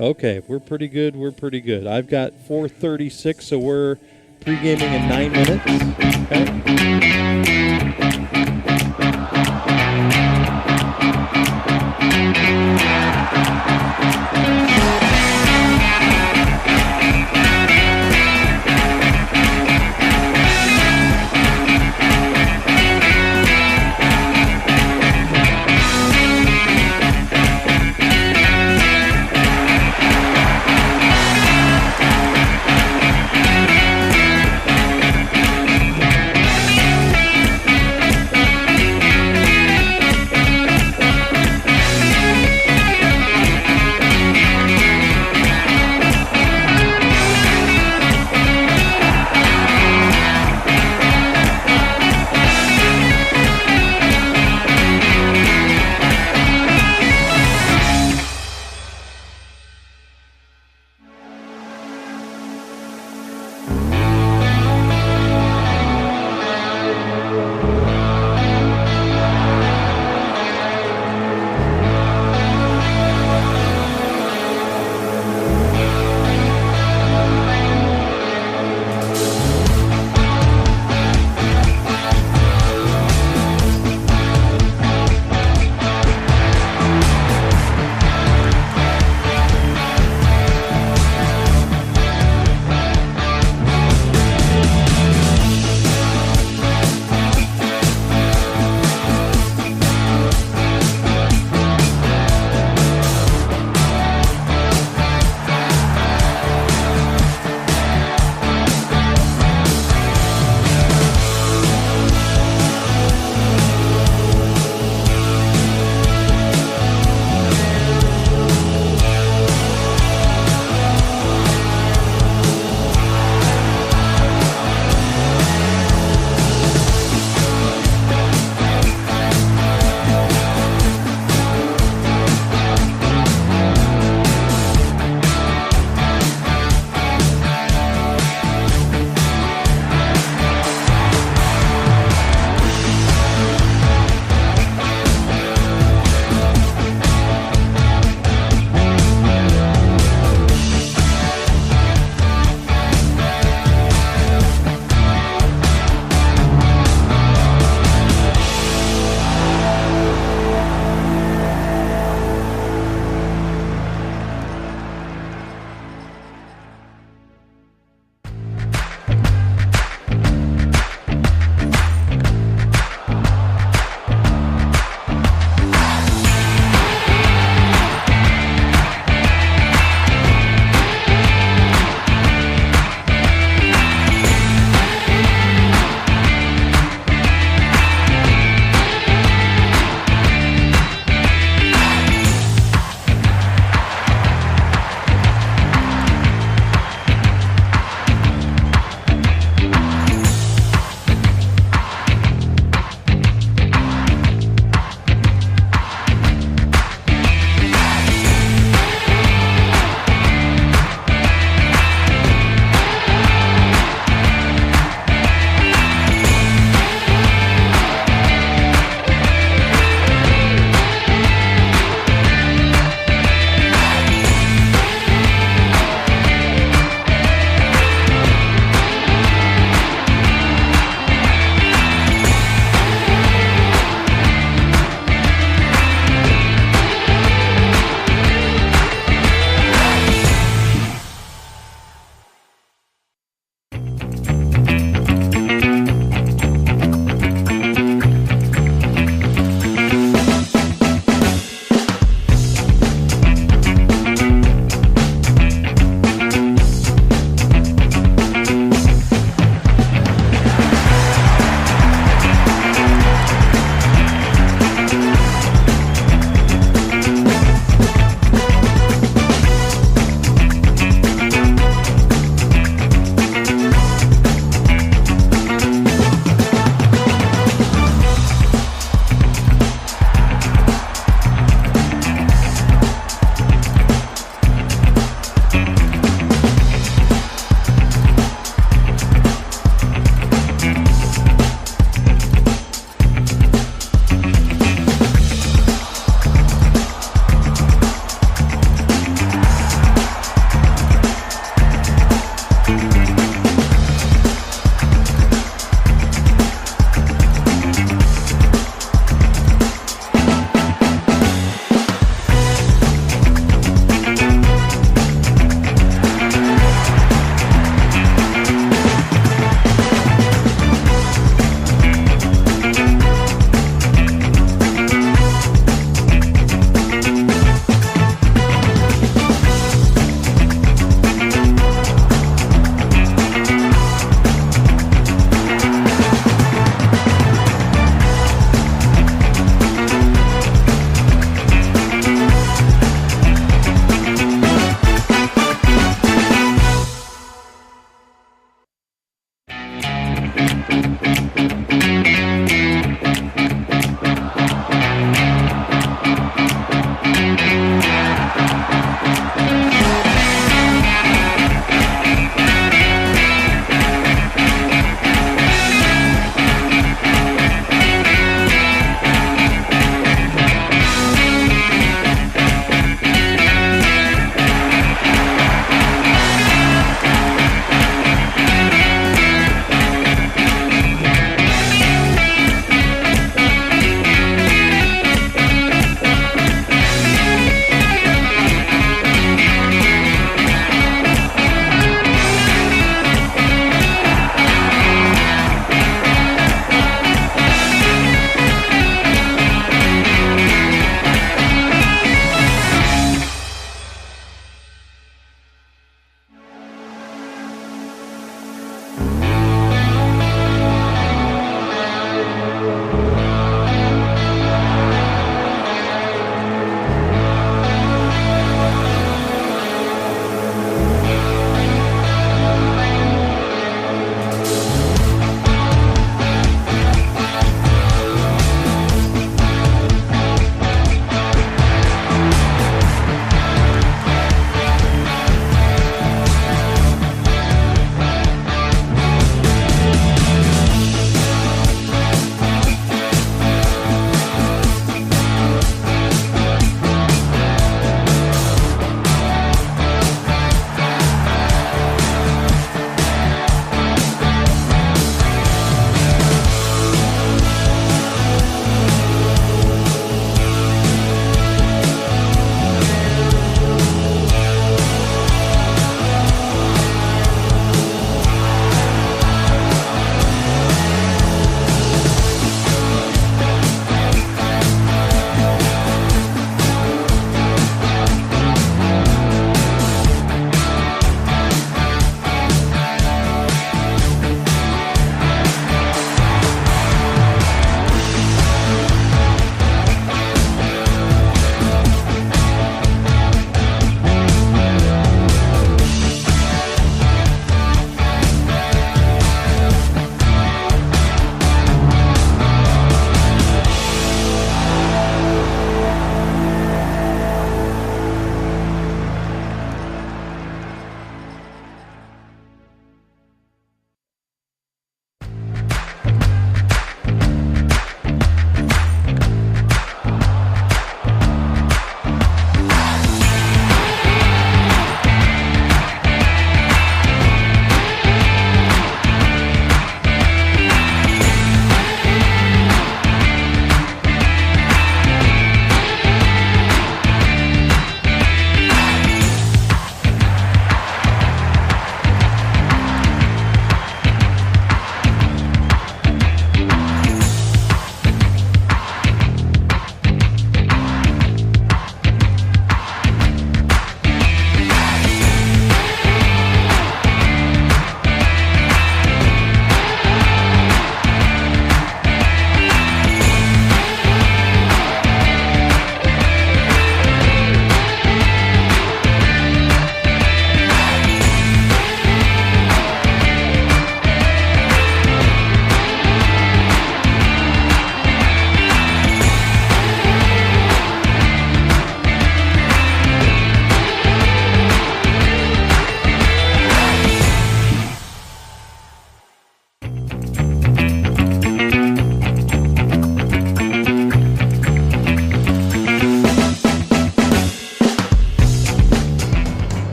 Okay, we're pretty good. We're pretty good. I've got 4:36, so we're pre-gaming in 9 minutes. Okay.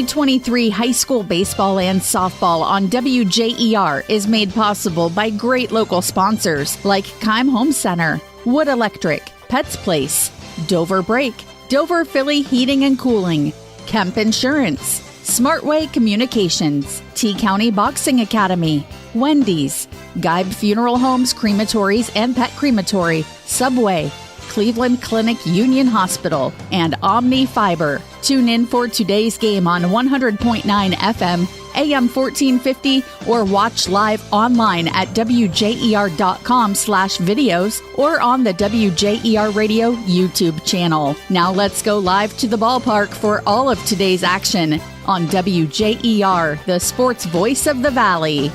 2023 high school baseball and softball on WJER is made possible by great local sponsors like Keim Home Center, Wood Electric, Pets Place, Dover Brake, Dover Philly Heating and Cooling, Kemp Insurance, Smartway Communications, T-County Boxing Academy, Wendy's, Geib Funeral Homes, Crematories and Pet Crematory, Subway, Cleveland Clinic Union Hospital, and Omni Fiber. Tune in for today's game on 100.9 FM, AM 1450, or watch live online at WJER.com/videos or on the WJER Radio YouTube channel. Now let's go live to the ballpark for all of today's action on WJER, the sports voice of the Valley.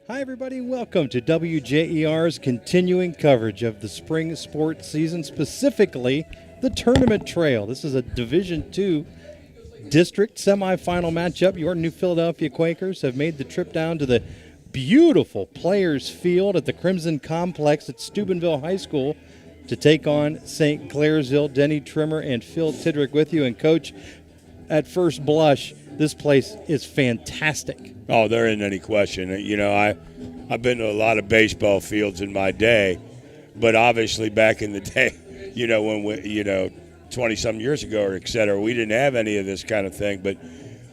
Hi, everybody. Welcome to WJER's continuing coverage of the spring sports season, specifically the Tournament Trail. This is a Division II district semifinal matchup. Your New Philadelphia Quakers have made the trip down to the beautiful Players Field at the Crimson Complex at Steubenville High School to take on St. Clairsville. Denny Trimmer and Phil Tidrick with you. And, Coach, at first blush, this place is fantastic. Oh, there isn't any question. You know, I've been to a lot of baseball fields in my day, but obviously back in the day, you know, when we, 20-some years ago or et cetera, we didn't have any of this kind of thing. But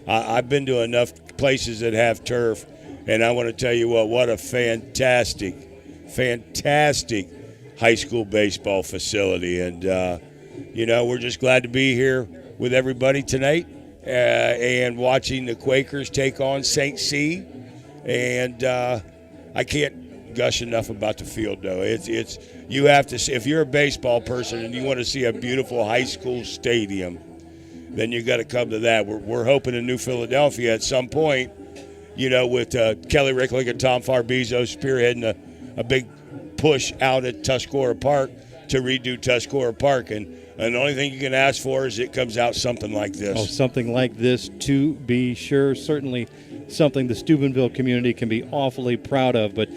I've been to enough places that have turf, and I want to tell you what a fantastic high school baseball facility. And, we're just glad to be here with everybody tonight. And watching the Quakers take on St. C. And I can't gush enough about the field, though. It's you have to see, if you're a baseball person and you want to see a beautiful high school stadium, then you got to come to that. We're hoping in New Philadelphia at some point, with Kelly Ricklick and Tom Farbizo spearheading a big push out at Tuscarora Park to redo Tuscarora Park. And the only thing you can ask for is it comes out something like this. Oh, something like this, to be sure. Certainly something the Steubenville community can be awfully proud of. But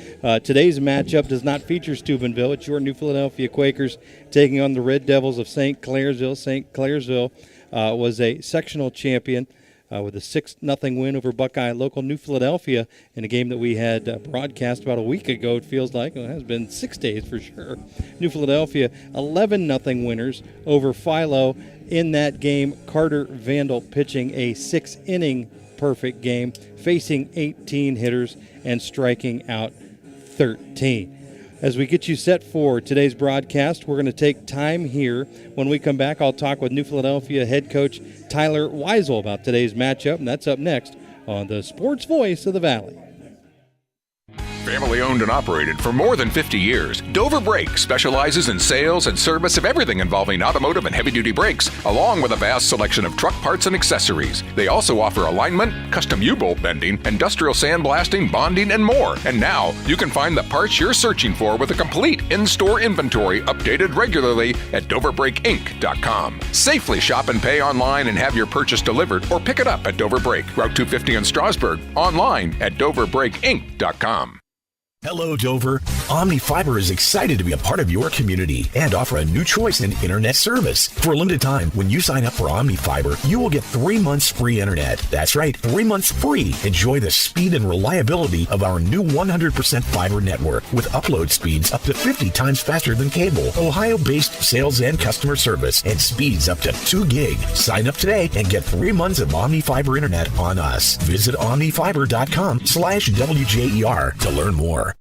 today's matchup does not feature Steubenville. It's your New Philadelphia Quakers taking on the Red Devils of St. Clairsville. St. Clairsville was a sectional champion with a 6-0 win over Buckeye local New Philadelphia in a game that we had broadcast about a week ago, it feels like. Well, it has been 6 days for sure. New Philadelphia 11-0 winners over Philo. In that game, Carter Vandal pitching a 6-inning perfect game, facing 18 hitters and striking out 13. As we get you set for today's broadcast, we're going to take time here. When we come back, I'll talk with New Philadelphia head coach Tyler Weisel about today's matchup, and that's up next on the Sports Voice of the Valley. Family owned and operated for more than 50 years, Dover Brake specializes in sales and service of everything involving automotive and heavy-duty brakes, along with a vast selection of truck parts and accessories. They also offer alignment, custom U-bolt bending, industrial sandblasting, bonding, and more. And now, you can find the parts you're searching for with a complete in-store inventory updated regularly at DoverBrakeInc.com. Safely shop and pay online and have your purchase delivered, or pick it up at Dover Brake, Route 250 in Strasburg, online at DoverBrakeInc.com. Hello, Dover. Omni Fiber is excited to be a part of your community and offer a new choice in internet service. For a limited time, when you sign up for Omni Fiber, you will get 3 months free internet. That's right, 3 months free. Enjoy the speed and reliability of our new 100% fiber network with upload speeds up to 50 times faster than cable, Ohio-based sales and customer service, and speeds up to 2 gig. Sign up today and get 3 months of Omni Fiber internet on us. Visit omnifiber.com/WJER to learn more.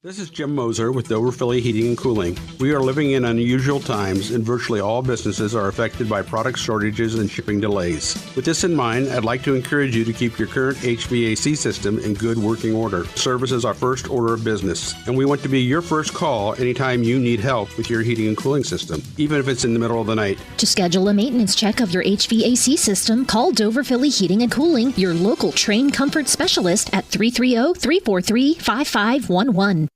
This is Jim Moser with Dover Philly Heating and Cooling. We are living in unusual times, and virtually all businesses are affected by product shortages and shipping delays. With this in mind, I'd like to encourage you to keep your current HVAC system in good working order. Service is our first order of business, and we want to be your first call anytime you need help with your heating and cooling system, even if it's in the middle of the night. To schedule a maintenance check of your HVAC system, call Dover Philly Heating and Cooling, your local trained comfort specialist at 330-343-5511.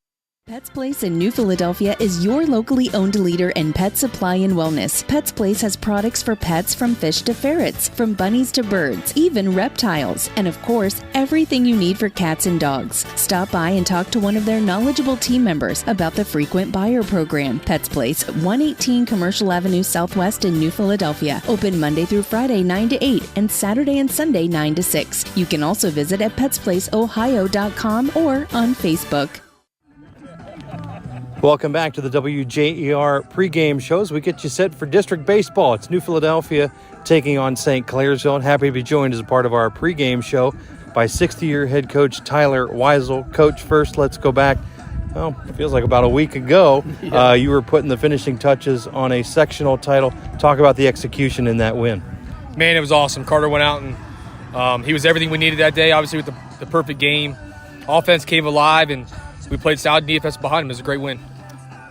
Pets Place in New Philadelphia is your locally owned leader in pet supply and wellness. Pets Place has products for pets from fish to ferrets, from bunnies to birds, even reptiles, and of course, everything you need for cats and dogs. Stop by and talk to one of their knowledgeable team members about the frequent buyer program. Pets Place, 118 Commercial Avenue Southwest in New Philadelphia. Open Monday through Friday 9 to 8 and Saturday and Sunday 9 to 6. You can also visit at petsplaceohio.com or on Facebook. Welcome back to the WJER pregame show as we get you set for district baseball. It's New Philadelphia taking on St. Clairsville. And happy to be joined as a part of our pregame show by 60-year head coach Tyler Weisel. Coach, first let's go back. Well, it feels like about a week ago, you were putting the finishing touches on a sectional title. Talk about the execution in that win. Man, it was awesome. Carter went out and he was everything we needed that day, obviously with the perfect game. Offense came alive and we played solid defense behind him. It was a great win.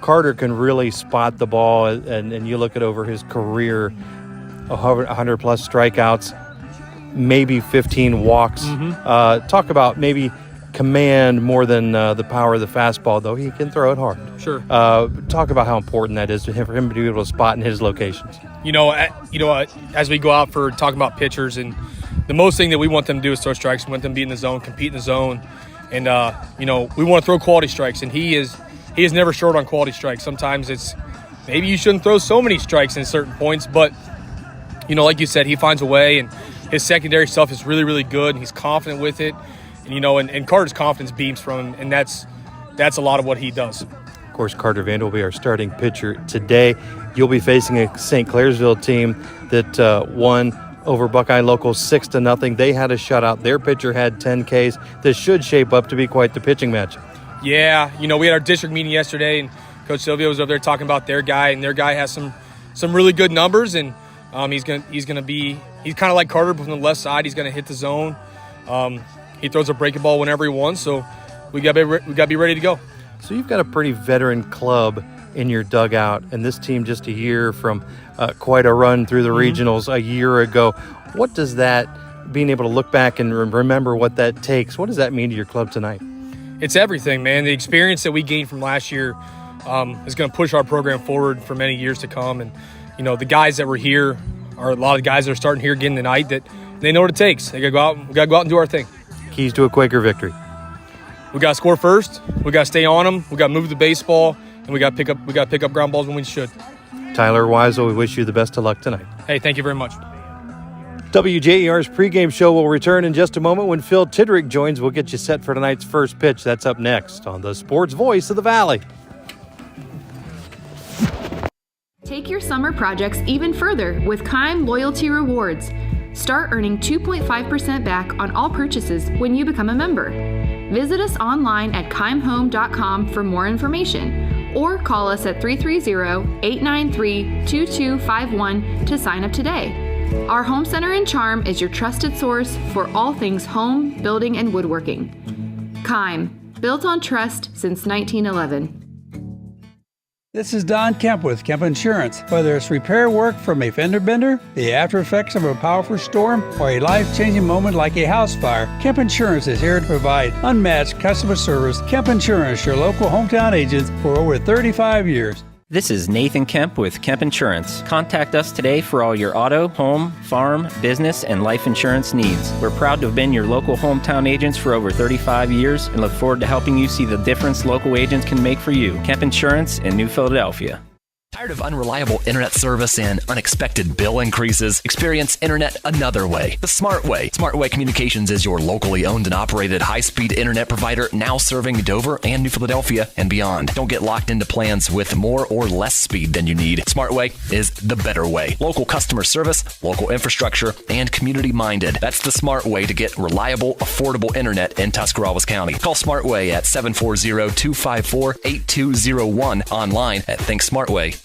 Carter can really spot the ball, and you look at over his career, 100-plus strikeouts, maybe 15 walks. Talk about maybe command more than the power of the fastball, though he can throw it hard. Sure. Talk about how important that is for him to be able to spot in his locations. As we go out for talking about pitchers, and the most thing that we want them to do is throw strikes. We want them to be in the zone, compete in the zone. And, we want to throw quality strikes, and he is never short on quality strikes. Sometimes it's maybe you shouldn't throw so many strikes in certain points, but, like you said, he finds a way, and his secondary stuff is really, really good, and he's confident with it. And, and Carter's confidence beams from him, and that's a lot of what he does. Of course, Carter Vander will be our starting pitcher today. You'll be facing a St. Clairsville team that won over Buckeye Local 6-0. They had a shutout. Their pitcher had 10 Ks. This should shape up to be quite the pitching match. Yeah, we had our district meeting yesterday, and Coach Silvio was over there talking about their guy, and their guy has some really good numbers, and he's kind of like Carter, but from the left side. He's gonna hit the zone. He throws a breaking ball whenever he wants, so we gotta be ready to go. So you've got a pretty veteran club in your dugout, and this team just a year from quite a run through the regionals a year ago. What does that, being able to look back and remember what that takes, what does that mean to your club tonight? It's everything, man. The experience that we gained from last year is going to push our program forward for many years to come. And, the guys that were here are a lot of guys that are starting here again tonight that they know what it takes. They got to go out and do our thing. Keys to a Quaker victory. We got to score first. We got to stay on them. We got to move the baseball, and we got to pick up ground balls when we should. Tyler Weisel, we wish you the best of luck tonight. Hey, thank you very much. WJER's pregame show will return in just a moment when Phil Tidrick joins. We'll get you set for tonight's first pitch. That's up next on the Sports Voice of the Valley. Take your summer projects even further with Kime Loyalty Rewards. Start earning 2.5% back on all purchases when you become a member. Visit us online at kimehome.com for more information or call us at 330-893-2251 to sign up today. Our Home Center and Charm is your trusted source for all things home, building, and woodworking. Kime, built on trust since 1911. This is Don Kemp with Kemp Insurance. Whether it's repair work from a fender bender, the after effects of a powerful storm, or a life-changing moment like a house fire, Kemp Insurance is here to provide unmatched customer service. Kemp Insurance, your local hometown agents for over 35 years. This is Nathan Kemp with Kemp Insurance. Contact us today for all your auto, home, farm, business, and life insurance needs. We're proud to have been your local hometown agents for over 35 years and look forward to helping you see the difference local agents can make for you. Kemp Insurance in New Philadelphia. Tired of unreliable internet service and unexpected bill increases? Experience internet another way, the Smart Way. Smart Way Communications is your locally owned and operated high-speed internet provider now serving Dover and New Philadelphia and beyond. Don't get locked into plans with more or less speed than you need. Smart Way is the better way. Local customer service, local infrastructure, and community-minded. That's the Smart Way to get reliable, affordable internet in Tuscarawas County. Call Smart Way at 740-254-8201, online at thinksmartway.com.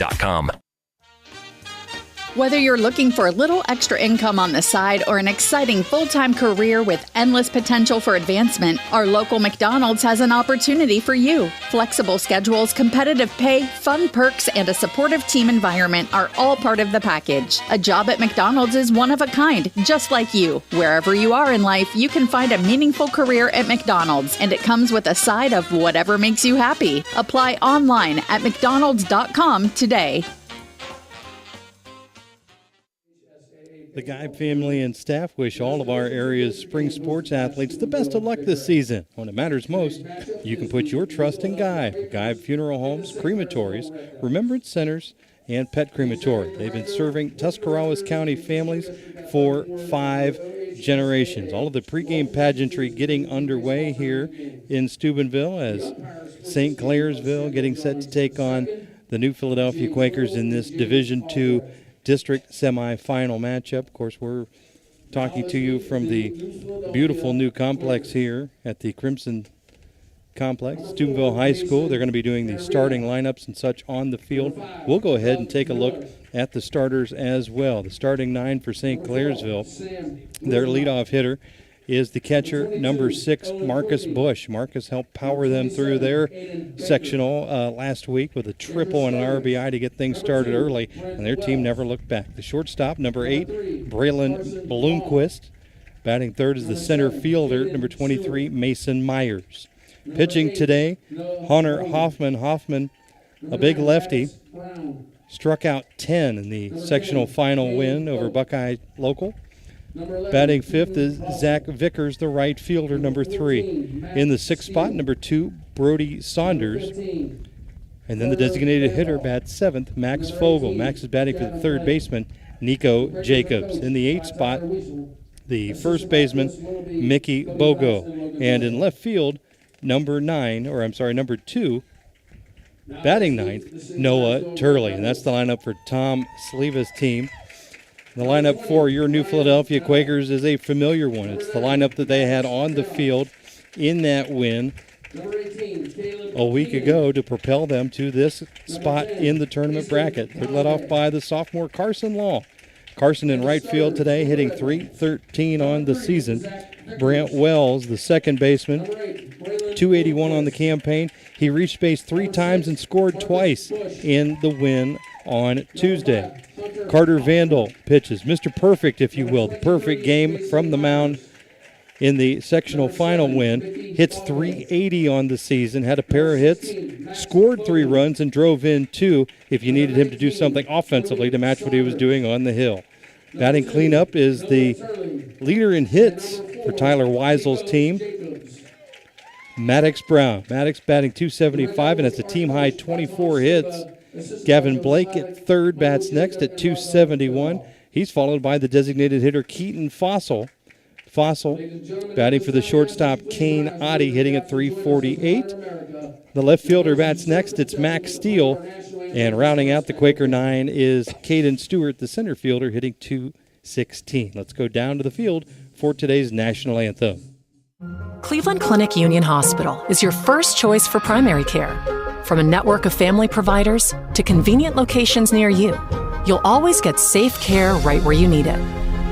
Whether you're looking for a little extra income on the side or an exciting full-time career with endless potential for advancement, our local McDonald's has an opportunity for you. Flexible schedules, competitive pay, fun perks, and a supportive team environment are all part of the package. A job at McDonald's is one of a kind, just like you. Wherever you are in life, you can find a meaningful career at McDonald's, and it comes with a side of whatever makes you happy. Apply online at mcdonalds.com today. The Guy family and staff wish all of our area's spring sports athletes the best of luck this season. When it matters most, you can put your trust in Guy. Guy Funeral Homes, Crematories, Remembrance Centers, and Pet Crematory. They've been serving Tuscarawas County families for 5 generations. All of the pregame pageantry getting underway here in Steubenville as St. Clairsville getting set to take on the New Philadelphia Quakers in this Division II district semifinal matchup. Of course, we're talking to you from the beautiful new complex here at the Crimson Complex, Steubenville High School. They're going to be doing the starting lineups and such on the field. We'll go ahead and take a look at the starters as well. The starting 9 for St. Clairsville, their leadoff hitter is the catcher, number 6, Marcus Bush. Marcus helped power them through their sectional last week with a triple and an RBI to get things started early, and their team never looked back. The shortstop, number 8, Braylon Bloomquist. Batting third is the center fielder, number 23, Mason Myers. Pitching today, Hunter Hoffman. Hoffman, a big lefty, struck out 10 in the sectional final win over Buckeye Local. Batting fifth is Zach Vickers, the right fielder, number 3. In the 6th spot, number 2, Brody Saunders. And then the designated hitter bats 7th, Max Fogel. Max is batting for the third baseman, Nico Jacobs. In the 8th spot, the first baseman, Mickey Bogo. And in left field, number 2, batting 9th, Noah Turley. And that's the lineup for Tom Sleva's team. The lineup for your New Philadelphia Quakers is a familiar one. It's the lineup that they had on the field in that win a week ago to propel them to this spot in the tournament bracket. They're led off by the sophomore Carson Law. Carson in right field today, hitting .313 on the season. Brant Wells, the second baseman, .281 on the campaign. He reached base 3 times and scored twice in the win on Tuesday. Carter Vandal pitches, Mr. Perfect, if you will, the perfect game from the mound in the sectional final win. Hits .380 on the season, had a pair of hits, scored 3 runs, and drove in 2 if you needed him to do something offensively to match what he was doing on the hill. Batting cleanup is the leader in hits for Tyler Weisel's team, Maddox Brown. Maddox batting .275 and has a team-high 24 hits. Gavin Blake at third bats next at .271. He's followed by the designated hitter Keaton Fossil. Fossil batting for the shortstop Kane Oddie, hitting at .348. The left fielder bats next. It's Max Steele. And rounding out the Quaker 9 is Caden Stewart, the center fielder, hitting .216. Let's go down to the field for today's national anthem. Cleveland Clinic Union Hospital is your first choice for primary care. From a network of family providers to convenient locations near you, you'll always get safe care right where you need it.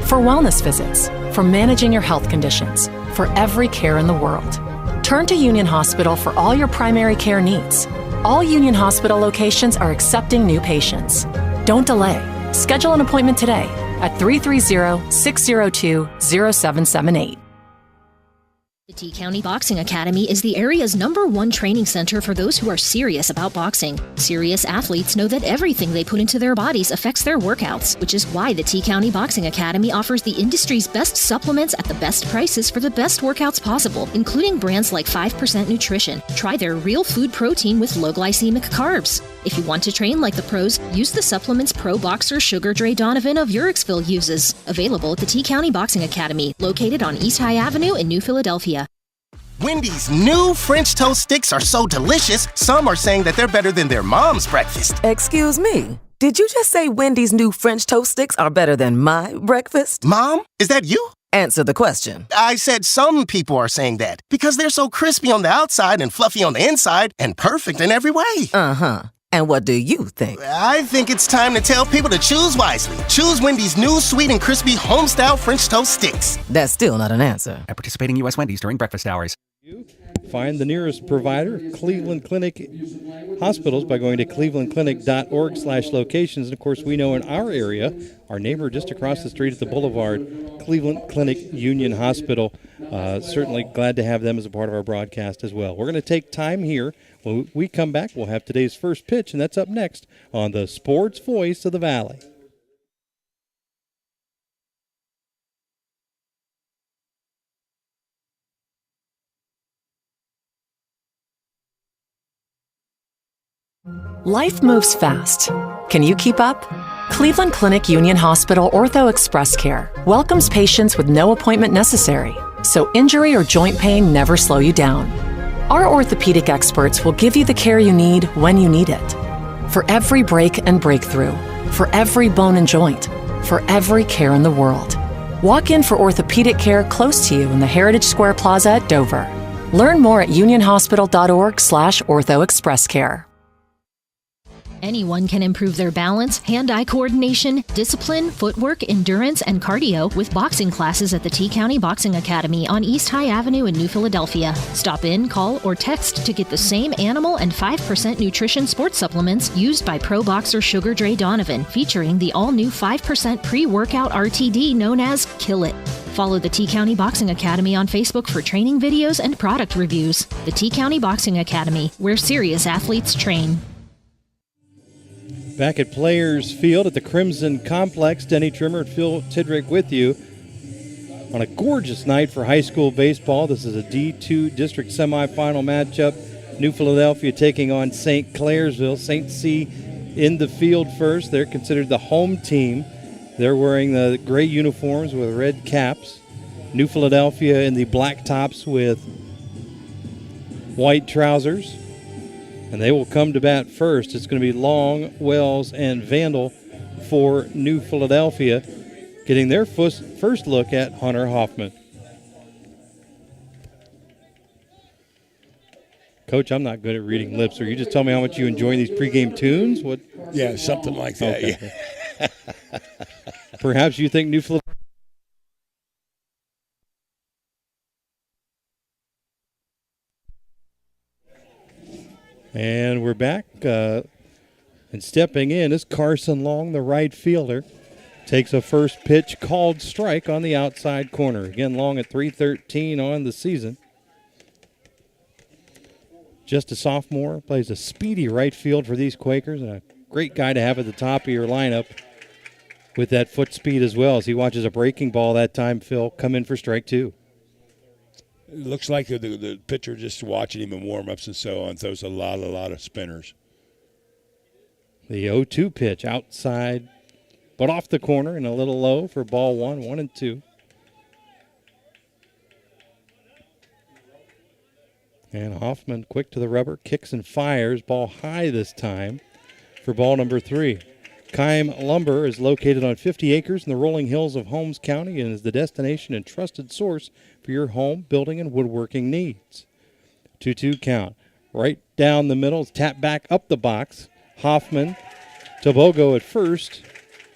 For wellness visits, for managing your health conditions, for every care in the world. Turn to Union Hospital for all your primary care needs. All Union Hospital locations are accepting new patients. Don't delay. Schedule an appointment today at 330-602-0778. The T County Boxing Academy is the area's #1 training center for those who are serious about boxing. Serious athletes know that everything they put into their bodies affects their workouts, which is why the T County Boxing Academy offers the industry's best supplements at the best prices for the best workouts possible, including brands like 5% Nutrition. Try their real food protein with low glycemic carbs. If you want to train like the pros, use the supplements pro boxer Sugar Dre Donovan of Urixville uses. Available at the T County Boxing Academy, located on East High Avenue in New Philadelphia. Wendy's new French toast sticks are so delicious, some are saying that they're better than their mom's breakfast. Excuse me, did you just say Wendy's new French toast sticks are better than my breakfast? Mom, is that you? Answer the question. I said some people are saying that because they're so crispy on the outside and fluffy on the inside and perfect in every way. Uh-huh. And what do you think? I think it's time to tell people to choose wisely. Choose Wendy's new sweet and crispy home-style French toast sticks. That's still not an answer. At participating U.S. Wendy's during breakfast hours. Find the nearest provider, Cleveland Clinic Hospitals, by going to clevelandclinic.org/locations. And, of course, we know in our area, our neighbor just across the street at the Boulevard, Cleveland Clinic Union Hospital. Certainly glad to have them as a part of our broadcast as well. We're going to take time here. When we come back, we'll have today's first pitch, and that's up next on the Sports Voice of the Valley. Life moves fast. Can you keep up? Cleveland Clinic Union Hospital Ortho Express Care welcomes patients with no appointment necessary, so injury or joint pain never slow you down. Our orthopedic experts will give you the care you need when you need it. For every break and breakthrough, for every bone and joint, for every care in the world. Walk in for orthopedic care close to you in the Heritage Square Plaza at Dover. Learn more at unionhospital.org/orthoexpresscare. Anyone can improve their balance, hand-eye coordination, discipline, footwork, endurance, and cardio with boxing classes at the T County Boxing Academy on East High Avenue in New Philadelphia. Stop in, call, or text to get the same animal and 5% nutrition sports supplements used by pro boxer Sugar Dre Donovan, featuring the all-new 5% pre-workout RTD known as Kill It. Follow the T County Boxing Academy on Facebook for training videos and product reviews. The T County Boxing Academy, where serious athletes train. Back at Players Field at the Crimson Complex, Denny Trimmer and Phil Tidrick with you on a gorgeous night for high school baseball. This is a D2 district semifinal matchup. New Philadelphia taking on St. Clairsville. St. C in the field first. They're considered the home team. They're wearing the gray uniforms with red caps. New Philadelphia in the black tops with white trousers. And they will come to bat first. It's going to be Long, Wells, and Vandal for New Philadelphia, getting their first look at Hunter Hoffman. Coach, I'm not good at reading lips. Or you just tell me how much you enjoy these pregame tunes? What? Yeah, something like that. Okay. Yeah. Perhaps you think New Philadelphia. And we're back, and stepping in is Carson Long, the right fielder. Takes a first pitch called strike on the outside corner. Again, Long at .313 on the season. Just a sophomore, plays a speedy right field for these Quakers, and a great guy to have at the top of your lineup with that foot speed as well, as he watches a breaking ball that time, Phil, come in for strike two. It looks like the pitcher just watching him in warm-ups and so on throws a lot of spinners. The 0-2 pitch outside, but off the corner and a little low for ball 1-1-2. And Hoffman quick to the rubber, kicks and fires, ball high this time for ball number 3. Keim Lumber is located on 50 acres in the rolling hills of Holmes County and is the destination and trusted source for your home, building, and woodworking needs. 2-2 count. Right down the middle, tap back up the box. Hoffman to Bogo at first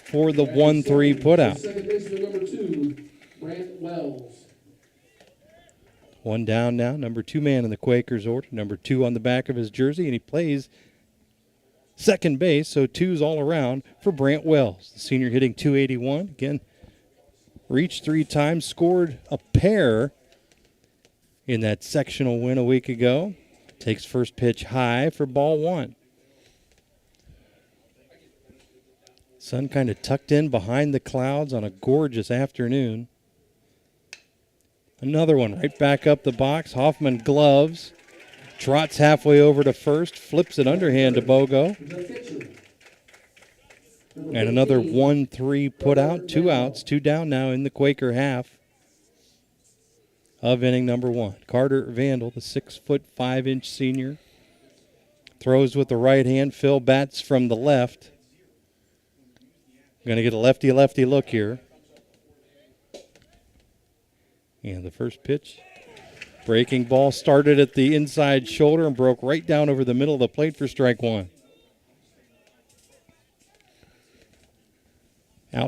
for the 1-3 putout. Second baseman number 2, Brant Wells. One down now, number 2 man in the Quakers order, number 2 on the back of his jersey, and he plays second base, so 2's all around for Brant Wells. The senior hitting .281. Again, reached 3 times, scored a pair in that sectional win a week ago. Takes first pitch high for ball 1. Sun kind of tucked in behind the clouds on a gorgeous afternoon. Another one right back up the box. Hoffman gloves. Trots halfway over to first, flips it underhand to Bogo. And another 1-3 put out, 2 outs, 2 down now in the Quaker half of inning number 1. Carter Vandal, the 6'5" senior, throws with the right hand. Phil bats from the left. Going to get a lefty-lefty look here. And the first pitch. Breaking ball started at the inside shoulder and broke right down over the middle of the plate for strike 1.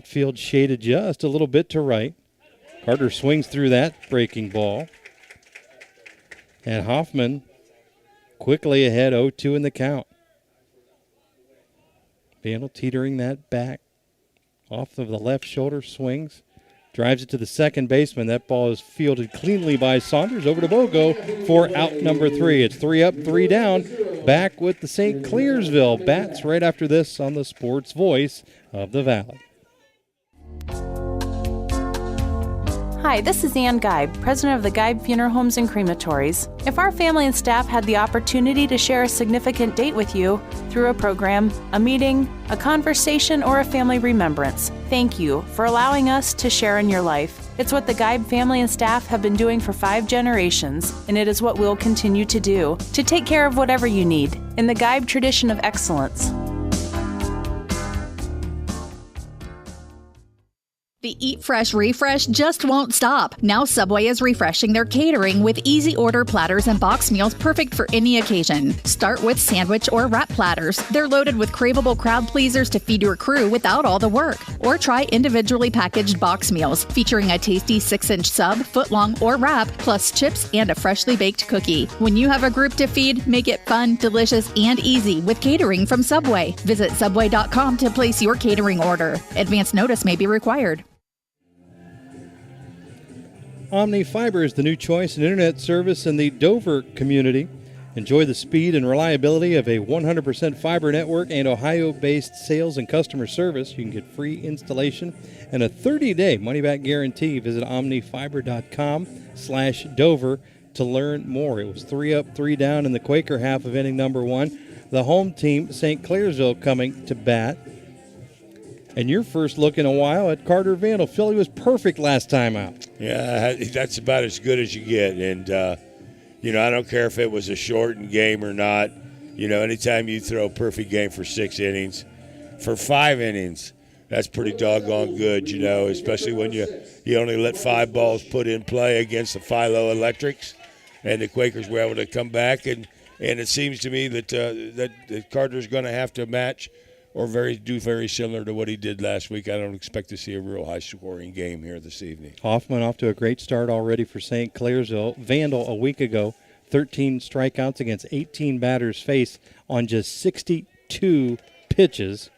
Outfield shaded just a little bit to right. Carter swings through that breaking ball. And Hoffman quickly ahead, 0-2 in the count. Vandal teetering that back off of the left shoulder, swings, drives it to the second baseman. That ball is fielded cleanly by Saunders over to Bogo for out number 3. It's 3 up, 3 down. Back with the St. Clairsville Bats right after this on the Sports Voice of the Valley. Hi, this is Ann Geib, president of the Geib Funeral Homes and Crematories. If our family and staff had the opportunity to share a significant date with you through a program, a meeting, a conversation, or a family remembrance, thank you for allowing us to share in your life. It's what the Geib family and staff have been doing for 5 generations, and it is what we'll continue to do, to take care of whatever you need, in the Geib tradition of excellence. The Eat Fresh refresh just won't stop. Now Subway is refreshing their catering with easy order platters and box meals perfect for any occasion. Start with sandwich or wrap platters. They're loaded with craveable crowd pleasers to feed your crew without all the work. Or try individually packaged box meals featuring a tasty 6-inch sub, footlong, or wrap, plus chips and a freshly baked cookie. When you have a group to feed, make it fun, delicious, and easy with catering from Subway. Visit Subway.com to place your catering order. Advance notice may be required. Omni Fiber is the new choice in internet service in the Dover community. Enjoy the speed and reliability of a 100% fiber network and Ohio-based sales and customer service. You can get free installation and a 30-day money-back guarantee. Visit omnifiber.com/Dover to learn more. It was 3 up, 3 down in the Quaker half of inning number 1. The home team, St. Clairsville, coming to bat. And your first look in a while at Carter Vandal. Philly was perfect last time out. Yeah, that's about as good as you get. And, I don't care if it was a shortened game or not. Anytime you throw a perfect game for 6 innings, for 5 innings, that's pretty doggone good, especially when you only let 5 balls put in play against the Philo Electrics. And the Quakers were able to come back. And it seems to me that Carter's going to have to match or do very similar to what he did last week. I don't expect to see a real high-scoring game here this evening. Hoffman off to a great start already for St. Clairsville. Vandal a week ago, 13 strikeouts against 18 batters faced on just 62 pitches.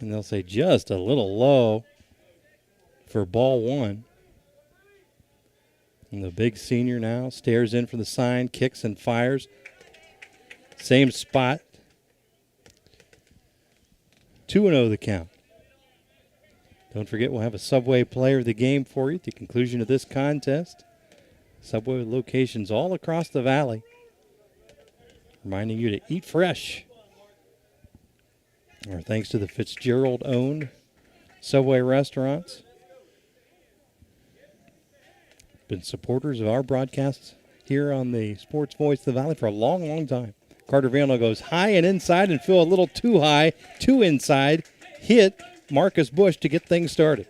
And they'll say just a little low for ball 1. And the big senior now stares in for the sign, kicks and fires. Same spot. 2-0 the count. Don't forget, we'll have a Subway Player of the Game for you at the conclusion of this contest. Subway locations all across the valley. Reminding you to eat fresh. Our thanks to the Fitzgerald-owned Subway restaurants. Been supporters of our broadcasts here on the Sports Voice of the Valley for a long, long time. Carter Vandal goes high and inside and Phil a little too high, too inside. Hit Marcus Bush to get things started.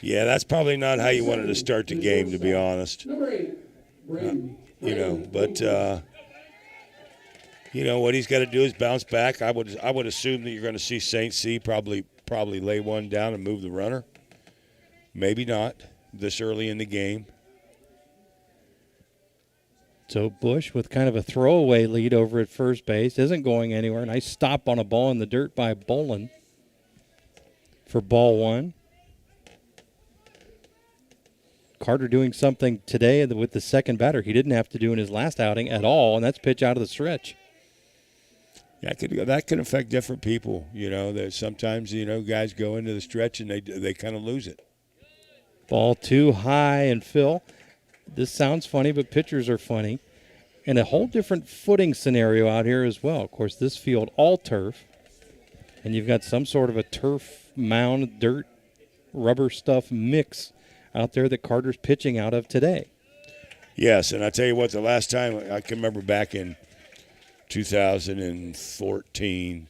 Yeah, that's probably not how you wanted to start the game, to be honest. But what he's got to do is bounce back. I would assume that you're going to see St. C probably lay one down and move the runner. Maybe not this early in the game. So Bush with kind of a throwaway lead over at first base. Isn't going anywhere. Nice stop on a ball in the dirt by Bolin for ball 1. Carter doing something today with the second batter he didn't have to do in his last outing at all, and that's pitch out of the stretch. Yeah, that can affect different people. That sometimes, guys go into the stretch and they kind of lose it. Ball 2 high, and Phil, this sounds funny, but pitchers are funny. And a whole different footing scenario out here as well. Of course, this field, all turf. And you've got some sort of a turf mound, dirt, rubber stuff mix out there that Carter's pitching out of today. Yes, and I tell you what, the last time, I can remember back in 2014,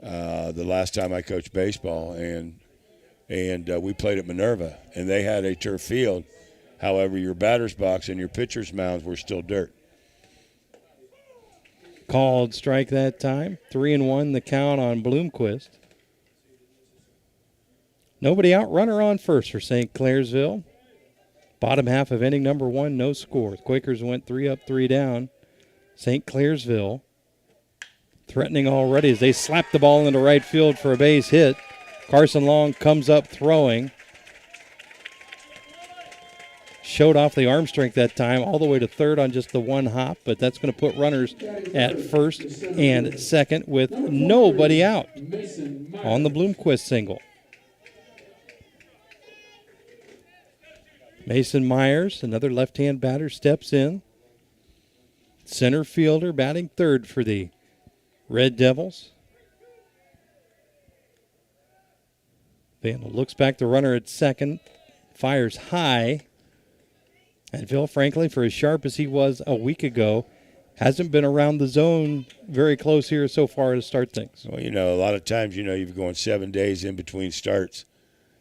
the last time I coached baseball, and we played at Minerva, and they had a turf field. However, your batter's box and your pitcher's mounds were still dirt. Called strike that time. 3-1 the count on Bloomquist. Nobody out, runner on first for St. Clairsville. Bottom half of inning number 1, no score. The Quakers went 3 up, 3 down. St. Clairsville threatening already as they slap the ball into right field for a base hit. Carson Long comes up throwing. Showed off the arm strength that time, all the way to third on just the one hop, but that's going to put runners at first and second with nobody out on the Bloomquist single. Mason Myers, another left-hand batter, steps in. Center fielder batting third for the Red Devils. Vandal looks back the runner at second, fires high. And Phil, frankly, for as sharp as he was a week ago, hasn't been around the zone very close here so far to start things. Well, a lot of times, you've gone 7 days in between starts.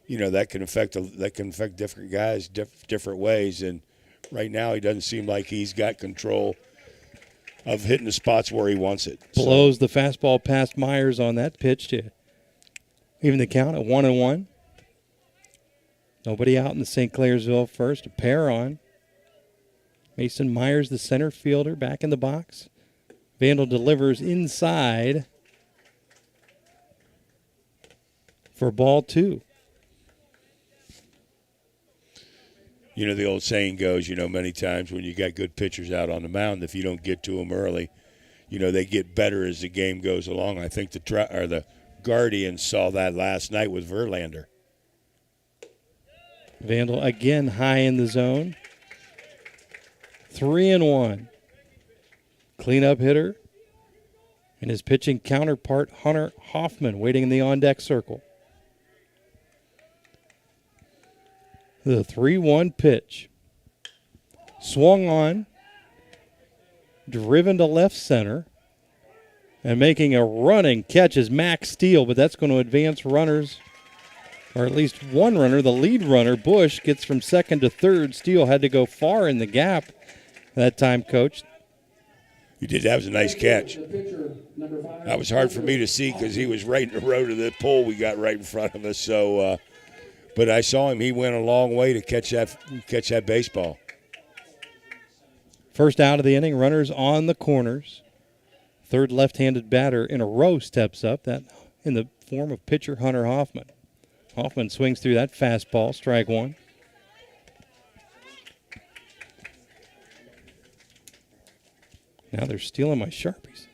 That can affect different guys different ways. And right now, he doesn't seem like he's got control of hitting the spots where he wants it. Blows the fastball past Myers on that pitch to even the count at 1-1. Nobody out in the St. Clairsville first. A pair on. Mason Myers, the center fielder, back in the box. Vandal delivers inside for ball 2. The old saying goes, many times when you got good pitchers out on the mound, if you don't get to them early, they get better as the game goes along. I think the Guardians saw that last night with Verlander. Vandal again high in the zone. 3-1. Cleanup hitter and his pitching counterpart, Hunter Hoffman, waiting in the on-deck circle. The 3-1 pitch. Swung on, driven to left center, and making a running catch is Max Steele, but that's going to advance runners, or at least one runner. The lead runner, Bush, gets from second to third. Steele had to go far in the gap that time, Coach. He did. That was a nice catch. That was hard for me to see because he was right in the road of the pole we got right in front of us. So, but I saw him. He went a long way to catch that baseball. First out of the inning, runners on the corners. Third left-handed batter in a row steps up, that in the form of pitcher Hunter Hoffman. Hoffman swings through that fastball, strike 1. Now they're stealing my Sharpies.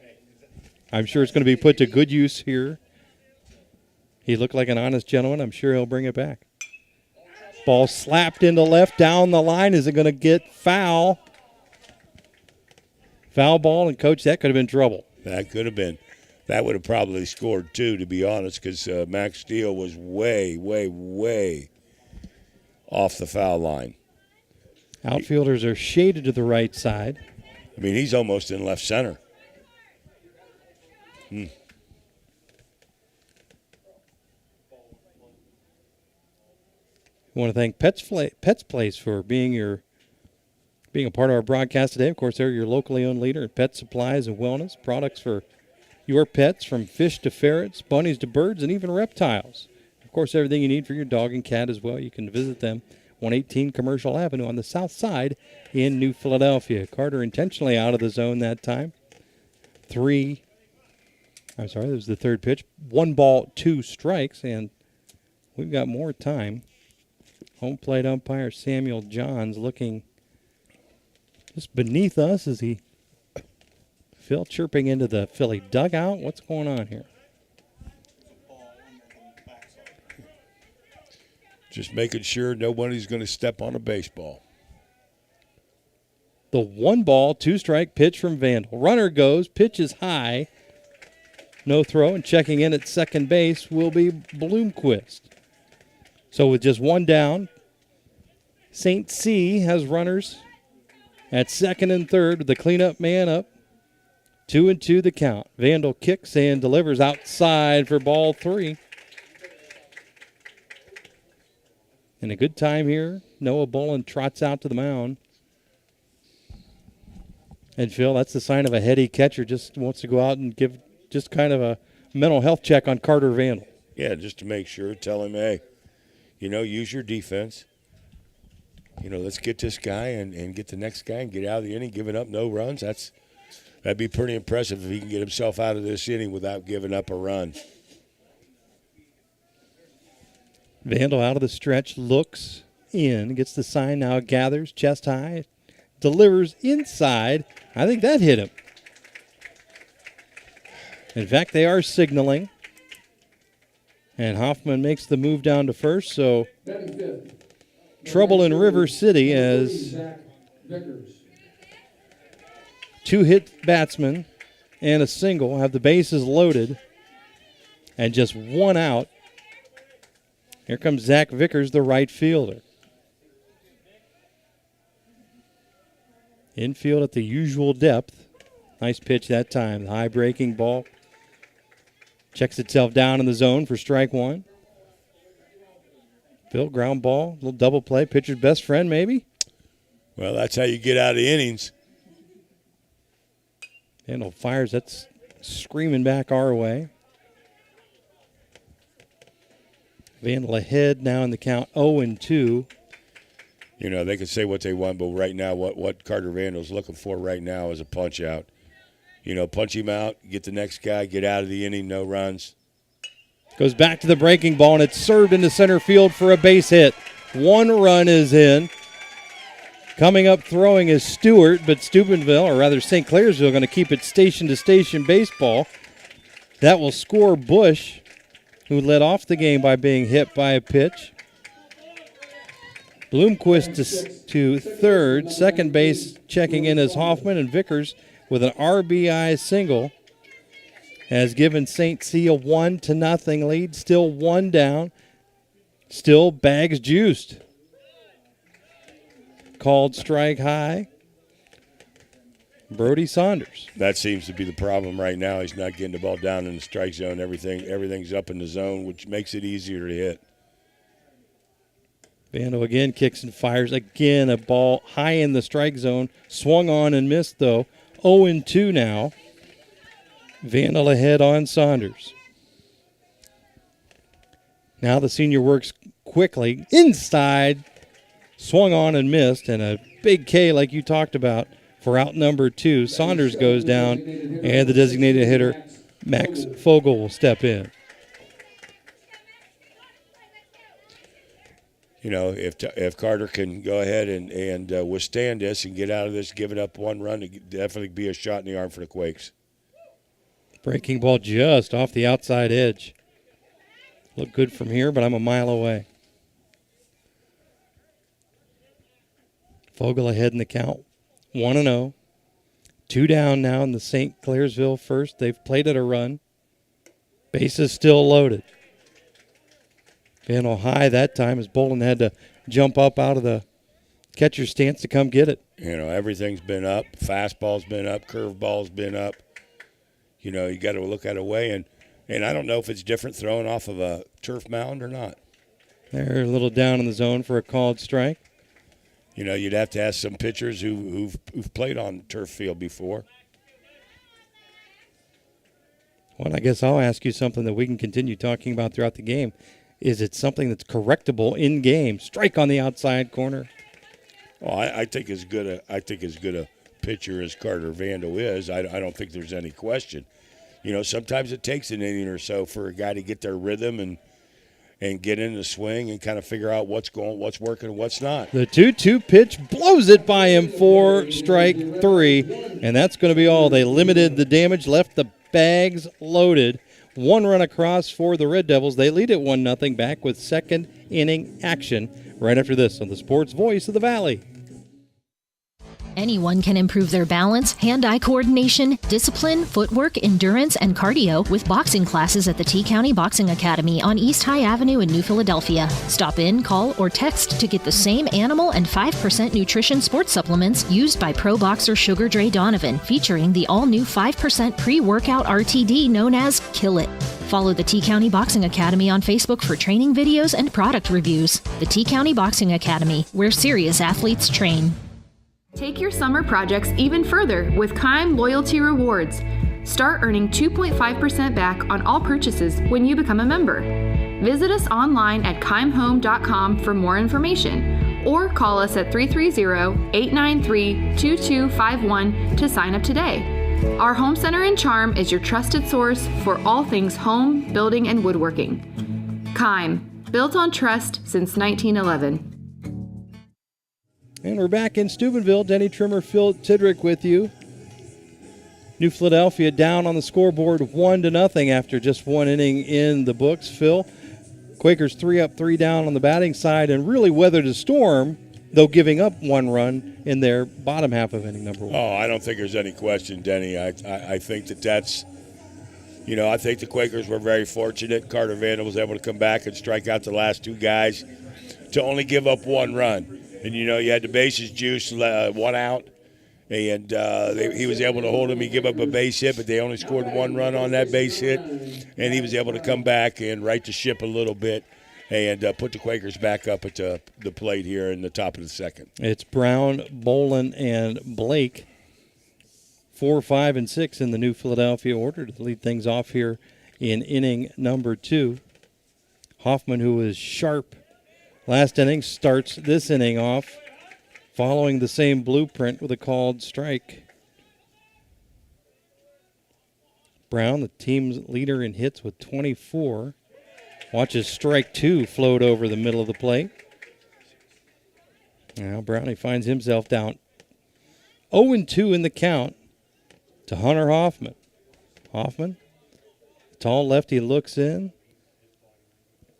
I'm sure it's going to be put to good use here. He looked like an honest gentleman. I'm sure he'll bring it back. Ball slapped into left down the line. Is it going to get foul? Foul ball, and, Coach, that could have been trouble. That could have been. That would have probably scored, too, to be honest, because Max Steele was way, way, way off the foul line. Outfielders are shaded to the right side. I mean, he's almost in left center. I want to thank Pets Place for being a part of our broadcast today. Of course, they're your locally owned leader in pet supplies and wellness, products for your pets, from fish to ferrets, bunnies to birds, and even reptiles. Of course, everything you need for your dog and cat as well. You can visit them, 118 Commercial Avenue on the south side in New Philadelphia. Carter intentionally out of the zone that time. That was the third pitch. 1 ball, 2 strikes, and we've got more time. Home plate umpire Samuel Johns looking just beneath us as Phil chirping into the Philly dugout. What's going on here? Just making sure nobody's going to step on a baseball. The 1 ball, 2 strike pitch from Vandal. Runner goes, pitch is high. No throw, and checking in at second base will be Bloomquist. So with just 1 down, St. C has runners at second and third with the cleanup man up. 2-2 the count. Vandal kicks and delivers outside for ball 3. And a good time here. Noah Bolin trots out to the mound. And Phil, that's the sign of a heady catcher. Just wants to go out and give just kind of a mental health check on Carter Vandal. Yeah, just to make sure. Tell him, hey, use your defense. Let's get this guy and get the next guy and get out of the inning, giving up no runs. That'd be pretty impressive if he can get himself out of this inning without giving up a run. Vandal out of the stretch, looks in, gets the sign now, gathers, chest high, delivers inside. I think that hit him. In fact, they are signaling. And Hoffman makes the move down to first, so trouble in River City as 2 hit batsmen and a single have the bases loaded and just 1 out. Here comes Zach Vickers, the right fielder. Infield at the usual depth. Nice pitch that time. The high breaking ball checks itself down in the zone for strike 1. Phil, ground ball, little double play. Pitcher's best friend, maybe? Well, that's how you get out of innings. Vandal fires. That's screaming back our way. Vandal ahead now in the count 0-2. They can say what they want, but right now what Carter Vandal's looking for right now is a punch out. Punch him out, get the next guy, get out of the inning, no runs. Goes back to the breaking ball, and it's served into center field for a base hit. 1 run is in. Coming up throwing is Stewart, but Steubenville, or rather St. Clairsville, going to keep it station-to-station baseball. That will score Bush, who led off the game by being hit by a pitch. Bloomquist to third. Second base checking in as Hoffman, and Vickers with an RBI single has given St. C a 1-0 lead. Still 1 down. Still bags juiced. Called strike high. Brody Saunders. That seems to be the problem right now. He's not getting the ball down in the strike zone. Everything's up in the zone, which makes it easier to hit. Vandal again kicks and fires. Again, a ball high in the strike zone. Swung on and missed, though. 0-2 now. Vandal ahead on Saunders. Now the senior works quickly. Inside. Swung on and missed. And a big K like you talked about for out number 2. Saunders goes down. And the designated hitter, Max Fogel, will step in. If Carter can go ahead and withstand this and get out of this, giving up 1 run, it'd definitely be a shot in the arm for the Quakes. Breaking ball just off the outside edge. Look good from here, but I'm a mile away. Fogel ahead in the count. 1-0. 2 down now in the St. Clairsville first. They've played it a run. Bases still loaded. Vandal high that time as Bolin had to jump up out of the catcher's stance to come get it. Everything's been up. Fastball's been up. Curveball's been up. You got to look at a way. And I don't know if it's different throwing off of a turf mound or not. They're a little down in the zone for a called strike. You'd have to ask some pitchers who've played on turf field before. Well, I guess I'll ask you something that we can continue talking about throughout the game. Is it something that's correctable in game? Strike on the outside corner. Well, I think as good a pitcher as Carter Vandal is, I don't think there's any question. Sometimes it takes an inning or so for a guy to get their rhythm and get in the swing and kind of figure out what's working and what's not. The 2-2 pitch blows it by him for strike 3, and that's going to be all. They limited the damage, left the bags loaded. 1 run across for the Red Devils. They lead it 1-0, back with second inning action right after this on the Sports Voice of the Valley. Anyone can improve their balance, hand-eye coordination, discipline, footwork, endurance, and cardio with boxing classes at the T-County Boxing Academy on East High Avenue in New Philadelphia. Stop in, call, or text to get the same animal and 5% nutrition sports supplements used by pro boxer Sugar Dre Donovan, featuring the all-new 5% pre-workout RTD known as Kill It. Follow the T-County Boxing Academy on Facebook for training videos and product reviews. The T-County Boxing Academy, where serious athletes train. Take your summer projects even further with Kime Loyalty Rewards. Start earning 2.5% back on all purchases when you become a member. Visit us online at keimhome.com for more information, or call us at 330-893-2251 to sign up today. Our Home Center and Charm is your trusted source for all things home, building, and woodworking. Keim, built on trust since 1911. And we're back in Steubenville. Denny Trimmer, Phil Tidrick with you. New Philadelphia down on the scoreboard 1-0 after just one inning in the books. Phil, Quakers 3 up, 3 down on the batting side and really weathered a storm, though giving up one run in their bottom half of inning number 1. Oh, I don't think there's any question, Denny. I think that's, I think the Quakers were very fortunate. Carter Vandal was able to come back and strike out the last 2 guys to only give up 1 run. And, you had the bases juiced, 1 out, and he was able to hold him. He gave up a base hit, but they only scored 1 run on that base hit, and he was able to come back and right the ship a little bit and put the Quakers back up at the plate here in the top of the second. It's Brown, Bolin, and Blake, 4, 5, and 6 in the New Philadelphia order to lead things off here in inning number 2. Hoffman, who was sharp last inning, starts this inning off following the same blueprint with a called strike. Brown, the team's leader in hits with 24, watches strike 2 float over the middle of the plate. Now Brownie finds himself down 0-2 in the count to Hunter Hoffman. Hoffman, tall lefty, looks in.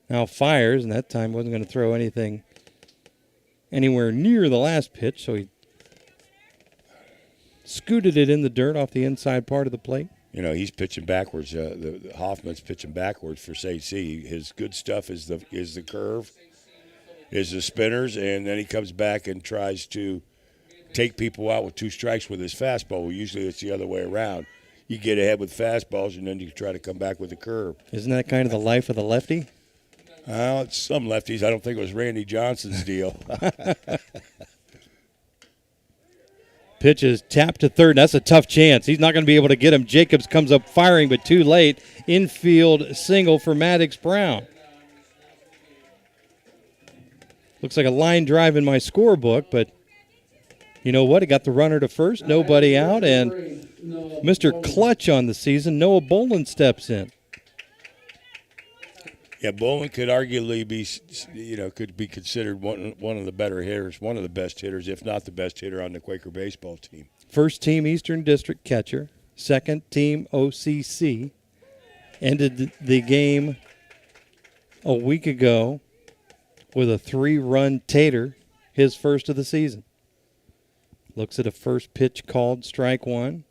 Now fires, and that time wasn't going to throw anything anywhere near the last pitch, so he scooted it in the dirt off the inside part of the plate. He's pitching backwards. The Hoffman's pitching backwards for St. C. His good stuff is the curve, is the spinners, and then he comes back and tries to take people out with 2 strikes with his fastball. Well, usually it's the other way around. You get ahead with fastballs, and then you try to come back with a curve. Isn't that kind of the life of the lefty? Well, it's some lefties. I don't think it was Randy Johnson's deal. Pitch is tapped to third. That's a tough chance. He's not going to be able to get him. Jacobs comes up firing, but too late. Infield single for Maddox Brown. Looks like a line drive in my scorebook, but you know what? It got the runner to first, nobody out, and Mr. Clutch on the season, Noah Bolin steps in. Yeah, Bolin could arguably be, could be considered one of the better hitters, one of the best hitters, if not the best hitter on the Quaker baseball team. First team Eastern District catcher, second team OCC. Ended the game a week ago with a 3-run tater, his first of the season. Looks at a first pitch called strike 1.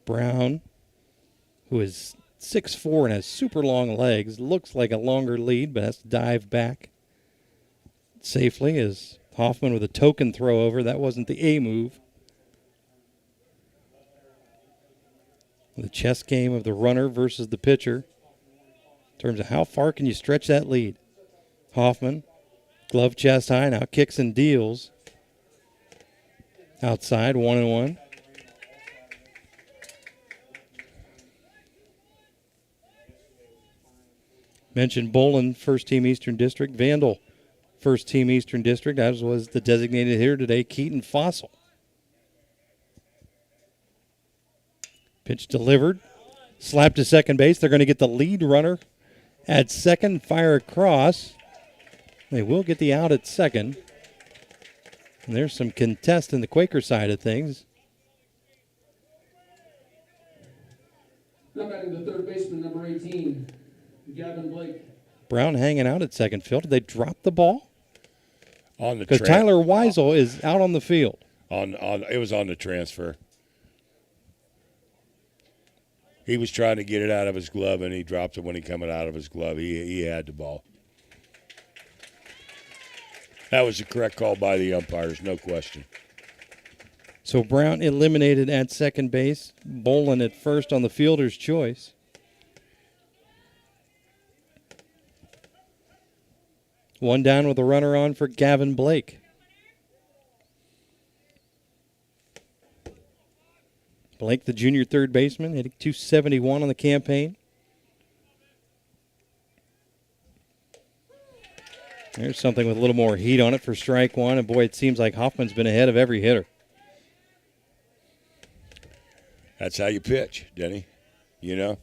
Brown, who is 6'4" and has super long legs, looks like a longer lead, but has to dive back safely as Hoffman with a token throw over. That wasn't the A move. The chess game of the runner versus the pitcher in terms of how far can you stretch that lead. Hoffman, glove chest high, now kicks and deals. Outside, 1-1. Mentioned Bolin, first team Eastern District. Vandal, first team Eastern District, as was the designated hitter today, Keaton Fossil. Pitch delivered. Slap to second base. They're going to get the lead runner at second, fire across. They will get the out at second. And there's some contest in the Quaker side of things. Now batting the third baseman, number 18. Gavin Blake. Brown hanging out at second field. Did they drop the ball? On the because Tyler Weisel is out on the field. It was on the transfer. He was trying to get it out of his glove, and he dropped it when he coming out of his glove. He had the ball. That was the correct call by the umpires, no question. So Brown eliminated at second base. Bolin at first on the fielder's choice. One down with a runner on for Gavin Blake. Blake, the junior third baseman, hitting .271 on the campaign. There's something with a little more heat on it for strike one, and boy, it seems like Hoffman's been ahead of every hitter. That's how you pitch, Denny. You know,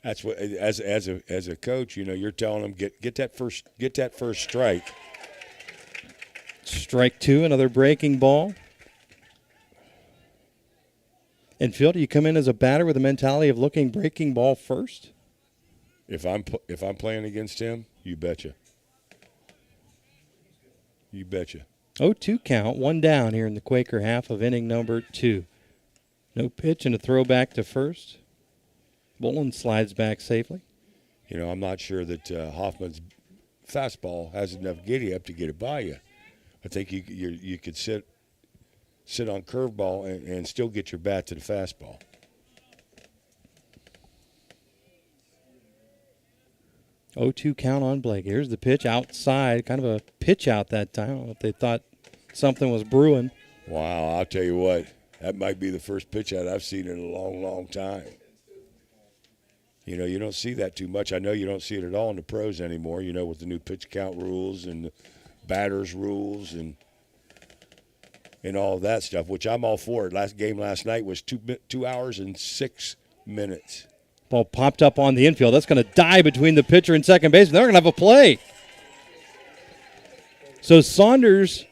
that's what as a coach, you know, you're telling them get that first strike. Strike two, another breaking ball. And Phil, do you come in as a batter with a mentality of looking breaking ball first? If I'm playing against him, you betcha. You betcha. 0-2 count, one down here in the Quaker half of inning number 2. No pitch and a throw back to first. Bolin slides back safely. You know, I'm not sure that Hoffman's fastball has enough giddy up to get it by you. I think you could sit on curveball and still get your bat to the fastball. Oh, 2 count on Blake. Here's the pitch outside, kind of a pitch out that time. I don't know if they thought something was brewing. Wow, I'll tell you what, that might be the first pitch out I've seen in a long, long time. You know, you don't see that too much. I know you don't see it at all in the pros anymore, you know, with the new pitch count rules and the batters rules and all of that stuff, which I'm all for it. Last game last night was 2 hours and 6 minutes. Ball popped up on the infield. That's going to die between the pitcher and second base. They're going to have a play. So Saunders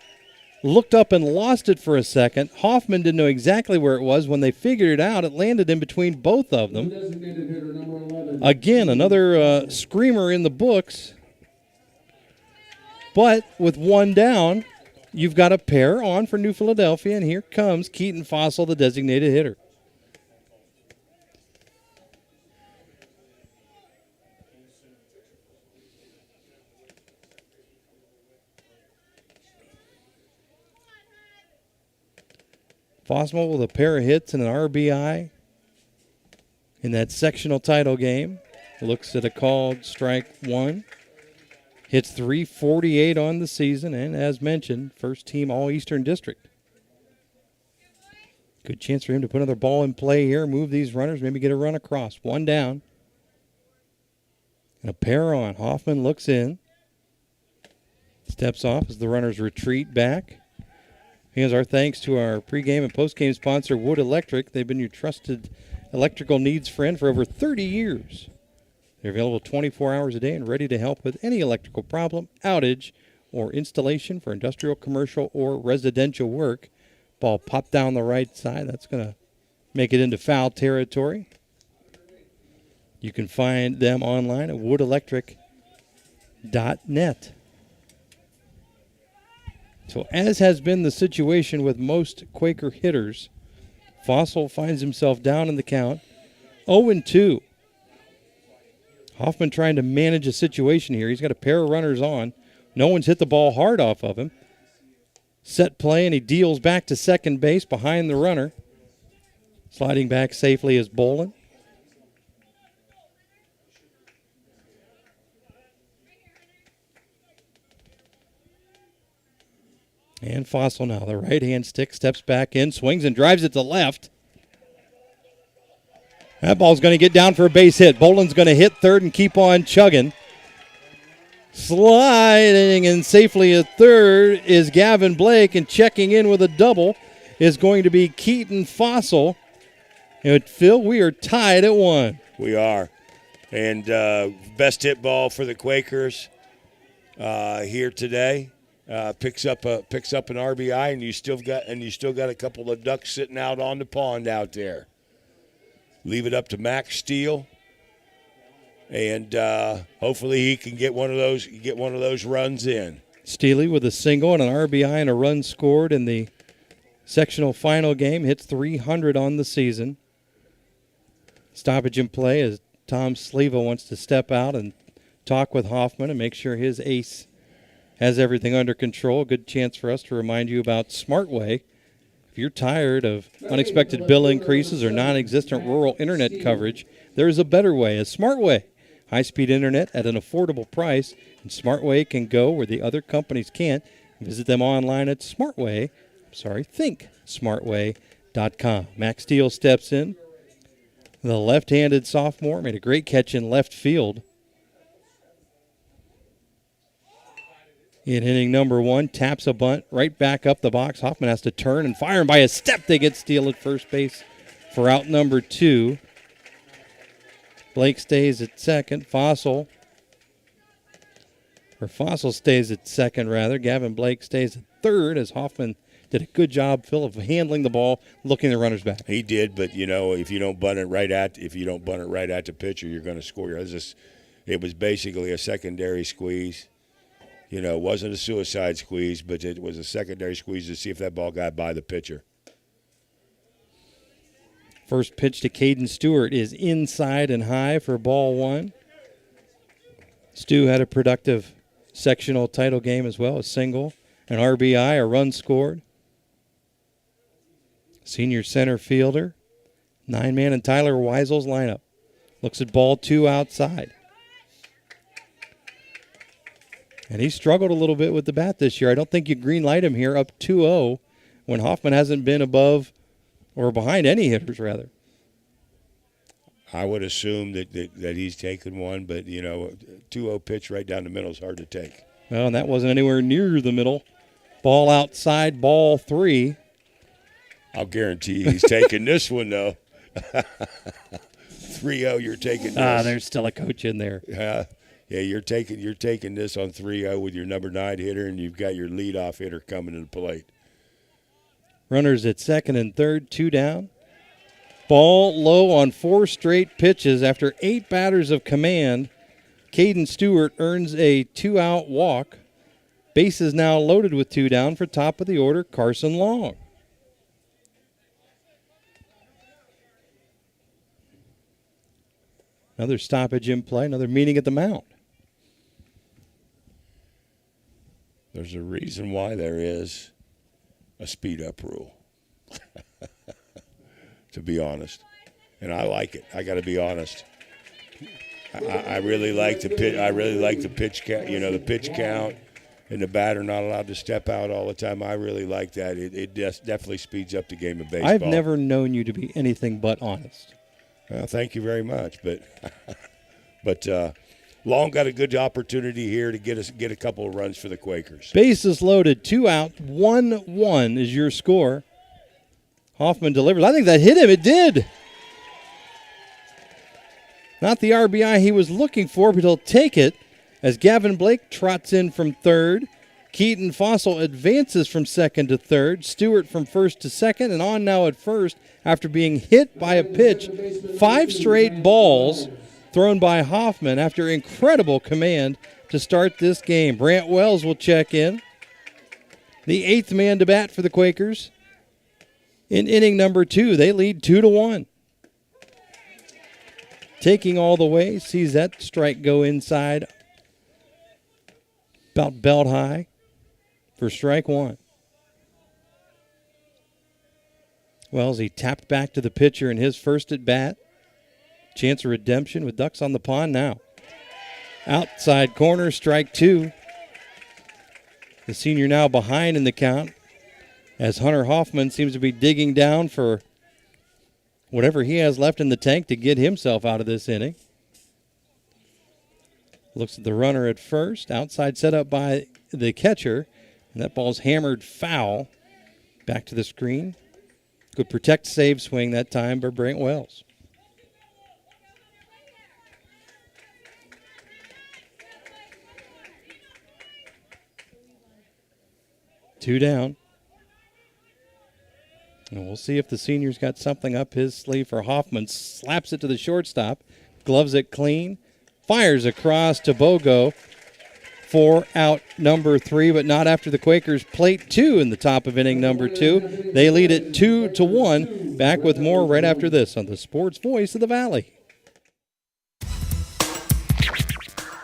looked up and lost it for a second. Hoffman didn't know exactly where it was. When they figured it out, it landed in between both of them. Again, another screamer in the books. But with one down, you've got a pair on for New Philadelphia, and here comes Keaton Fossil, the designated hitter. Fossil with a pair of hits and an RBI in that sectional title game. Looks at a called strike one. Hits .348 on the season, and as mentioned, first team All-Eastern District. Good chance for him to put another ball in play here, move these runners, maybe get a run across. One down. And a pair on. Hoffman looks in. Steps off as the runners retreat back. Here's our thanks to our pregame and postgame sponsor, Wood Electric. They've been your trusted electrical needs friend for over 30 years. They're available 24 hours a day and ready to help with any electrical problem, outage, or installation for industrial, commercial, or residential work. Ball popped down the right side. That's going to make it into foul territory. You can find them online at woodelectric.net. So as has been the situation with most Quaker hitters, Fossil finds himself down in the count, 0-2. Hoffman trying to manage a situation here. He's got a pair of runners on. No one's hit the ball hard off of him. Set play, and he deals back to second base behind the runner. Sliding back safely is Bolin. And Fossil now, the right-hand stick, steps back in, swings and drives it to left. That ball's going to get down for a base hit. Bolin's going to hit third and keep on chugging. Sliding in safely at third is Gavin Blake, and checking in with a double is going to be Keaton Fossil. And Phil, we are tied at 1. We are. And best hit ball for the Quakers here today. Picks up an RBI, and you still got a couple of ducks sitting out on the pond out there. Leave it up to Max Steele, and hopefully he can get one of those runs in. Steele with a single and an RBI and a run scored in the sectional final game. Hits .300 on the season. Stoppage in play as Tom Sleva wants to step out and talk with Hoffman and make sure his ace has everything under control. Good chance for us to remind you about SmartWay. If you're tired of unexpected bill increases or non-existent rural internet coverage, there is a better way, a SmartWay. High-speed internet at an affordable price, and SmartWay can go where the other companies can't. Visit them online at thinksmartway.com. Max Steele steps in. The left-handed sophomore made a great catch in left field. In inning number 1, taps a bunt right back up the box. Hoffman has to turn and fire, and by a step they get steal at first base for out number 2. Blake stays at second. Fossil stays at second, rather. Gavin Blake stays at third as Hoffman did a good job, Phil, of handling the ball, looking the runners back. He did, but if you don't bunt it right at the pitcher, you're going to score. It was basically a secondary squeeze. It wasn't a suicide squeeze, but it was a secondary squeeze to see if that ball got by the pitcher. First pitch to Caden Stewart is inside and high for ball 1. Stu had a productive sectional title game as well, a single, an RBI, a run scored. Senior center fielder, 9-man in Tyler Weisel's lineup. Looks at ball 2 outside. And he struggled a little bit with the bat this year. I don't think you green light him here up 2-0 when Hoffman hasn't been above or behind any hitters, rather. I would assume that he's taken one, but, 2-0 pitch right down the middle is hard to take. Well, and that wasn't anywhere near the middle. Ball outside, ball 3. I'll guarantee you he's taking this one, though. 3-0, you're taking this. There's still a coach in there. Yeah, you're taking this on 3-0 with your number 9 hitter, and you've got your leadoff hitter coming to the plate. Runners at second and third, 2 down. Ball low on 4 straight pitches. After 8 batters of command, Caden Stewart earns a 2-out walk. Base is now loaded with 2 down for top of the order, Carson Long. Another stoppage in play, another meeting at the mound. There's a reason why there is a speed-up rule, to be honest. And I like it. I got to be honest. I really like the pitch. I really like the pitch count. The pitch count and the batter not allowed to step out all the time. I really like that. It definitely speeds up the game of baseball. I've never known you to be anything but honest. Well, thank you very much. But Long got a good opportunity here to get a couple of runs for the Quakers. Bases loaded, 2 out, 1-1 is your score. Hoffman delivers. I think that hit him. It did. Not the RBI he was looking for, but he'll take it as Gavin Blake trots in from third. Keaton Fossil advances from second to third. Stewart from first to second, and on now at first after being hit by a pitch. 5 straight balls thrown by Hoffman after incredible command to start this game. Brant Wells will check in. The 8th man to bat for the Quakers. In inning number 2, they lead 2-1. Taking all the way, sees that strike go inside. About belt high for strike 1. Wells, he tapped back to the pitcher in his first at bat. Chance of redemption with ducks on the pond now. Outside corner, strike 2. The senior now behind in the count as Hunter Hoffman seems to be digging down for whatever he has left in the tank to get himself out of this inning. Looks at the runner at first. Outside set up by the catcher. And that ball's hammered foul. Back to the screen. Good protect save swing that time by Brant Wells. Two down. And we'll see if the senior's got something up his sleeve for Hoffman. Slaps it to the shortstop. Gloves it clean. Fires across to Bogo for out number 3, but not after the Quakers plate 2 in the top of inning number 2. They lead it 2-1. Back with more right after this on the Sports Voice of the Valley.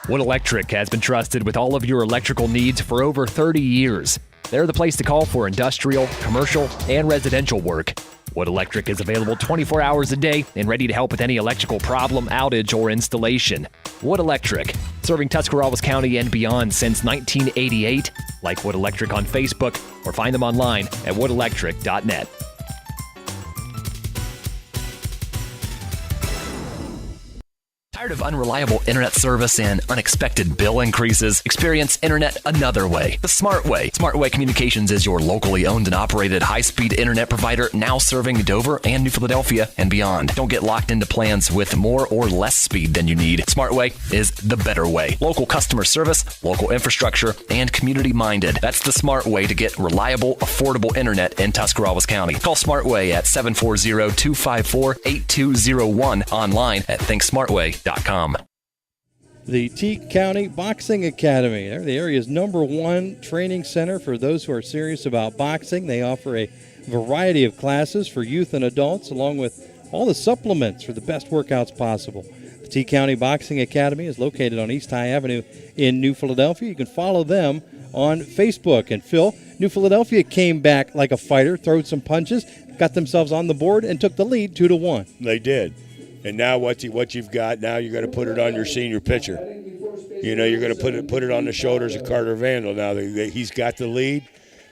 Wood Electric has been trusted with all of your electrical needs for over 30 years. They're the place to call for industrial, commercial, and residential work. Wood Electric is available 24 hours a day and ready to help with any electrical problem, outage, or installation. Wood Electric, serving Tuscarawas County and beyond since 1988. Like Wood Electric on Facebook or find them online at woodelectric.net. Tired of unreliable internet service and unexpected bill increases? Experience internet another way, the smart way. Smart Way Communications is your locally owned and operated high-speed internet provider, now serving Dover and New Philadelphia and beyond. Don't get locked into plans with more or less speed than you need. Smart Way is the better way. Local customer service, local infrastructure, and community-minded. That's the smart way to get reliable, affordable internet in Tuscarawas County. Call Smart Way at 740-254-8201, online at thinksmartway.com. The T County Boxing Academy. They're the area's #1 training center for those who are serious about boxing. They offer a variety of classes for youth and adults, along with all the supplements for the best workouts possible. The T County Boxing Academy is located on East High Avenue in New Philadelphia. You can follow them on Facebook. And Phil, New Philadelphia came back like a fighter, throwed some punches, got themselves on the board, and took the lead 2-1. They did. And now what you've got, now you're going to put it on your senior pitcher. You know, you're going to put it on the shoulders of Carter Vandal. Now he's got the lead.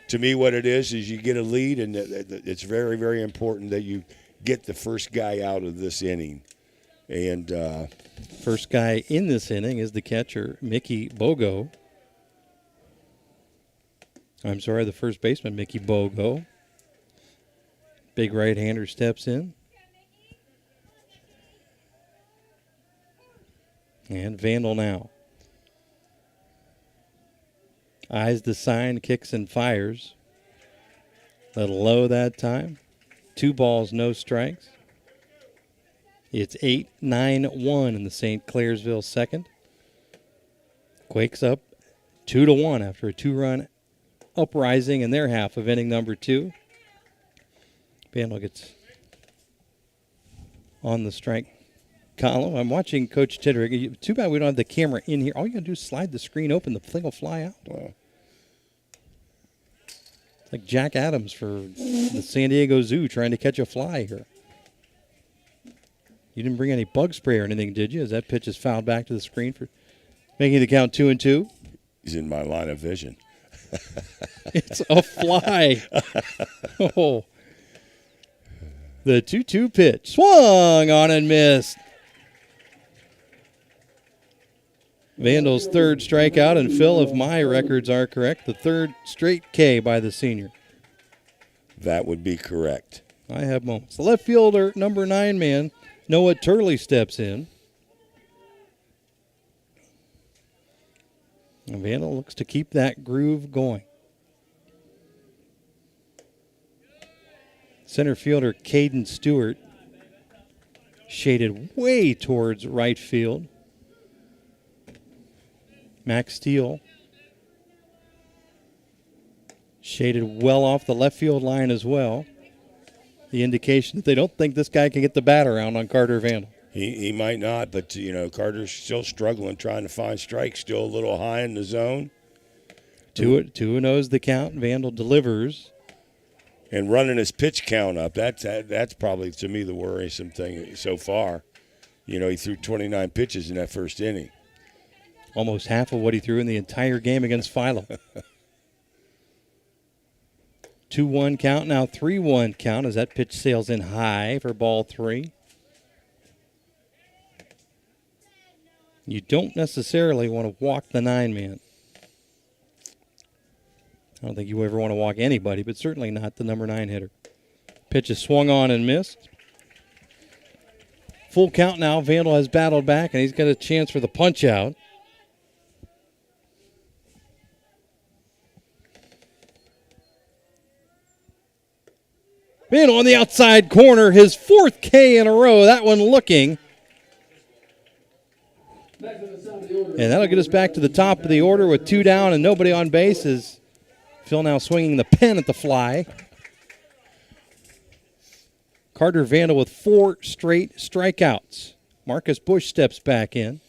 To me, what it is you get a lead, and it's very, very important that you get the first guy out of this inning. And first guy in this inning is the catcher, Mickey Bogo. The first baseman, Mickey Bogo. Big right-hander steps in. And Vandal now. Eyes the sign, kicks and fires. Little low that time. 2 balls, no strikes. It's 8-9-1 in the St. Clairsville second. Quakes up 2-1 after a 2-run uprising in their half of inning number 2. Vandal gets on the strike column. I'm watching Coach Tittering. Too bad we don't have the camera in here. All you got to do is slide the screen open. The thing will fly out. Wow. It's like Jack Adams for the San Diego Zoo trying to catch a fly here. You didn't bring any bug spray or anything, did you? As that pitch is fouled back to the screen for making the count 2-2. He's in my line of vision. It's a fly. Oh. The 2-2 pitch. Swung on and missed. Vandal's third strikeout, and Phil, if my records are correct, the third straight K by the senior. That would be correct. I have moments. The left fielder, number 9 man, Noah Turley steps in. And Vandal looks to keep that groove going. Center fielder Caden Stewart shaded way towards right field. Max Steele shaded well off the left field line as well. The indication that they don't think this guy can get the bat around on Carter Vandal. He might not, but, Carter's still struggling trying to find strikes, still a little high in the zone. 2-0 is the count. Vandal delivers. And running his pitch count up, that's probably, to me, the worrisome thing so far. He threw 29 pitches in that first inning. Almost half of what he threw in the entire game against Philo. 2-1 count, now 3-1 count as that pitch sails in high for ball 3. You don't necessarily want to walk the 9-man. I don't think you ever want to walk anybody, but certainly not the number 9 hitter. Pitch is swung on and missed. Full count now. Vandal has battled back, and he's got a chance for the punch out. Vandal on the outside corner, his 4th K in a row. That one looking. And that'll get us back to the top of the order with 2 down and nobody on base as Phil now swinging the pen at the fly. Carter Vandal with 4 straight strikeouts. Marcus Bush steps back in.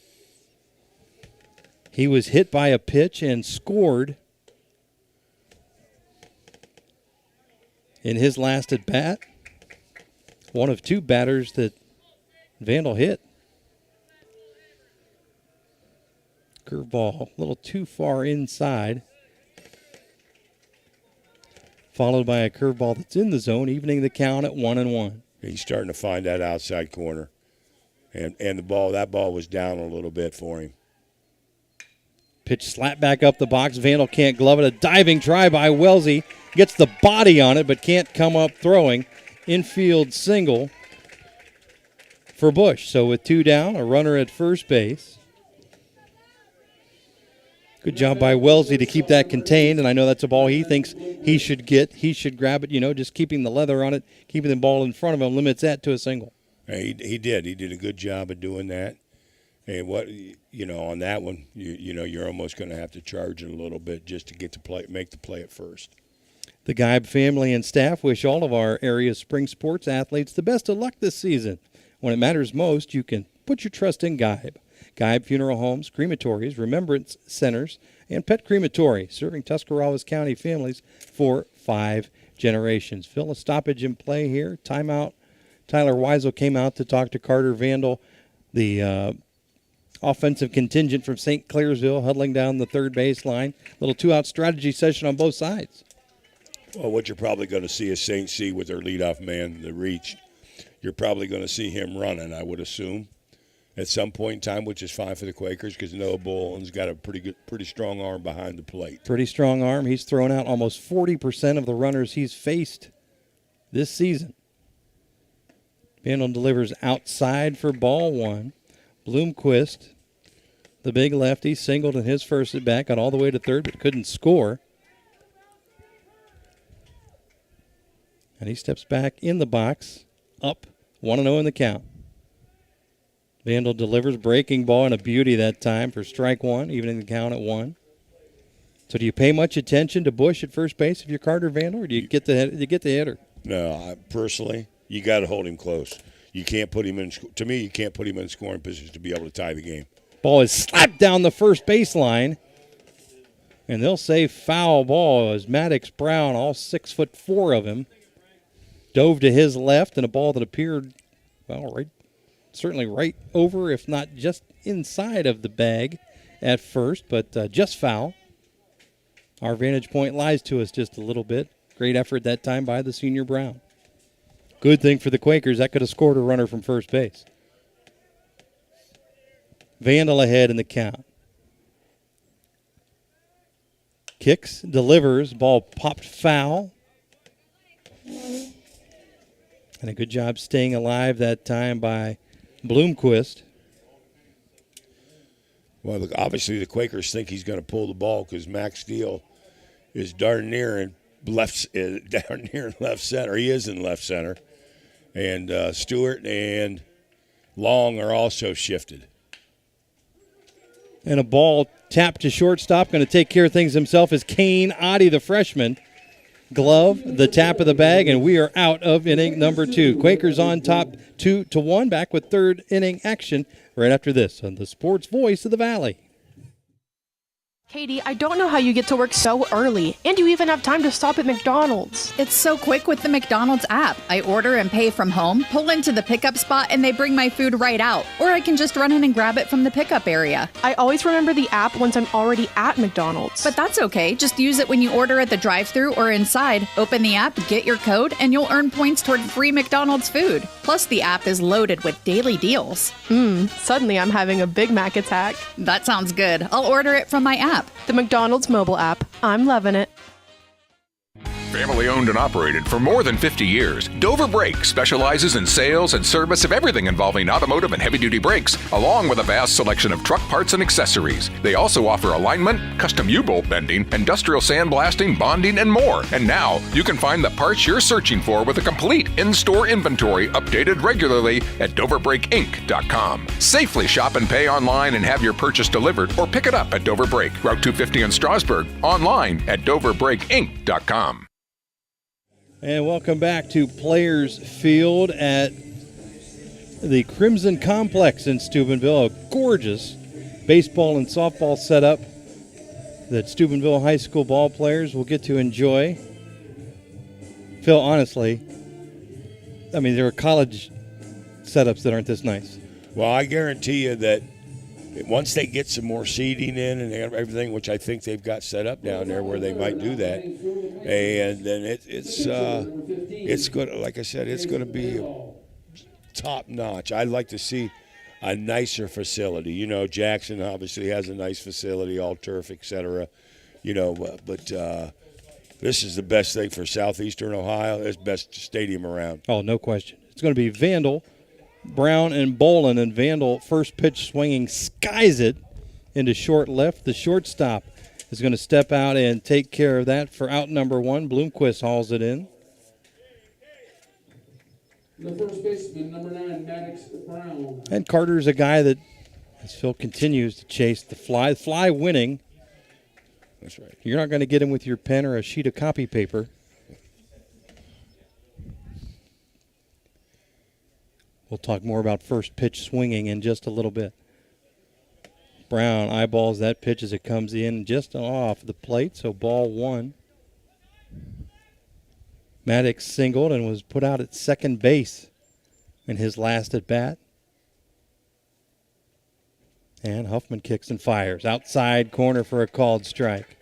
He was hit by a pitch and scored in his last at bat. One of 2 batters that Vandal hit. Curveball a little too far inside. Followed by a curveball that's in the zone, evening the count at 1-1. He's starting to find that outside corner. And that ball was down a little bit for him. Pitch slap back up the box. Vandal can't glove it. A diving try by Wellesley. Gets the body on it, but can't come up throwing. Infield single for Bush. So with 2 down, a runner at first base. Good job by Wellesley to keep that contained, and I know that's a ball he thinks he should get. He should grab it, just keeping the leather on it, keeping the ball in front of him, limits that to a single. He did. He did a good job of doing that. And on that one, you're almost going to have to charge it a little bit just to get to make the play at first. The Geib family and staff wish all of our area's spring sports athletes the best of luck this season. When it matters most, you can put your trust in Geib. Geib Funeral Homes, Crematories, Remembrance Centers, and Pet Crematory, serving Tuscarawas County families for 5 generations. Phil, a stoppage in play here. Timeout. Tyler Weisel came out to talk to Carter Vandal, the offensive contingent from St. Clairsville, huddling down the third baseline. Little 2-out strategy session on both sides. Well, what you're probably going to see is St. C with their leadoff man, the reach. You're probably going to see him running, I would assume, at some point in time, which is fine for the Quakers because Noah Boland's got a pretty strong arm behind the plate. Pretty strong arm. He's thrown out almost 40% of the runners he's faced this season. Vandal delivers outside for ball 1. Bloomquist, the big lefty, singled in his first at bat, got all the way to third but couldn't score. And he steps back in the box, up 1-0 in the count. Vandal delivers, breaking ball, and a beauty that time for strike 1, evening the count at 1. So do you pay much attention to Bush at first base if you're Carter Vandal, or do you get the hitter? No, personally, you got to hold him close. You can't put him in. To me, you can't put him in scoring position to be able to tie the game. Ball is slapped down the first baseline, and they'll say foul ball as Maddox Brown, all 6'4" of him, dove to his left, and a ball that appeared, certainly right over, if not just inside of the bag at first, but just foul. Our vantage point lies to us just a little bit. Great effort that time by the senior Brown. Good thing for the Quakers, that could have scored a runner from first base. Vandal ahead in the count. Kicks, delivers, ball popped foul. And a good job staying alive that time by Bloomquist. Well, look, obviously the Quakers think he's going to pull the ball because Max Steele is darn near in left center. He is in left center. And Stewart and Long are also shifted. And a ball tapped to shortstop. Going to take care of things himself is Kane Oddie, the freshman. Glove, the tap of the bag, and we are out of inning number 2. Quakers on top 2-1. Back with third inning action right after this on the Sports Voice of the Valley. Katie, I don't know how you get to work so early, and you even have time to stop at McDonald's. It's so quick with the McDonald's app. I order and pay from home, pull into the pickup spot, and they bring my food right out. Or I can just run in and grab it from the pickup area. I always remember the app once I'm already at McDonald's. But that's okay. Just use it when you order at the drive-thru or inside. Open the app, get your code, and you'll earn points toward free McDonald's food. Plus, the app is loaded with daily deals. Suddenly I'm having a Big Mac attack. That sounds good. I'll order it from my app. The McDonald's mobile app. I'm loving it. Family owned and operated for more than 50 years, Dover Brake specializes in sales and service of everything involving automotive and heavy-duty brakes, along with a vast selection of truck parts and accessories. They also offer alignment, custom U-bolt bending, industrial sandblasting, bonding, and more. And now, you can find the parts you're searching for with a complete in-store inventory updated regularly at DoverBrakeInc.com. Safely shop and pay online and have your purchase delivered, or pick it up at Dover Brake, Route 250 in Strasburg, online at DoverBrakeInc.com. And welcome back to Players Field at the Crimson Complex in Steubenville. A gorgeous baseball and softball setup that Steubenville High School ball players will get to enjoy. Phil, honestly, I mean, there are college setups that aren't this nice. Well, I guarantee you that once they get some more seating in and everything, which I think they've got set up down there where they might do that, and then it's good. Like I said, it's going to be top notch. I'd like to see a nicer facility. You know, Jackson obviously has a nice facility, all turf, et cetera. You know, but this is the best thing for Southeastern Ohio. It's the best stadium around. Oh, no question. It's going to be Vandal, Brown, and Bolin. And Vandal, first pitch swinging, skies it into short left. The shortstop is going to step out and take care of that for out number 1. Bloomquist hauls it in. The first baseman, number 9, Maddox Brown. And Carter's a guy that, as Phil continues to chase the fly winning. That's right. You're not going to get him with your pen or a sheet of copy paper. We'll talk more about first pitch swinging in just a little bit. Brown eyeballs that pitch as it comes in just off the plate, so ball 1. Maddox singled and was put out at second base in his last at bat. And Huffman kicks and fires. Outside corner for a called strike.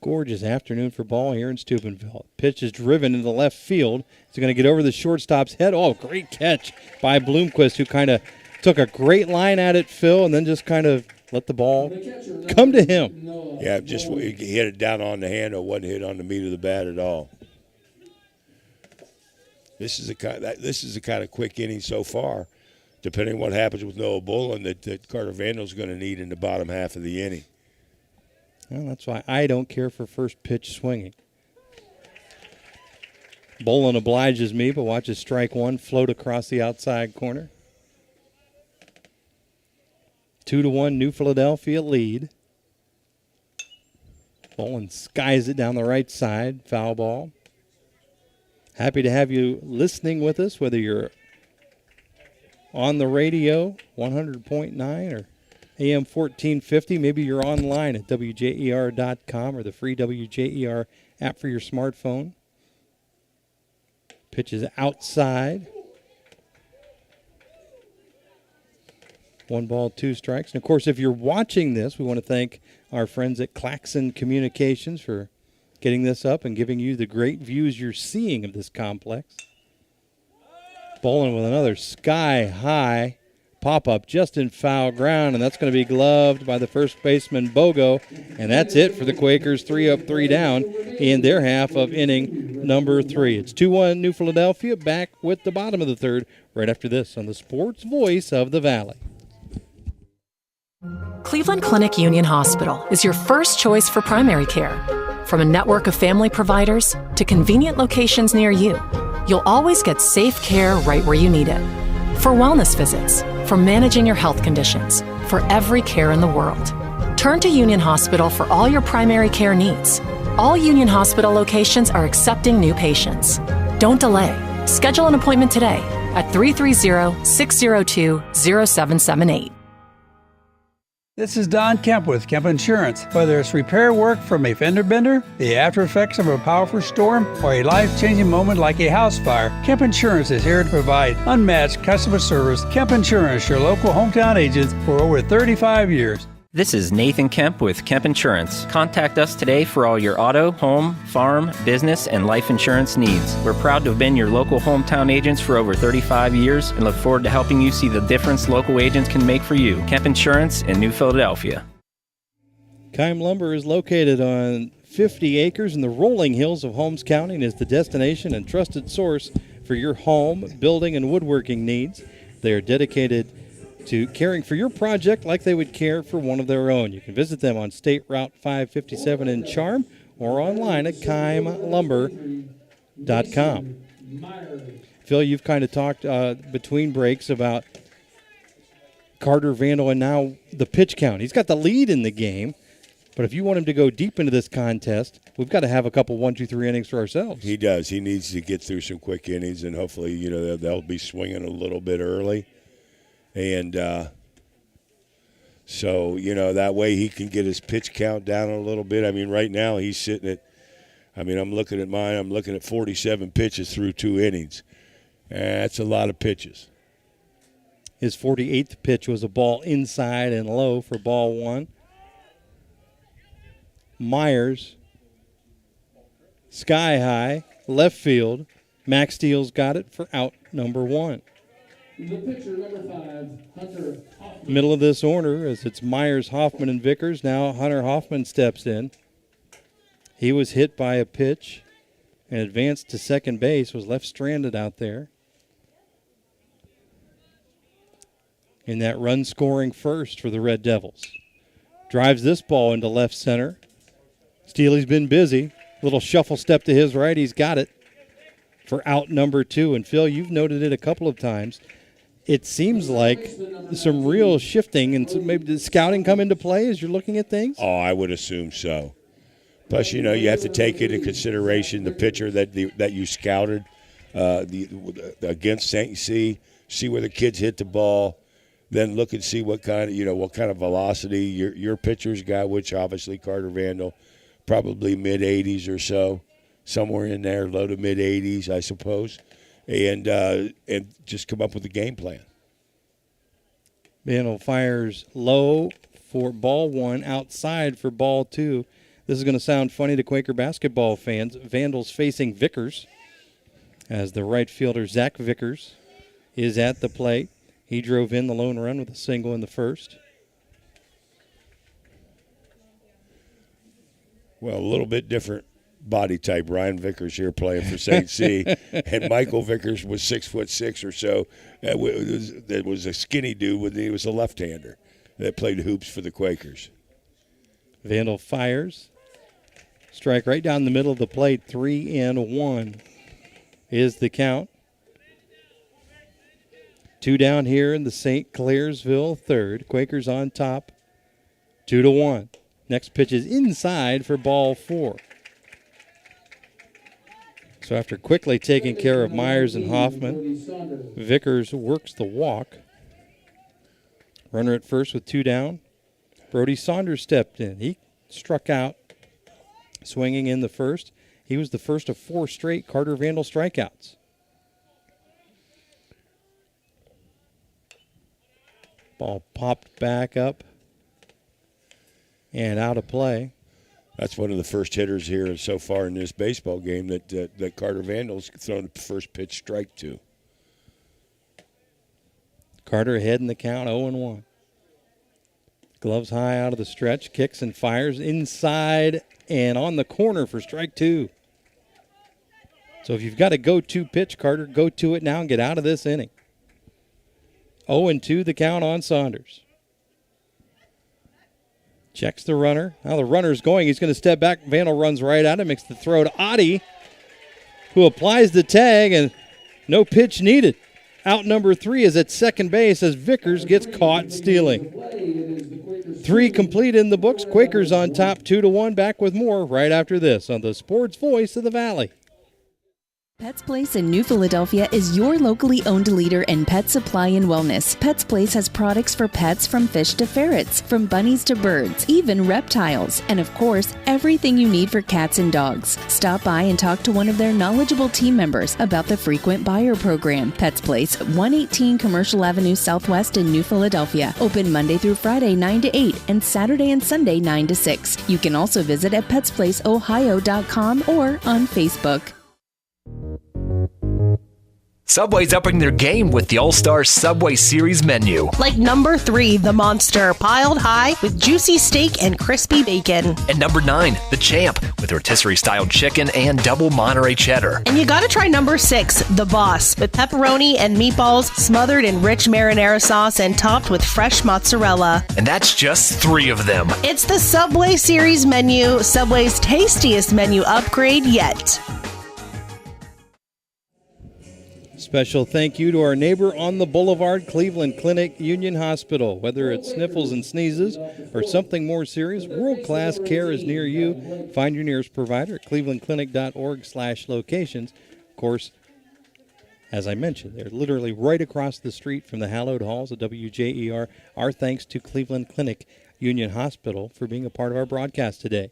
Gorgeous afternoon for ball here in Steubenville. Pitch is driven into left field. It's going to get over the shortstop's head. Oh, great catch by Bloomquist, who kind of took a great line at it, Phil, and then just kind of let the ball come to him. Yeah, just he hit it down on the handle, wasn't hit on the meat of the bat at all. This is the kind of quick inning so far, depending on what happens with Noah Bolin, that Carter Vandal's going to need in the bottom half of the inning. Well, that's why I don't care for first pitch swinging. Bolin obliges me, but watches strike 1 float across the outside corner. 2-1, New Philadelphia lead. Bolin skies it down the right side, foul ball. Happy to have you listening with us, whether you're on the radio, 100.9 or AM 1450. Maybe you're online at WJER.com or the free WJER app for your smartphone. Pitch is outside. 1 ball, 2 strikes. And, of course, if you're watching this, we want to thank our friends at Claxon Communications for getting this up and giving you the great views you're seeing of this complex. Bolin with another sky-high pop-up just in foul ground, and that's going to be gloved by the first baseman, Bogo. And that's it for the Quakers, 3 up, 3 down in their half of inning number 3. It's 2-1 New Philadelphia, back with the bottom of the 3rd right after this on the Sports Voice of the Valley. Cleveland Clinic Union Hospital is your first choice for primary care. From a network of family providers to convenient locations near you, you'll always get safe care right where you need it. For wellness visits, for managing your health conditions, for every care in the world. Turn to Union Hospital for all your primary care needs. All Union Hospital locations are accepting new patients. Don't delay. Schedule an appointment today at 330-602-0778. This is Don Kemp with Kemp Insurance. Whether it's repair work from a fender bender, the after effects of a powerful storm, or a life-changing moment like a house fire, Kemp Insurance is here to provide unmatched customer service. Kemp Insurance, your local hometown agents for over 35 years. This is Nathan Kemp with Kemp Insurance. Contact us today for all your auto, home, farm, business, and life insurance needs. We're proud to have been your local hometown agents for over 35 years and look forward to helping you see the difference local agents can make for you. Kemp Insurance in New Philadelphia. Keim Lumber is located on 50 acres in the rolling hills of Holmes County and is the destination and trusted source for your home, building, and woodworking needs. They are dedicated to caring for your project like they would care for one of their own. You can visit them on State Route 557 in Charm or online at keimlumber.com. Phil, you've kind of talked between breaks about Carter Vandal and now the pitch count. He's got the lead in the game, but if you want him to go deep into this contest, we've got to have a couple 1, 2, 3 innings for ourselves. He does. He needs to get through some quick innings, and hopefully, they'll be swinging a little bit early. And so, that way he can get his pitch count down a little bit. I mean, right now he's sitting at, I'm looking at mine, I'm looking at 47 pitches through 2 innings. That's a lot of pitches. His 48th pitch was a ball inside and low for ball 1. Myers Sky high, left field. Max Steele's got it for out number 1. The pitcher, number 5, Hunter Hoffman. Middle of this order as it's Myers, Hoffman, and Vickers. Now Hunter Hoffman steps in. He was hit by a pitch and advanced to second base, was left stranded out there. In that run scoring first for the Red Devils. Drives this ball into left center. Steely's been busy. Little shuffle step to his right. He's got it for out number 2. And Phil, you've noted it a couple of times. It seems like some real shifting and maybe did scouting come into play as you're looking at things? Oh, I would assume so. Plus, you have to take into consideration the pitcher that you scouted against St. C. See where the kids hit the ball, then look and see what kind of velocity your pitcher's got, which obviously Carter Vandal, probably mid-80s or so, somewhere in there, low to mid-80s, I suppose. And just come up with a game plan. Vandal fires low for ball 1, outside for ball 2. This is going to sound funny to Quaker basketball fans. Vandal's facing Vickers as the right fielder, Zach Vickers, is at the plate. He drove in the lone run with a single in the first. Well, a little bit different body type. Ryan Vickers here playing for St. C. And Michael Vickers was 6'6" or so. That was a skinny dude. He was a left-hander that played hoops for the Quakers. Vandal fires. Strike right down the middle of the plate. 3-1 is the count. 2 down here in the St. Clairsville third. Quakers on top. 2-1. Next pitch is inside for ball 4. So after quickly taking care of Myers and Hoffman, Vickers works the walk. Runner at first with 2 down. Brody Saunders stepped in. He struck out, swinging in the first. He was the first of 4 straight Carter Vandal strikeouts. Ball popped back up and out of play. That's one of the first hitters here so far in this baseball game that Carter Vandal's thrown the first pitch strike to. Carter ahead in the count, 0-1. Gloves high out of the stretch, kicks and fires inside and on the corner for strike 2. So if you've got a go-to pitch, Carter, go to it now and get out of this inning. 0-2 the count on Saunders. Checks the runner. Now the runner's going. He's going to step back. Vandal runs right at him. Makes the throw to Adi, who applies the tag, and no pitch needed. Out number 3 is at second base as Vickers gets caught stealing. 3 complete in the books. Quakers on top, 2-1. Back with more right after this on the Sports Voice of the Valley. Pets Place in New Philadelphia is your locally owned leader in pet supply and wellness. Pets Place has products for pets from fish to ferrets, from bunnies to birds, even reptiles, and of course, everything you need for cats and dogs. Stop by and talk to one of their knowledgeable team members about the frequent buyer program. Pets Place, 118 Commercial Avenue Southwest in New Philadelphia. Open Monday through Friday 9 to 8 and Saturday and Sunday 9 to 6. You can also visit at petsplaceohio.com or on Facebook. Subway's upping their game with the All-Star Subway Series menu. Like number 3, the Monster, piled high with juicy steak and crispy bacon. And number 9, the Champ, with rotisserie-style chicken and double Monterey cheddar. And you gotta try number 6, the Boss, with pepperoni and meatballs smothered in rich marinara sauce and topped with fresh mozzarella. And that's just 3 of them. It's the Subway Series menu, Subway's tastiest menu upgrade yet. Special thank you to our neighbor on the boulevard, Cleveland Clinic Union Hospital. Whether it's sniffles and sneezes or something more serious, world-class care is near you. Find your nearest provider at clevelandclinic.org/locations. Of course, as I mentioned, they're literally right across the street from the hallowed halls of WJER. Our thanks to Cleveland Clinic Union Hospital for being a part of our broadcast today.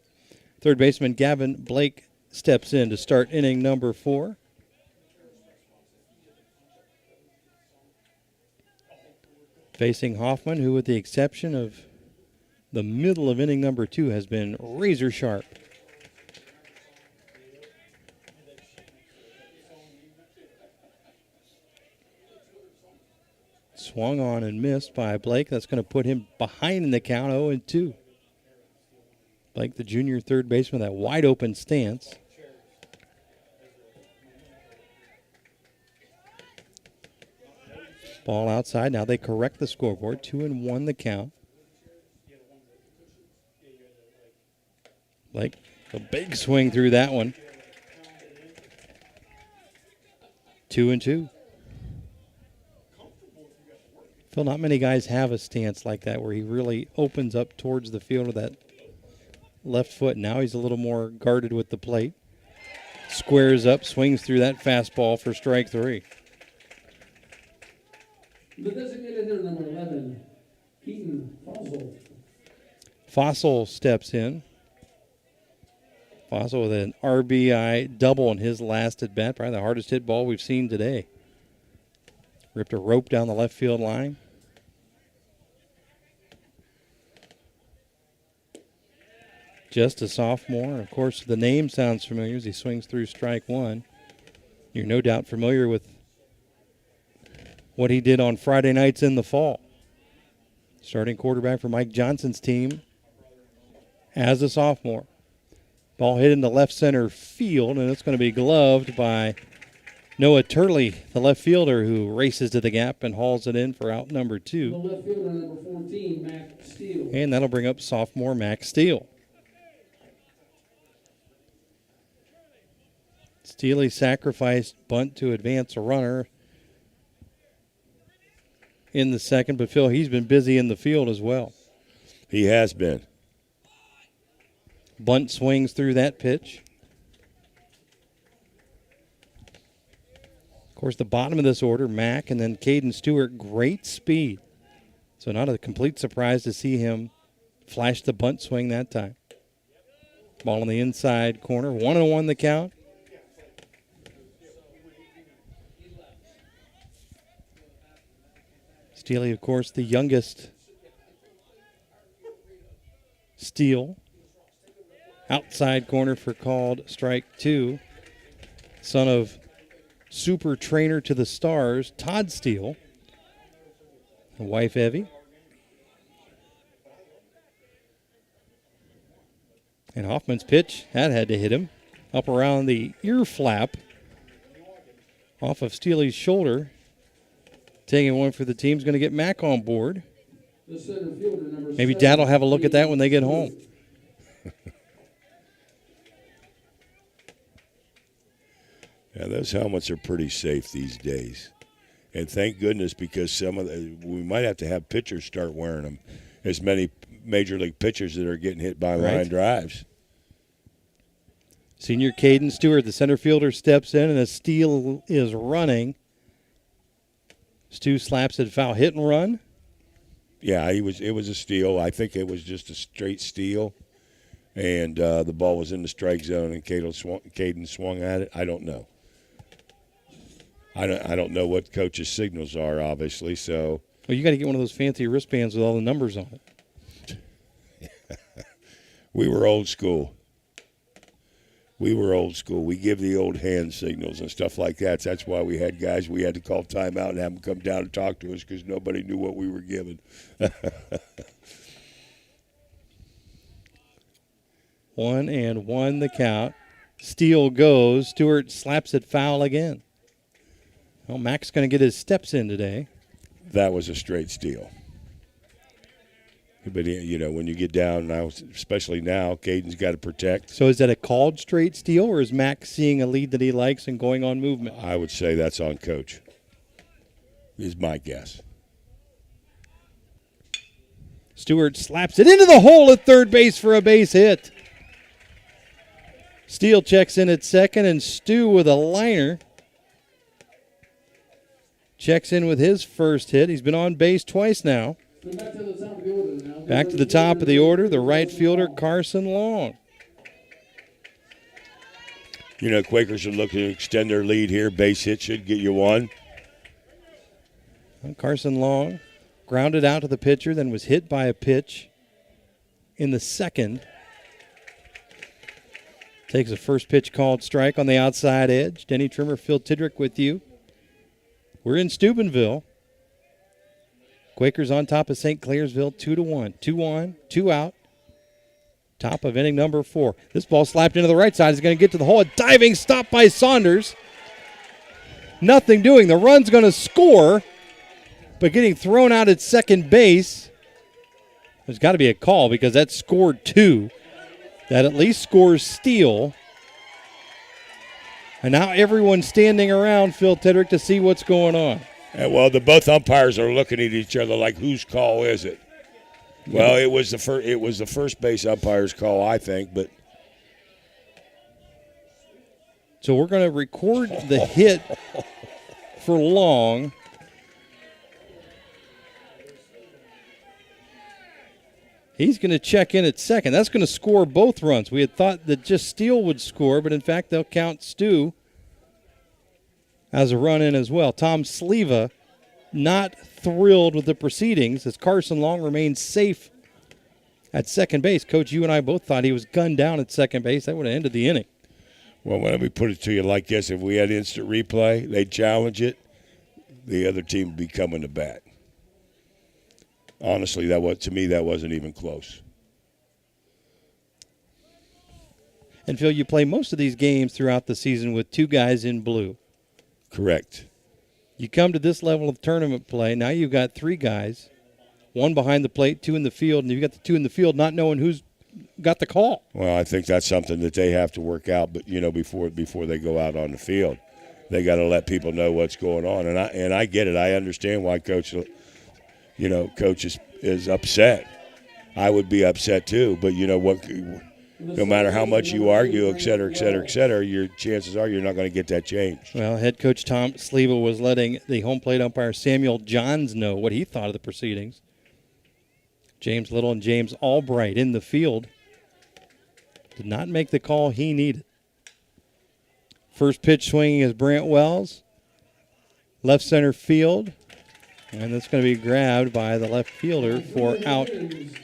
Third baseman Gavin Blake steps in to start inning number 4. Facing Hoffman, who with the exception of the middle of inning number 2 has been razor sharp. Swung on and missed by Blake. That's going to put him behind in the count, 0-2. Blake, the junior third baseman, that wide open stance. Ball outside. Now they correct the scoreboard. 2-1 the count. Blake, a big swing through that one. 2-2. Phil, not many guys have a stance like that where he really opens up towards the field with that left foot. Now he's a little more guarded with the plate. Squares up, swings through that fastball for strike 3. The designated hitter, number 11, Keaton Fossil. Fossil steps in. Fossil with an RBI double in his last at bat. Probably the hardest hit ball we've seen today. Ripped a rope down the left field line. Just a sophomore. Of course, the name sounds familiar as he swings through strike 1. You're no doubt familiar with what he did on Friday nights in the fall. Starting quarterback for Mike Johnson's team as a sophomore. Ball hit into left center field, and it's going to be gloved by Noah Turley, the left fielder, who races to the gap and hauls it in for out number 2. The left fielder, number 14, Mac Steele. And that'll bring up sophomore Max Steele. Steele sacrificed bunt to advance a runner in the second, but Phil, he's been busy in the field as well. He has been. Bunt swings through that pitch. Of course, the bottom of this order, Mack and then Caden Stewart, great speed. So not a complete surprise to see him flash the bunt swing that time. Ball in the inside corner, 1-1 the count. Steele, of course, the youngest Steele. Outside corner for called strike 2. Son of super trainer to the stars, Todd Steele. And wife Evie. And Hoffman's pitch, that had to hit him. Up around the ear flap. Off of Steele's shoulder. Taking one for the team's going to get Mack on board. Maybe Dad will have a look at that when they get home. Yeah, those helmets are pretty safe these days. And thank goodness, because we might have to have pitchers start wearing them. As many major league pitchers that are getting hit by line drives. Senior Caden Stewart, the center fielder, steps in, and as Steele is running, Stu slaps it foul, hit and run. Yeah, it was a steal. I think it was just a straight steal. And the ball was in the strike zone, and Caden swung at it. I don't know. I don't know what coach's signals are, obviously. So. Well, you got to get one of those fancy wristbands with all the numbers on it. We were old school. We give the old hand signals and stuff like that. So that's why we had guys we had to call timeout and have them come down and talk to us because nobody knew what we were giving. 1-1 the count. Steele goes. Stewart slaps it foul again. Well, Mack's going to get his steps in today. That was a straight steal. But, when you get down now, especially now, Caden's got to protect. So is that a called straight steal, or is Mack seeing a lead that he likes and going on movement? I would say that's on Coach, is my guess. Stewart slaps it into the hole at third base for a base hit. Steele checks in at second, and Stu with a liner checks in with his first hit. He's been on base twice now. Back to the top of the order, the right fielder, Carson Long. Quakers are looking to extend their lead here. Base hit should get you one. Carson Long grounded out to the pitcher, then was hit by a pitch in the second. Takes a first pitch called strike on the outside edge. Denny Trimmer, Phil Tidrick with you. We're in Steubenville. Quakers on top of St. Clairsville 2-1. 2 on, 2 out. Top of inning number 4. This ball slapped into the right side. Is going to get to the hole. A diving stop by Saunders. Nothing doing. The run's going to score, but getting thrown out at second base. There's got to be a call because that scored 2. That at least scores steal. And now everyone's standing around Phil Tedrick to see what's going on. Well, both umpires are looking at each other like, whose call is it? Well, it was the first base umpire's call, I think, but so we're going to record the hit for Long. He's going to check in at second. That's going to score both runs. We had thought that just Steele would score, but in fact they'll count Stu as a run in as well. Tom Sleva not thrilled with the proceedings as Carson Long remains safe at second base. Coach, you and I both thought he was gunned down at second base. That would have ended the inning. Well, let me put it to you like this. If we had instant replay, they'd challenge it. The other team would be coming to bat. Honestly, to me, that wasn't even close. And, Phil, you play most of these games throughout the season with 2 guys in blue. Correct. You come to this level of tournament play, now you've got 3 guys, 1 behind the plate, 2 in the field, and you've got the 2 in the field not knowing who's got the call. Well, I think that's something that they have to work out, but before they go out on the field, they got to let people know what's going on. And I get it. I understand why Coach is upset. I would be upset too, but no matter how much you argue, et cetera, your chances are you're not going to get that changed. Well, head coach Tom Sleva was letting the home plate umpire Samuel Johns know what he thought of the proceedings. James Little and James Albright in the field did not make the call he needed. First pitch swinging is Brant Wells. Left center field. And that's going to be grabbed by the left fielder for out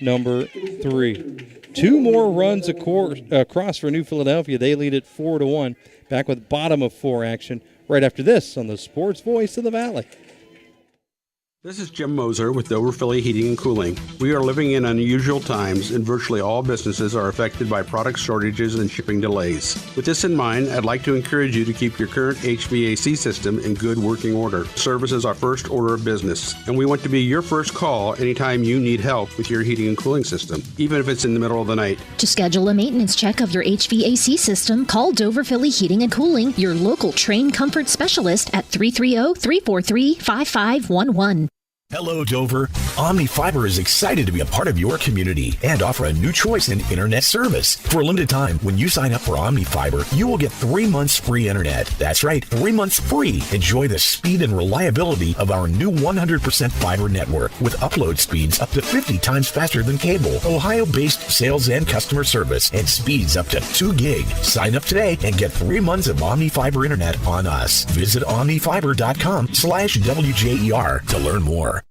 number 3. 2 more runs across for New Philadelphia. They lead it 4-1. Back with bottom of 4 action right after this on the Sports Voice of the Valley. This is Jim Moser with Dover Philly Heating and Cooling. We are living in unusual times, and virtually all businesses are affected by product shortages and shipping delays. With this in mind, I'd like to encourage you to keep your current HVAC system in good working order. Service is our first order of business, and we want to be your first call anytime you need help with your heating and cooling system, even if it's in the middle of the night. To schedule a maintenance check of your HVAC system, call Dover Philly Heating and Cooling, your local trained comfort specialist at 330-343-5511. Hello, Dover. Omni Fiber is excited to be a part of your community and offer a new choice in internet service. For a limited time, when you sign up for Omni Fiber, you will get 3 months free internet. That's right, 3 months free. Enjoy the speed and reliability of our new 100% fiber network with upload speeds up to 50 times faster than cable, Ohio-based sales and customer service, and speeds up to 2 gig. Sign up today and get 3 months of Omni Fiber internet on us. Visit omnifiber.com/WJER to learn more.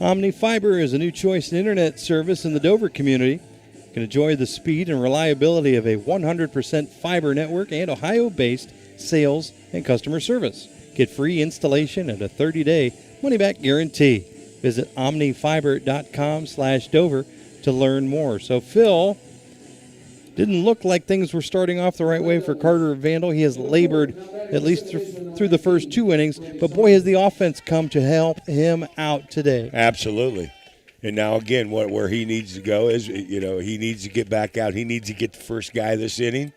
Omni Fiber is a new choice in internet service in the Dover community. You can enjoy the speed and reliability of a 100% fiber network and Ohio-based sales and customer service. Get free installation and a 30-day money-back guarantee. Visit omnifiber.com/Dover to learn more. So, Phil, didn't look like things were starting off the right way for Carter Vandal. He has labored at least through the first 2 innings, but boy, has the offense come to help him out today. Absolutely. And now, again, where he needs to go is, he needs to get back out. He needs to get the first guy this inning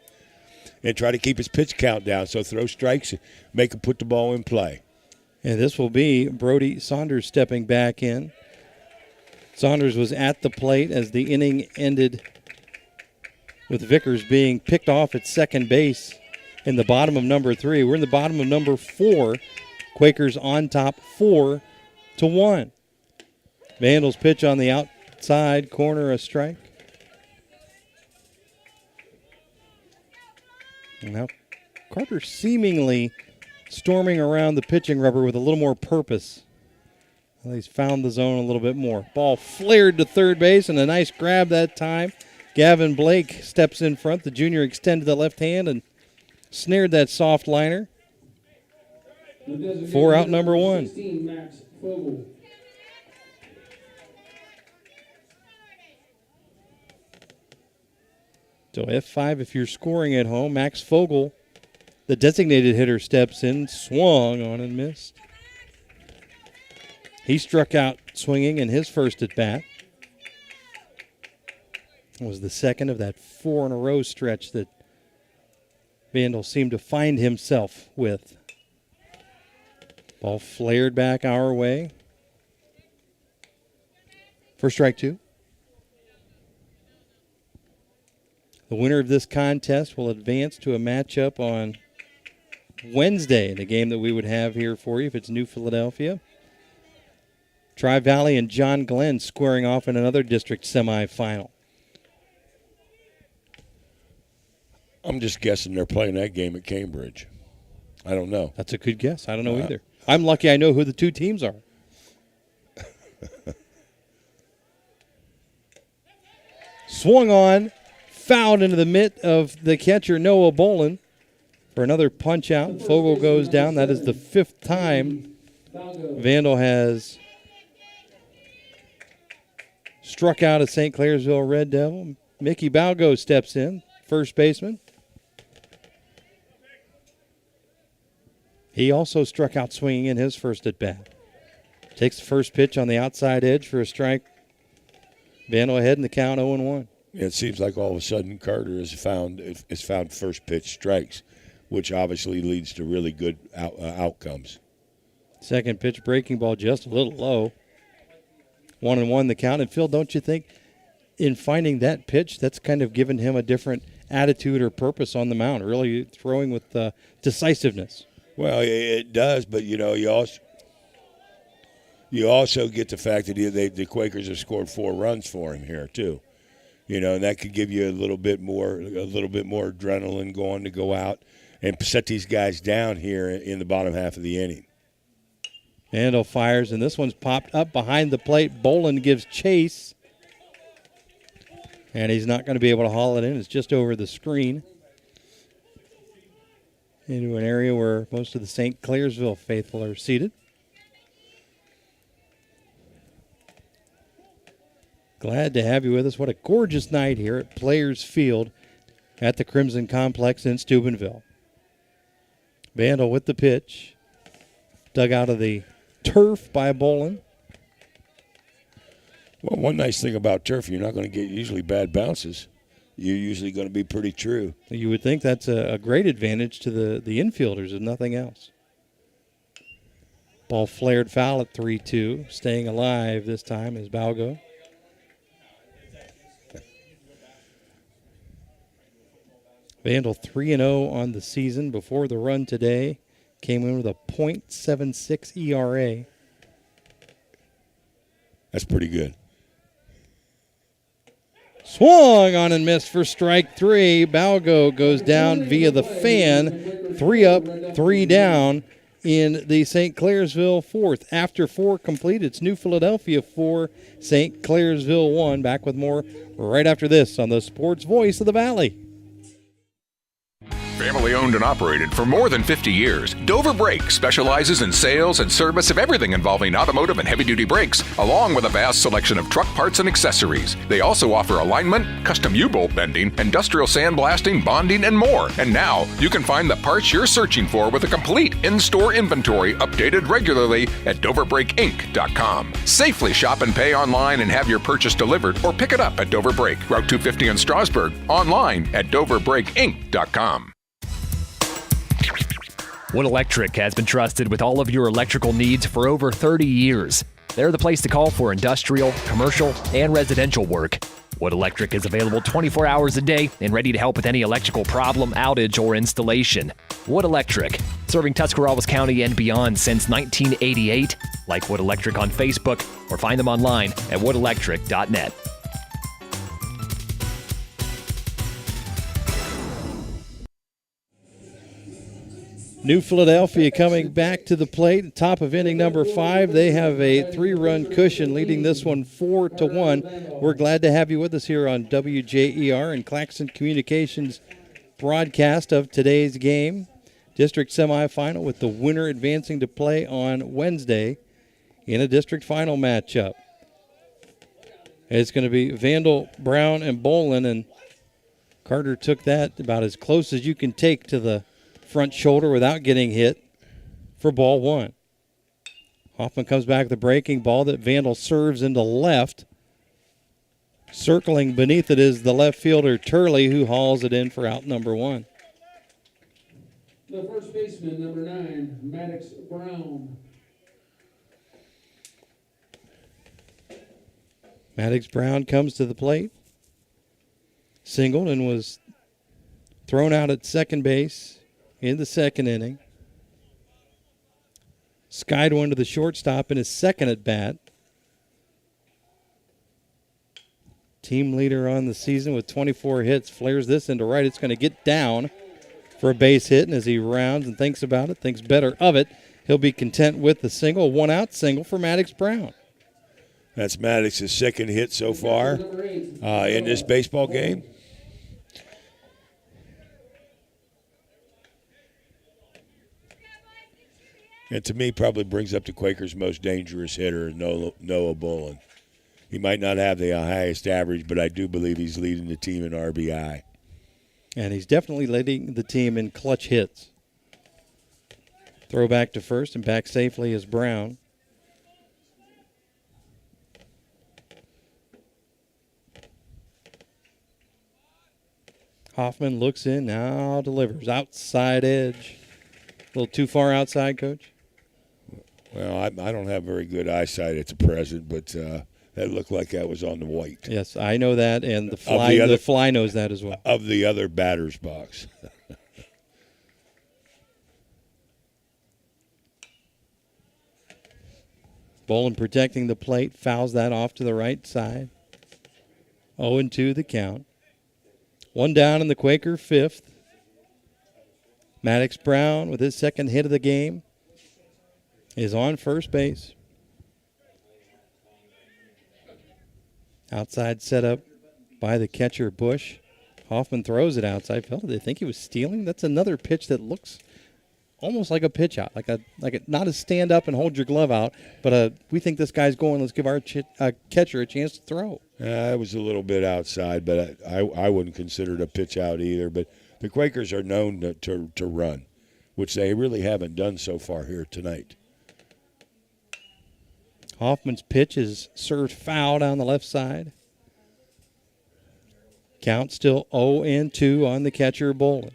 and try to keep his pitch count down. So throw strikes and make him put the ball in play. And this will be Brody Saunders stepping back in. Saunders was at the plate as the inning ended with Vickers being picked off at second base in the bottom of number 3. We're in the bottom of number 4. Quakers on top 4-1. Vandal's pitch on the outside corner, a strike. And now Carter seemingly storming around the pitching rubber with a little more purpose. Well, he's found the zone a little bit more. Ball flared to third base, and a nice grab that time. Gavin Blake steps in front. The junior extended the left hand and snared that soft liner. For out number 1. Fogel. So F5 if you're scoring at home. Max Fogel, the designated hitter, steps in, swung on and missed. He struck out swinging in his first at bat. It was the second of that 4-in-a-row stretch that Vandal seemed to find himself with. Ball flared back our way. For strike two. The winner of this contest will advance to a matchup on Wednesday, the game that we would have here for you if it's New Philadelphia. Tri-Valley and John Glenn squaring off in another district semifinal. I'm just guessing they're playing that game at Cambridge. I don't know. That's a good guess. I don't know either. I'm lucky I know who the two teams are. Swung on, fouled into the mitt of the catcher, Noah Bolin, for another punch out. Fogel goes down. That is the fifth time Vandal has struck out a St. Clairsville Red Devil. Mickey Balgo steps in, first baseman. He also struck out swinging in his first at bat. Takes the first pitch on the outside edge for a strike. Vandal ahead in the count 0-1. It seems like all of a sudden Carter has found first pitch strikes, which obviously leads to really good outcomes. Second pitch breaking ball just a little low. 1-1 the count. And Phil, don't you think in finding that pitch, that's kind of given him a different attitude or purpose on the mound, really throwing with decisiveness? Well, it does, but you also get the fact that the Quakers have scored 4 runs for him here too. And that could give you a little bit more adrenaline going to go out and set these guys down here in the bottom half of the inning. Vandal fires, and this one's popped up behind the plate. Bolin gives chase, and he's not going to be able to haul it in. It's just over the screen into an area where most of the St. Clairsville faithful are seated. Glad to have you with us. What a gorgeous night here at Players Field at the Crimson Complex in Steubenville. Vandal with the pitch. Dug out of the turf by Bolin. Well, one nice thing about turf, you're not going to get usually bad bounces. You're usually going to be pretty true. You would think that's a great advantage to the infielders, if nothing else. Ball flared foul at 3-2. Staying alive this time is Balgo. Vandal 3-0 on the season before the run today. Came in with a .76 ERA. That's pretty good. Swung on and missed for strike 3. Balgo goes down via the fan. 3 up, 3 down in the St. Clairsville fourth. After 4 complete, it's New Philadelphia 4, St. Clairsville 1. Back with more right after this on the Sports Voice of the Valley. Family owned and operated for more than 50 years, Dover Brake specializes in sales and service of everything involving automotive and heavy-duty brakes, along with a vast selection of truck parts and accessories. They also offer alignment, custom U-bolt bending, industrial sandblasting, bonding, and more. And now, you can find the parts you're searching for with a complete in-store inventory updated regularly at DoverBrakeInc.com. Safely shop and pay online and have your purchase delivered, or pick it up at Dover Brake, Route 250 in Strasburg, online at DoverBrakeInc.com. Wood Electric has been trusted with all of your electrical needs for over 30 years. They're the place to call for industrial, commercial, and residential work. Wood Electric is available 24 hours a day and ready to help with any electrical problem, outage, or installation. Wood Electric, serving Tuscarawas County and beyond since 1988. Like Wood Electric on Facebook or find them online at woodelectric.net. New Philadelphia coming back to the plate. Top of inning number 5. They have a 3-run cushion, leading this one 4-1. We're glad to have you with us here on WJER and Claxon Communications broadcast of today's game. District semifinal with the winner advancing to play on Wednesday in a district final matchup. It's going to be Vandal, Brown, and Bolin, and Carter took that about as close as you can take to the front shoulder without getting hit for ball one. Hoffman comes back with a breaking ball that Vandal serves into left. Circling beneath it is the left fielder, Turley, who hauls it in for out number one. The first baseman, number 9, Maddox Brown. Maddox Brown comes to the plate. Singled and was thrown out at second base in the second inning. Skied one to the shortstop in his second at bat. Team leader on the season with 24 hits. Flares this into right. It's going to get down for a base hit, and as he rounds and thinks about it, thinks better of it, he'll be content with the single, one-out single for Maddox Brown. That's Maddox's second hit so far in this baseball game. And to me, probably brings up the Quakers' most dangerous hitter, Noah Bolin. He might not have the highest average, but I do believe he's leading the team in RBI. And he's definitely leading the team in clutch hits. Throw back to first, and back safely is Brown. Hoffman looks in, now delivers. Outside edge. A little too far outside, Coach? Well, I don't have very good eyesight at the present, but that looked like that was on the white. Yes, I know that, and the fly knows that as well. Of the other batter's box. Bolin protecting the plate, fouls that off to the right side. 0-2 the count. One down in the Quaker fifth. Maddox Brown, with his second hit of the game, is on first base. Outside setup by the catcher, Bush. Hoffman throws it outside. Felt they think he was stealing. That's another pitch that looks almost like a pitch out, like a not a stand up and hold your glove out, but we think this guy's going. Let's give our catcher a chance to throw. It was a little bit outside, but I wouldn't consider it a pitch out either. But the Quakers are known to run, which they really haven't done so far here tonight. Hoffman's pitch is served foul down the left side. Count still 0-2 on the catcher, Bolin.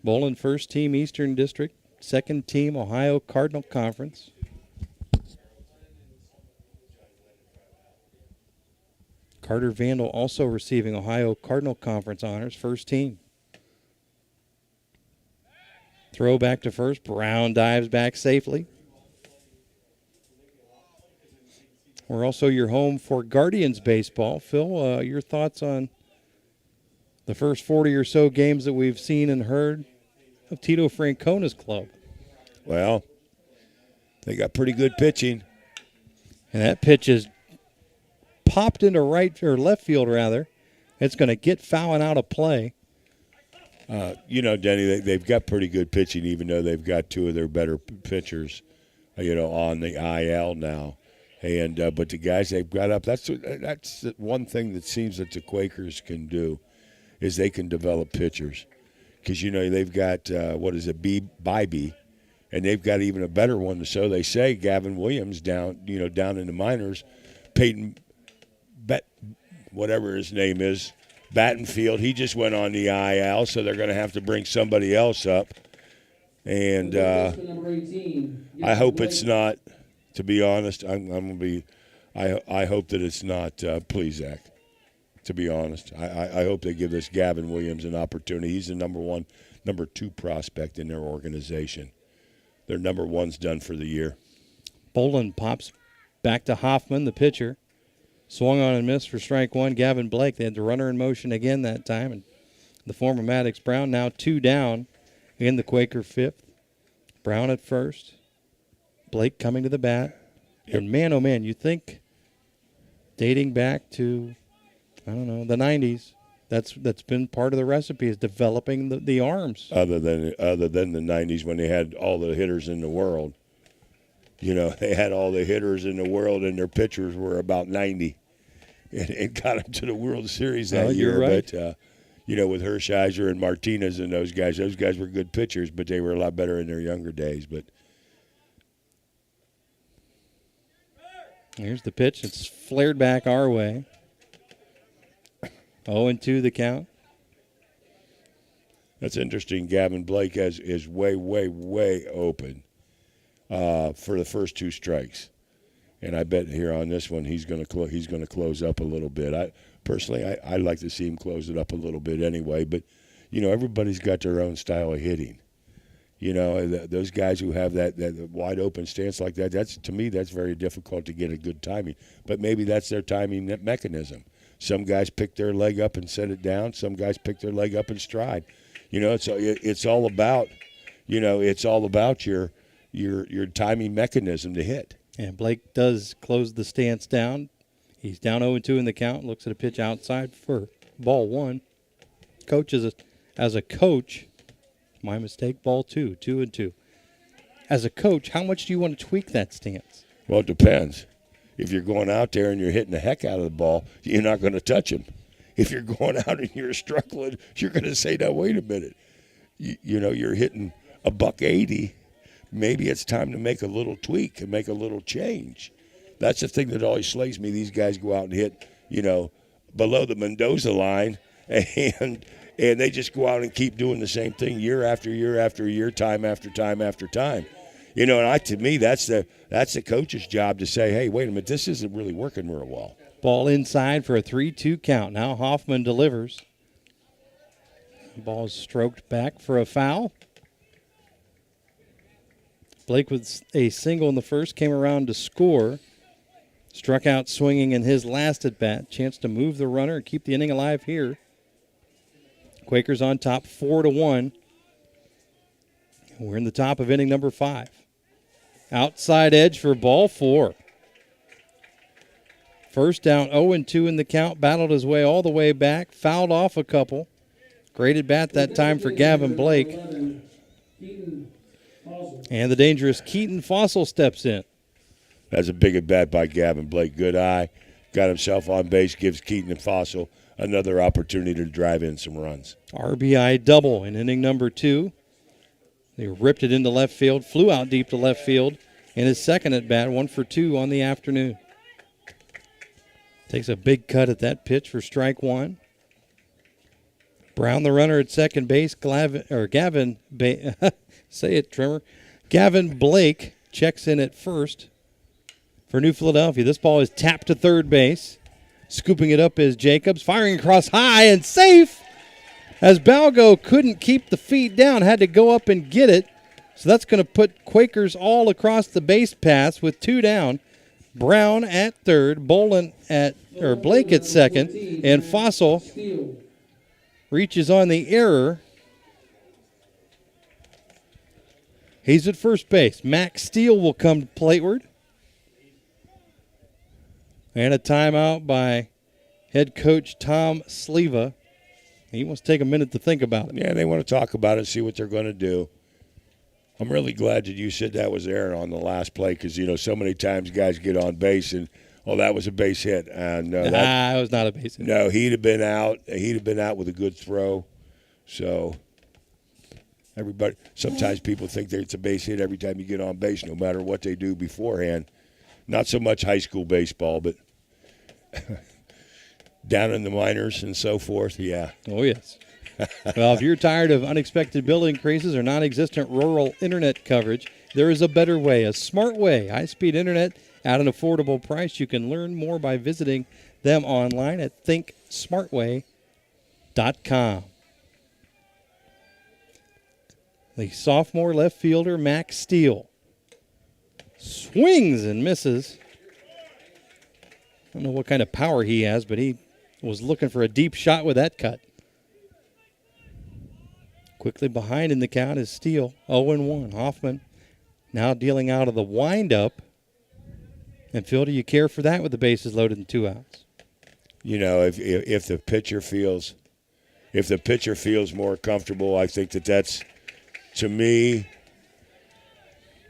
Bolin, first team Eastern District, second team Ohio Cardinal Conference. Carter Vandal also receiving Ohio Cardinal Conference honors, first team. Throw back to first. Brown dives back safely. We're also your home for Guardians baseball. Phil, your thoughts on the first 40 or so games that we've seen and heard of Tito Francona's club? Well, they got pretty good pitching. And that pitch is popped into right or left field, rather. It's going to get fouling out of play. Denny, they've got pretty good pitching, even though they've got two of their better pitchers, on the IL now. And but the guys they've got up, that's one thing that seems that the Quakers can do, is they can develop pitchers. Because, they've got, Bybee, and they've got even a better one. So they say Gavin Williams down in the minors, Peyton, whatever his name is, Battenfield, he just went on the IL, so they're going to have to bring somebody else up. And I hope it's not, to be honest, I hope that it's not, please, Zach, to be honest. I hope they give this Gavin Williams an opportunity. He's the number two prospect in their organization. Their number one's done for the year. Bolin pops back to Hoffman, the pitcher. Swung on and missed for strike one. Gavin Blake, they had the runner in motion again that time. And the former Maddox Brown, now two down in the Quaker fifth. Brown at first. Blake coming to the bat. And man, oh man, you think dating back to, the 90s, That's been part of the recipe, is developing the arms. Other than the 90s when they had all the hitters in the world. You know, they had all the hitters in the world, and their pitchers were about 90. And got them to the World Series that year. Right. But, you know, with Hershiser and Martinez and those guys were good pitchers, but they were a lot better in their younger days. But here's the pitch. It's flared back our way. 0-2 the count. That's interesting. Gavin Blake is way, way, way open for the first 2 strikes. And I bet here on this one he's going to close up a little bit. I'd like to see him close it up a little bit anyway. But, you know, everybody's got their own style of hitting. You know, those guys who have that wide open stance like that, to me, that's very difficult to get a good timing. But maybe that's their timing mechanism. Some guys pick their leg up and set it down. Some guys pick their leg up and stride. You know, it's all about, you know, it's all about your timing mechanism to hit. And Blake does close the stance down. He's down 0-2 in the count. Looks at a pitch outside for ball 1. Coach as a coach, my mistake, ball 2, 2-2. As a coach, how much do you want to tweak that stance? Well, it depends. If you're going out there and you're hitting the heck out of the ball, you're not going to touch him. If you're going out and you're struggling, you're going to say, now, wait a minute. You know, you're hitting a $180. Maybe it's time to make a little tweak and make a little change. That's the thing that always slays me. These guys go out and hit, you know, below the Mendoza line, and they just go out and keep doing the same thing year after year after year, time after time after time. You know, and to me, that's the coach's job to say, hey, wait a minute, this isn't really working real well. Ball inside for a 3-2 count. Now Hoffman delivers. Ball is stroked back for a foul. Blake with a single in the first, came around to score. Struck out swinging in his last at-bat. Chance to move the runner and keep the inning alive here. Quakers on top 4-1. We're in the top of inning number 5. Outside edge for ball 4. First down, 0-2 in the count. Battled his way all the way back. Fouled off a couple. Great at bat that time for Gavin Blake. And the dangerous Keaton Fossil steps in. That's a big at bat by Gavin Blake. Good eye. Got himself on base. Gives Keaton and Fossil another opportunity to drive in some runs. RBI double in inning number 2. They ripped it into left field, flew out deep to left field in his second at bat, 1 for 2 on the afternoon. Takes a big cut at that pitch for strike 1. Brown, the runner at second base. Gavin Blake checks in at first for New Philadelphia. This ball is tapped to third base. Scooping it up is Jacobs, firing across high and safe. As Balgo couldn't keep the feet down, had to go up and get it. So that's going to put Quakers all across the base paths with 2 down. Brown at third, Blake at second, and Fossil reaches on the error. He's at first base. Max Steele will come plateward. And a timeout by head coach Tom Sleva. He wants to take a minute to think about it. Yeah, they want to talk about it, see what they're going to do. I'm really glad that you said that was error on the last play because, you know, so many times guys get on base and, oh, that was a base hit. No, that was not a base hit. No, he'd have been out. He'd have been out with a good throw. So sometimes people think that it's a base hit every time you get on base, no matter what they do beforehand. Not so much high school baseball, but down in the minors and so forth, yeah. Oh, yes. Well, if you're tired of unexpected bill increases or non-existent rural internet coverage, there is a better way, a smart way. High-speed internet at an affordable price. You can learn more by visiting them online at thinksmartway.com. The sophomore left fielder, Max Steele, swings and misses. I don't know what kind of power he has, but he was looking for a deep shot with that cut. Quickly behind in the count is Steele, 0-1. Hoffman now dealing out of the windup. And Phil, do you care for that with the bases loaded and 2 outs? You know, if the pitcher feels if the pitcher feels more comfortable, I think that's, to me,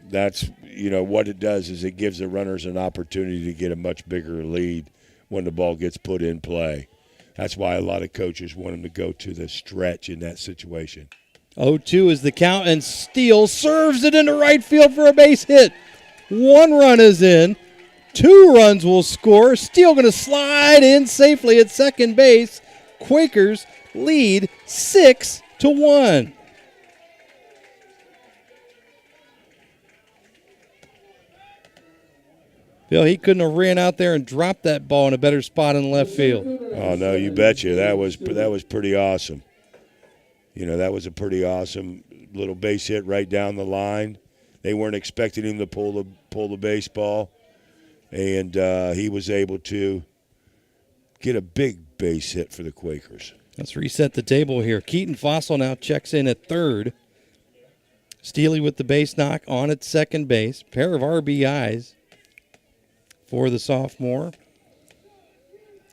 that's, what it does is it gives the runners an opportunity to get a much bigger lead when the ball gets put in play. That's why a lot of coaches want them to go to the stretch in that situation. 0-2 is the count, and Steele serves it into right field for a base hit. 1 run is in. 2 runs will score. Steele going to slide in safely at second base. Quakers lead 6-1. Bill, he couldn't have ran out there and dropped that ball in a better spot in left field. Oh, no, you betcha. That was pretty awesome. That was a pretty awesome little base hit right down the line. They weren't expecting him to pull the baseball, and he was able to get a big base hit for the Quakers. Let's reset the table here. Keaton Fossil now checks in at third. Steely with the base knock on at second base. Pair of RBIs for the sophomore.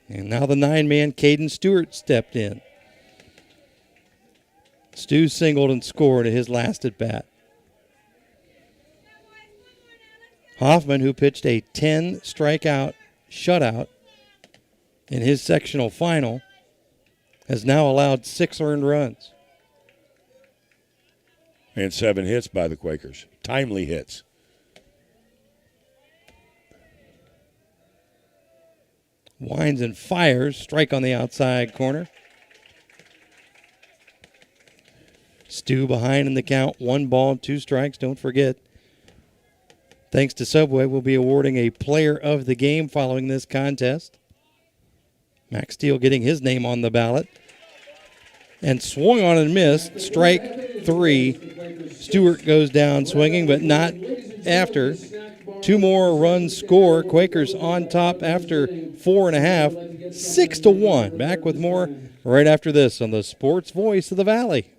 And now the 9-man Caden Stewart stepped in. Stu singled and scored at his last at bat. Hoffman, who pitched a 10-strikeout shutout in his sectional final, has now allowed 6 earned runs. And 7 hits by the Quakers. Timely hits. Winds and fires, strike on the outside corner. Stu behind in the count, 1 ball, 2 strikes. Don't forget, thanks to Subway, we'll be awarding a player of the game following this contest. Max Steele getting his name on the ballot. And swung on and missed. Strike 3. Stewart goes down swinging, but not after. 2 more runs score. Quakers on top after 4.5. 6-1. Back with more right after this on the Sports Voice of the Valley.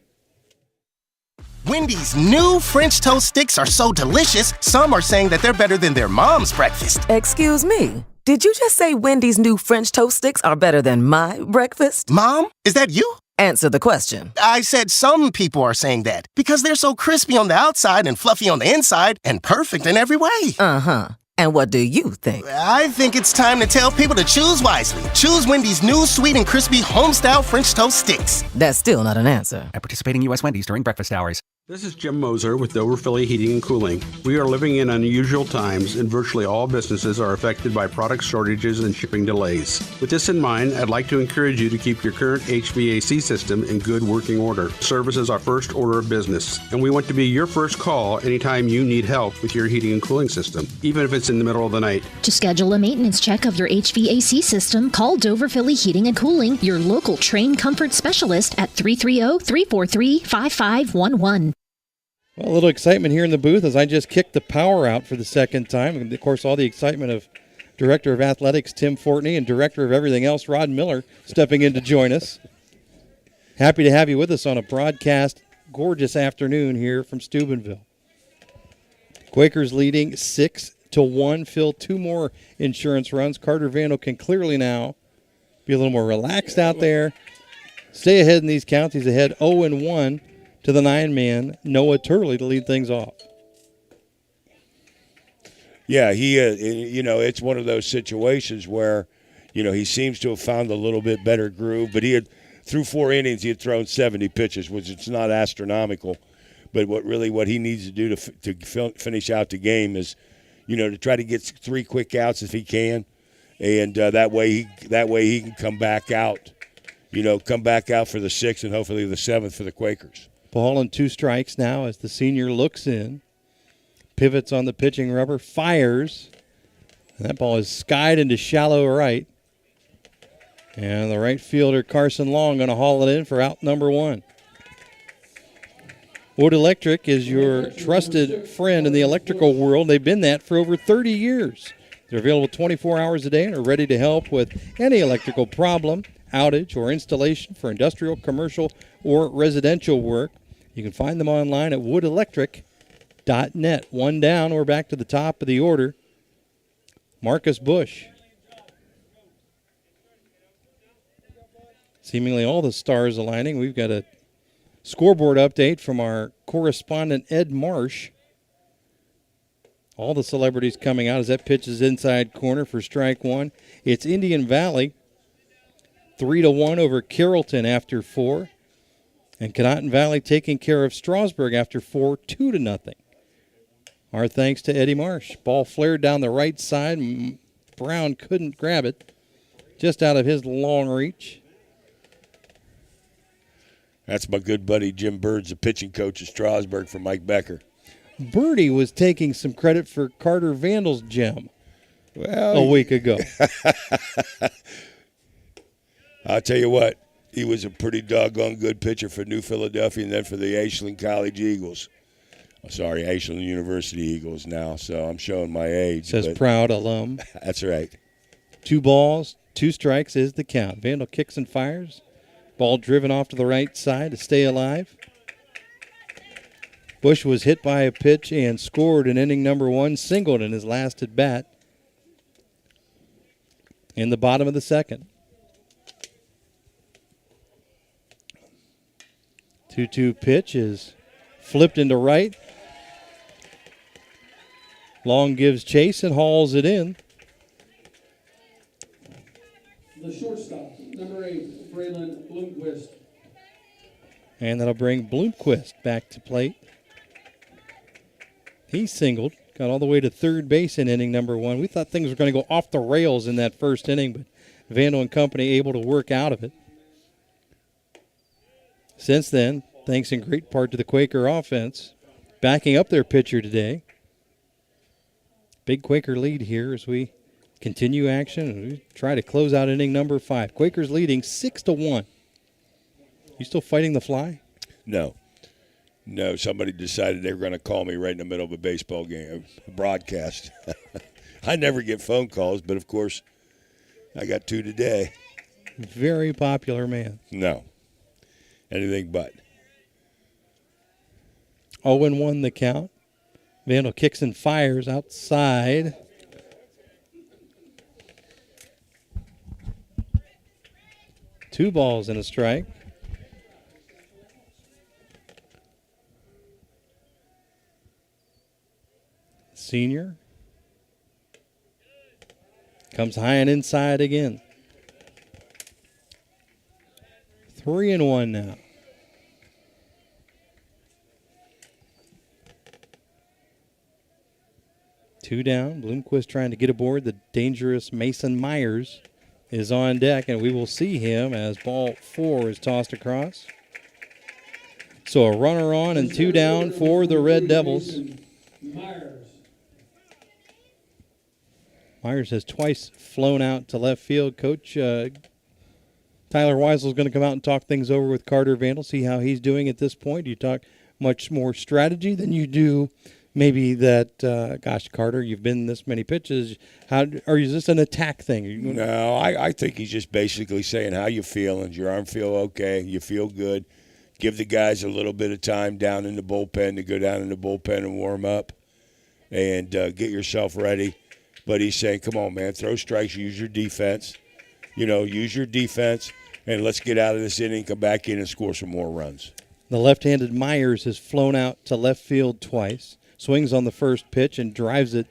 Wendy's new French toast sticks are so delicious, some are saying that they're better than their mom's breakfast. Excuse me. Did you just say Wendy's new French toast sticks are better than my breakfast? Mom, is that you? Answer the question. I said some people are saying that because they're so crispy on the outside and fluffy on the inside and perfect in every way. Uh-huh. And what do you think? I think it's time to tell people to choose wisely. Choose Wendy's new sweet and crispy home-style French toast sticks. That's still not an answer. At participating U.S. Wendy's during breakfast hours. This is Jim Moser with Dover Philly Heating and Cooling. We are living in unusual times, and virtually all businesses are affected by product shortages and shipping delays. With this in mind, I'd like to encourage you to keep your current HVAC system in good working order. Service is our first order of business, and we want to be your first call anytime you need help with your heating and cooling system, even if it's in the middle of the night. To schedule a maintenance check of your HVAC system, call Dover Philly Heating and Cooling, your local trained comfort specialist at 330-343-5511. Well, a little excitement here in the booth as I just kicked the power out for the second time. And, of course, all the excitement of Director of Athletics Tim Fortney and Director of Everything Else Rod Miller stepping in to join us. Happy to have you with us on a broadcast, gorgeous afternoon here from Steubenville. Quakers leading 6-1. Phil, 2 more insurance runs. Carter Vandal can clearly now be a little more relaxed out there. Stay ahead in these counts. He's ahead 0-1. To the 9-man, Noah Turley, to lead things off. Yeah, he, it's one of those situations where, he seems to have found a little bit better groove. But through 4 innings, he had thrown 70 pitches, which it's not astronomical. But what he needs to do to finish out the game is, to try to get 3 quick outs if he can, and that way he can come back out, come back out for the 6th and hopefully the 7th for the Quakers. Ball and 2 strikes now as the senior looks in. Pivots on the pitching rubber, fires. And that ball is skied into shallow right. And the right fielder, Carson Long, going to haul it in for out number 1. Wood Electric is your trusted friend in the electrical world. They've been that for over 30 years. They're available 24 hours a day and are ready to help with any electrical problem, outage, or installation for industrial, commercial, or residential work. You can find them online at woodelectric.net. 1 down, we're back to the top of the order. Marcus Bush. Seemingly all the stars aligning. We've got a scoreboard update from our correspondent, Ed Marsh. All the celebrities coming out as that pitch is inside corner for strike one. It's Indian Valley, 3-1 over Carrollton after 4. And Conotton Valley taking care of Strasburg after 4, 2-0. Our thanks to Eddie Marsh. Ball flared down the right side. Brown couldn't grab it. Just out of his long reach. That's my good buddy Jim Birds, the pitching coach of Strasburg, for Mike Becker. Birdie was taking some credit for Carter Vandal's gem a week ago. I'll tell you what, he was a pretty doggone good pitcher for New Philadelphia and then for the Ashland College Eagles. Sorry, Ashland University Eagles now, so I'm showing my age. Says proud alum. That's right. 2 balls, 2 strikes is the count. Vandal kicks and fires. Ball driven off to the right side to stay alive. Bush was hit by a pitch and scored in inning number 1, singled in his last at bat in the bottom of the second. 2-2 pitch is flipped into right. Long gives chase and hauls it in. The shortstop, number 8, Braylon Bloomquist. And that'll bring Bloomquist back to plate. He singled, got all the way to third base in inning number 1. We thought things were going to go off the rails in that first inning, but Vandal and company able to work out of it. Since then, thanks in great part to the Quaker offense, backing up their pitcher today. Big Quaker lead here as we continue action and we try to close out inning number 5. Quakers leading 6-1. You still fighting the fly? No, somebody decided they were going to call me right in the middle of a baseball game, a broadcast. I never get phone calls, but of course, I got 2 today. Very popular man. No, anything but. 0-1 the count. Vandal kicks and fires outside. Two balls and a strike. Senior comes high and inside again. 3-1 now. Two down. Bloomquist trying to get aboard. The dangerous Mason Myers is on deck, and we will see him as ball 4 is tossed across. So a runner on and 2 down for the Red Devils. Myers has twice flown out to left field. Coach Tyler Weisel is going to come out and talk things over with Carter Vandal, see how he's doing at this point. Do you talk much more strategy than you do maybe that, gosh, Carter, you've been this many pitches. Is this an attack thing? No, I think he's just basically saying how you feel. Does your arm feel okay? You feel good? Give the guys a little bit of time down in the bullpen to go down in the bullpen and warm up and get yourself ready. But he's saying, come on, man, throw strikes, use your defense. Use your defense, and let's get out of this inning, come back in and score some more runs. The left-handed Myers has flown out to left field twice. Swings on the first pitch and drives it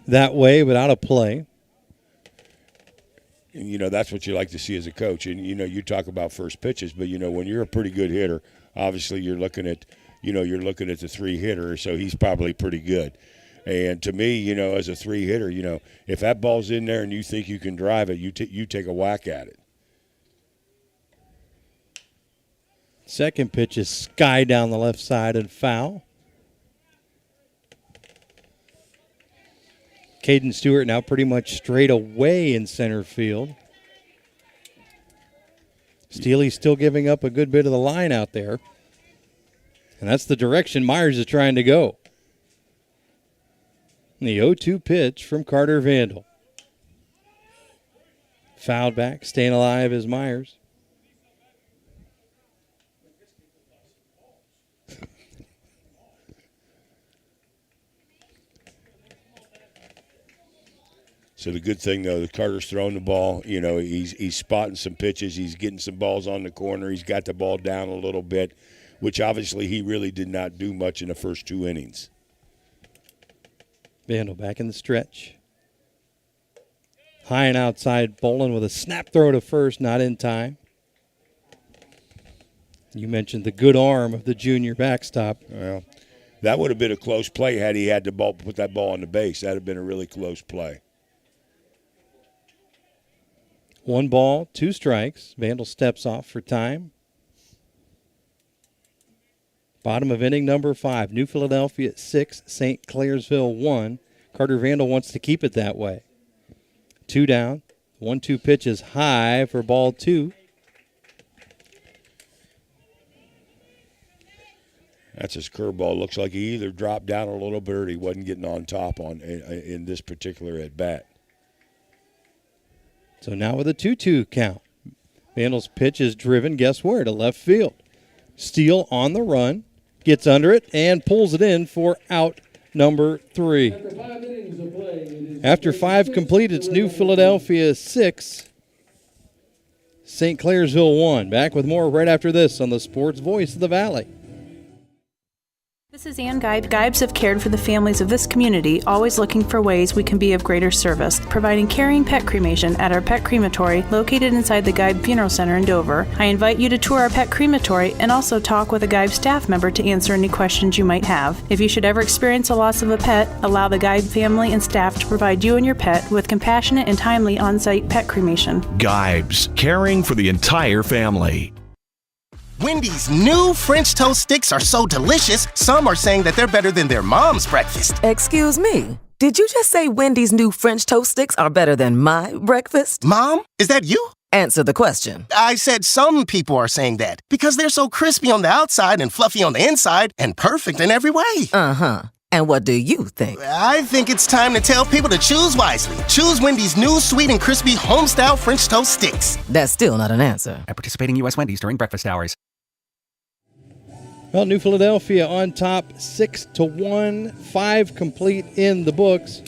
that way, but out of play. And, that's what you like to see as a coach. And, you talk about first pitches, but, when you're a pretty good hitter, obviously you're looking at the 3-hitter, so he's probably pretty good. And to me, as a 3-hitter, if that ball's in there and you think you can drive it, you take a whack at it. Second pitch is sky down the left side and foul. Caden Stewart now pretty much straight away in center field. Steely's still giving up a good bit of the line out there. And that's the direction Myers is trying to go. The 0-2 pitch from Carter Vandal. Fouled back, staying alive is Myers. So the good thing, though, that Carter's throwing the ball. You know, he's spotting some pitches. He's getting some balls on the corner. He's got the ball down a little bit, which obviously he really did not do much in the first 2 innings. Vandal back in the stretch. High and outside, Bolin with a snap throw to first, not in time. You mentioned the good arm of the junior backstop. Well, that would have been a close play had he had the ball, put that ball on the base. That would have been a really close play. 1 ball, 2 strikes. Vandal steps off for time. Bottom of inning number 5. New Philadelphia 6, St. Clairsville 1. Carter Vandal wants to keep it that way. 2 down. 1-2 pitch is high for ball 2. That's his curveball. Looks like he either dropped down a little bit or he wasn't getting on top in this particular at-bat. So now with a 2-2 count. Vandal's pitch is driven, guess where, to left field. Steele on the run, gets under it, and pulls it in for out number 3. After 5 complete, it's New Philadelphia 6, St. Clairsville 1. Back with more right after this on the Sports Voice of the Valley. This is Ann Geib. Geibs have cared for the families of this community, always looking for ways we can be of greater service, providing caring pet cremation at our pet crematory located inside the Geib Funeral Center in Dover. I invite you to tour our pet crematory and also talk with a Geib staff member to answer any questions you might have. If you should ever experience a loss of a pet, allow the Geib family and staff to provide you and your pet with compassionate and timely on-site pet cremation. Geibs, caring for the entire family. Wendy's new French toast sticks are so delicious, some are saying that they're better than their mom's breakfast. Excuse me. Did you just say Wendy's new French toast sticks are better than my breakfast? Mom, is that you? Answer the question. I said some people are saying that because they're so crispy on the outside and fluffy on the inside and perfect in every way. Uh-huh. And what do you think? I think it's time to tell people to choose wisely. Choose Wendy's new sweet and crispy home-style French toast sticks. That's still not an answer. At participating U.S. Wendy's during breakfast hours. Well, New Philadelphia on top 6-1, 5 complete in the books.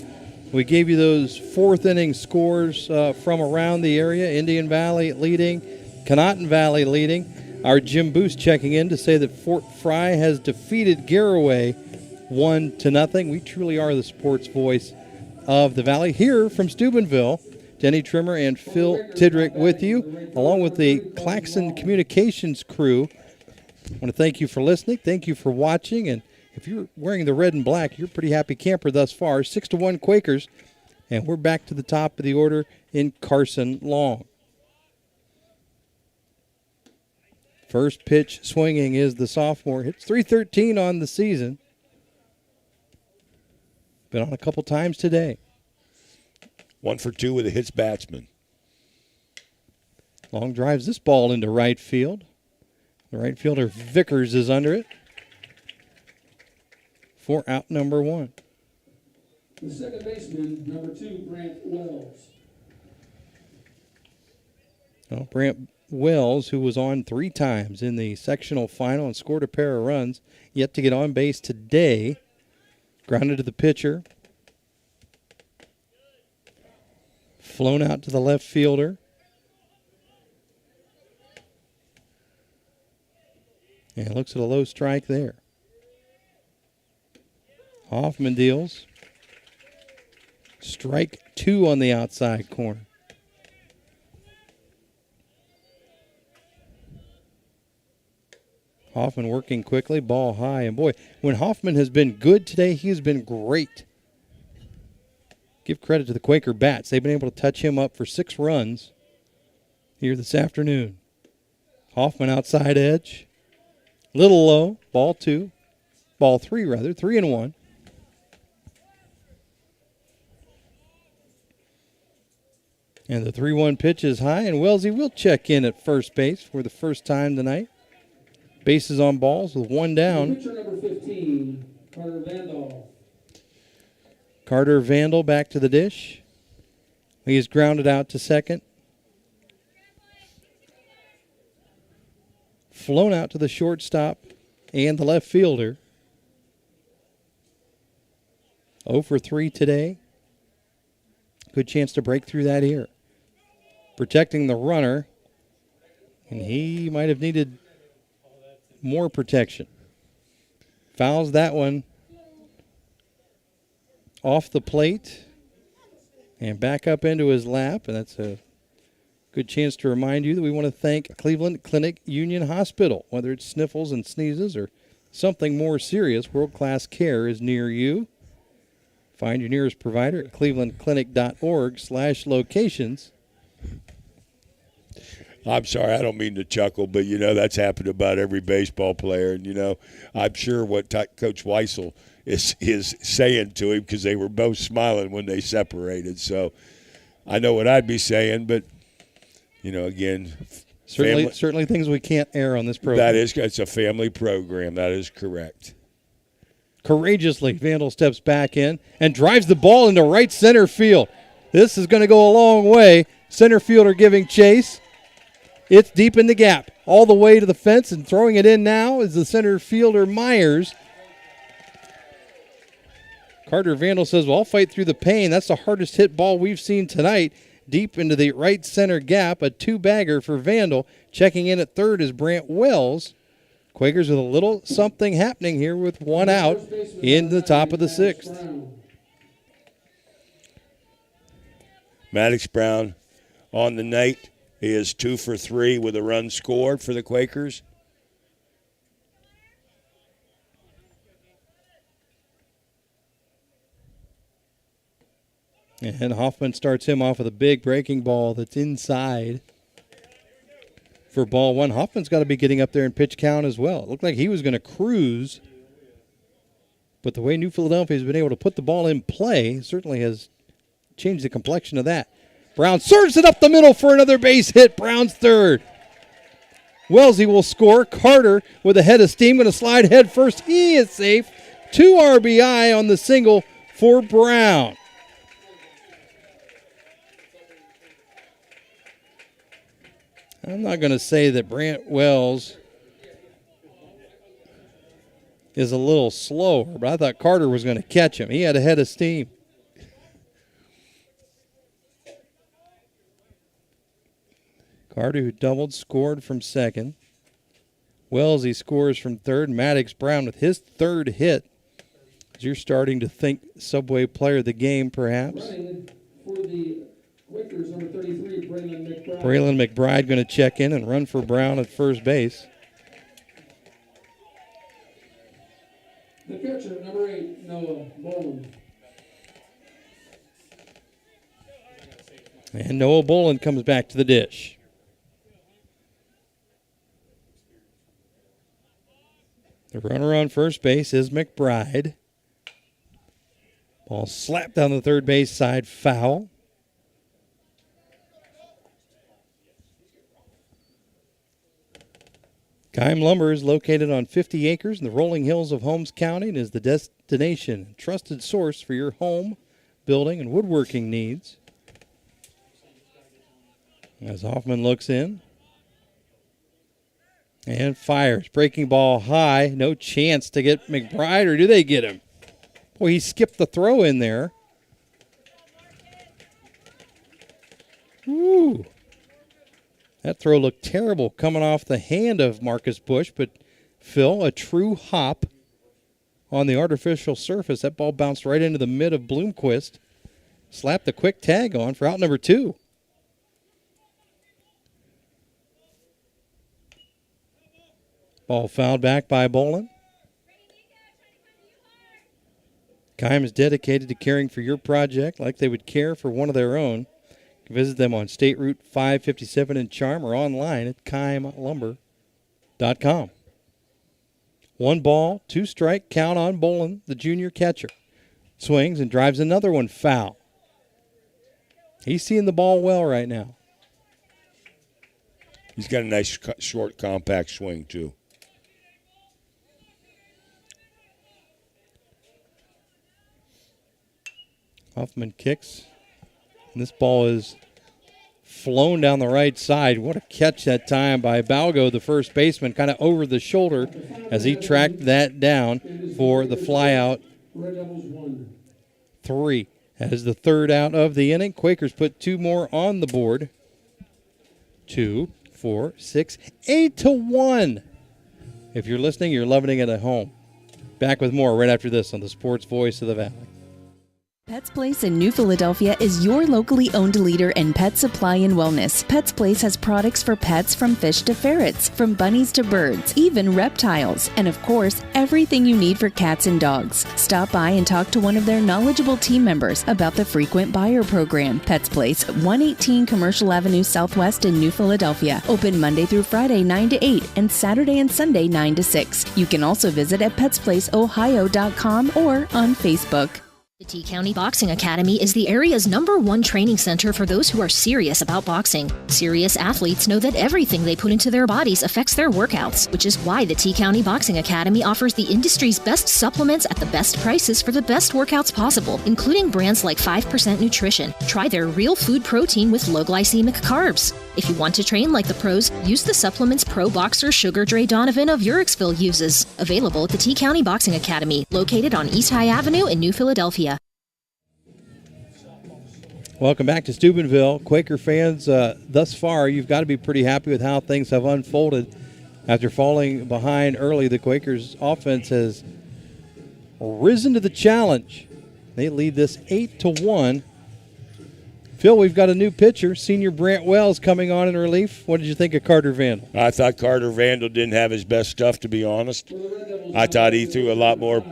We gave you those 4th inning scores from around the area. Indian Valley leading, Conotton Valley leading. Our Jim Boost checking in to say that Fort Fry has defeated Garraway 1-0. We truly are the sports voice of the Valley. Here from Steubenville, Denny Trimmer and Phil Tidrick with you, along with the Claxon Communications crew. I want to thank you for listening. Thank you for watching. And if you're wearing the red and black, you're a pretty happy camper thus far. 6-1 Quakers. And we're back to the top of the order in Carson Long. First pitch swinging is the sophomore. Hits .313 on the season. Been on a couple times today. 1 for 2 with a hits batsman. Long drives this ball into right field. The right fielder Vickers is under it for out number 1. The second baseman, number 2, Brant Wells. Well, Brant Wells, who was on 3 times in the sectional final and scored a pair of runs, yet to get on base today. Grounded to the pitcher. Flown out to the left fielder. And looks at a low strike there. Hoffman deals. Strike 2 on the outside corner. Hoffman working quickly, ball high. And boy, when Hoffman has been good today, he has been great. Give credit to the Quaker Bats. They've been able to touch him up for 6 runs here this afternoon. Hoffman outside edge. Little low, ball 3 rather, 3-1. And the 3-1 pitch is high, and Wellesley will check in at first base for the first time tonight. Bases on balls with 1 down. Pitcher number 15, Carter Vandal. Carter Vandal back to the dish. He is grounded out to second. Flown out to the shortstop and the left fielder. 0 for 3 today. Good chance to break through that here. Protecting the runner, and he might have needed more protection. Fouls that one off the plate and back up into his lap, and that's a good chance to remind you that we want to thank Cleveland Clinic Union Hospital. Whether it's sniffles and sneezes or something more serious, world-class care is near you. Find your nearest provider at clevelandclinic.org/locations. I'm sorry, I don't mean to chuckle, but, that's happened to about every baseball player. And, I'm sure what Coach Weissel is saying to him, because they were both smiling when they separated. So I know what I'd be saying, but, again. Certainly things we can't air on this program. It's a family program. That is correct. Courageously, Vandal steps back in and drives the ball into right center field. This is going to go a long way. Center fielder giving chase. It's deep in the gap, all the way to the fence, and throwing it in now is the center fielder, Myers. Carter Vandal says, well, I'll fight through the pain. That's the hardest hit ball we've seen tonight. Deep into the right center gap, a two-bagger for Vandal. Checking in at third is Brant Wells. Quakers with a little something happening here with one out in the top of the sixth. Maddox Brown on the night. He is 2 for 3 with a run scored for the Quakers. And Hoffman starts him off with a big breaking ball that's inside for ball one. Hoffman's got to be getting up there in pitch count as well. It looked like he was going to cruise, but the way New Philadelphia has been able to put the ball in play certainly has changed the complexion of that. Brown serves it up the middle for another base hit. Brown's third. Wellesley will score. Carter with a head of steam, going to slide head first. He is safe. 2 RBI on the single for Brown. I'm not going to say that Brant Wells is a little slower, but I thought Carter was going to catch him. He had a head of steam. Carter, who doubled, scored from second. Wells, he scores from third. Maddox Brown with his third hit. As you're starting to think Subway player of the game, perhaps. For the Quakers, number 33, Braylon McBride. Braylon McBride going to check in and run for Brown at first base. The catcher, number 8, Noah Boland. And Noah Boland comes back to the dish. The runner on first base is McBride. Ball slapped down the third base side, foul. Keim Lumber is located on 50 acres in the rolling hills of Holmes County and is the destination and trusted source for your home, building, and woodworking needs. As Hoffman looks in and fires. Breaking ball high. No chance to get McBride, or do they get him? Boy, he skipped the throw in there. Woo. That throw looked terrible coming off the hand of Marcus Bush, but Phil, a true hop on the artificial surface. That ball bounced right into the mid of Bloomquist. Slapped the quick tag on for out number 2. Ball fouled back by Boland. Keim is dedicated to caring for your project like they would care for one of their own. You can visit them on State Route 557 in Charm or online at keimlumber.com. 1 ball, 2 strike, count on Boland, the junior catcher. Swings and drives another one foul. He's seeing the ball well right now. He's got a nice short, compact swing, too. Hoffman kicks. And this ball is flown down the right side. What a catch that time by Balgo, the first baseman, kind of over the shoulder as he tracked that down for the flyout. 3. As the third out of the inning, Quakers put 2 more on the board. 2, 4, 6, 8-1. If you're listening, you're loving it at home. Back with more right after this on the Sports Voice of the Valley. Pets Place in New Philadelphia is your locally owned leader in pet supply and wellness. Pets Place has products for pets from fish to ferrets, from bunnies to birds, even reptiles, and of course, everything you need for cats and dogs. Stop by and talk to one of their knowledgeable team members about the frequent buyer program. Pets Place, 118 Commercial Avenue Southwest in New Philadelphia. Open Monday through Friday 9 to 8 and Saturday and Sunday 9 to 6. You can also visit at petsplaceohio.com or on Facebook. The T County Boxing Academy is the area's #1 training center for those who are serious about boxing. Serious athletes know that everything they put into their bodies affects their workouts, which is why the T County Boxing Academy offers the industry's best supplements at the best prices for the best workouts possible, including brands like 5% Nutrition. Try their real food protein with low glycemic carbs. If you want to train like the pros, use the supplements pro boxer Sugar Dre Donovan of Uhrichsville uses. Available at the T County Boxing Academy, located on East High Avenue in New Philadelphia. Welcome back to Steubenville. Quaker fans, thus far, you've got to be pretty happy with how things have unfolded. After falling behind early, the Quakers' offense has risen to the challenge. They lead this 8-1. Phil, we've got a new pitcher, senior Brant Wells, coming on in relief. What did you think of Carter Vandal? I thought Carter Vandal didn't have his best stuff, to be honest. I thought he threw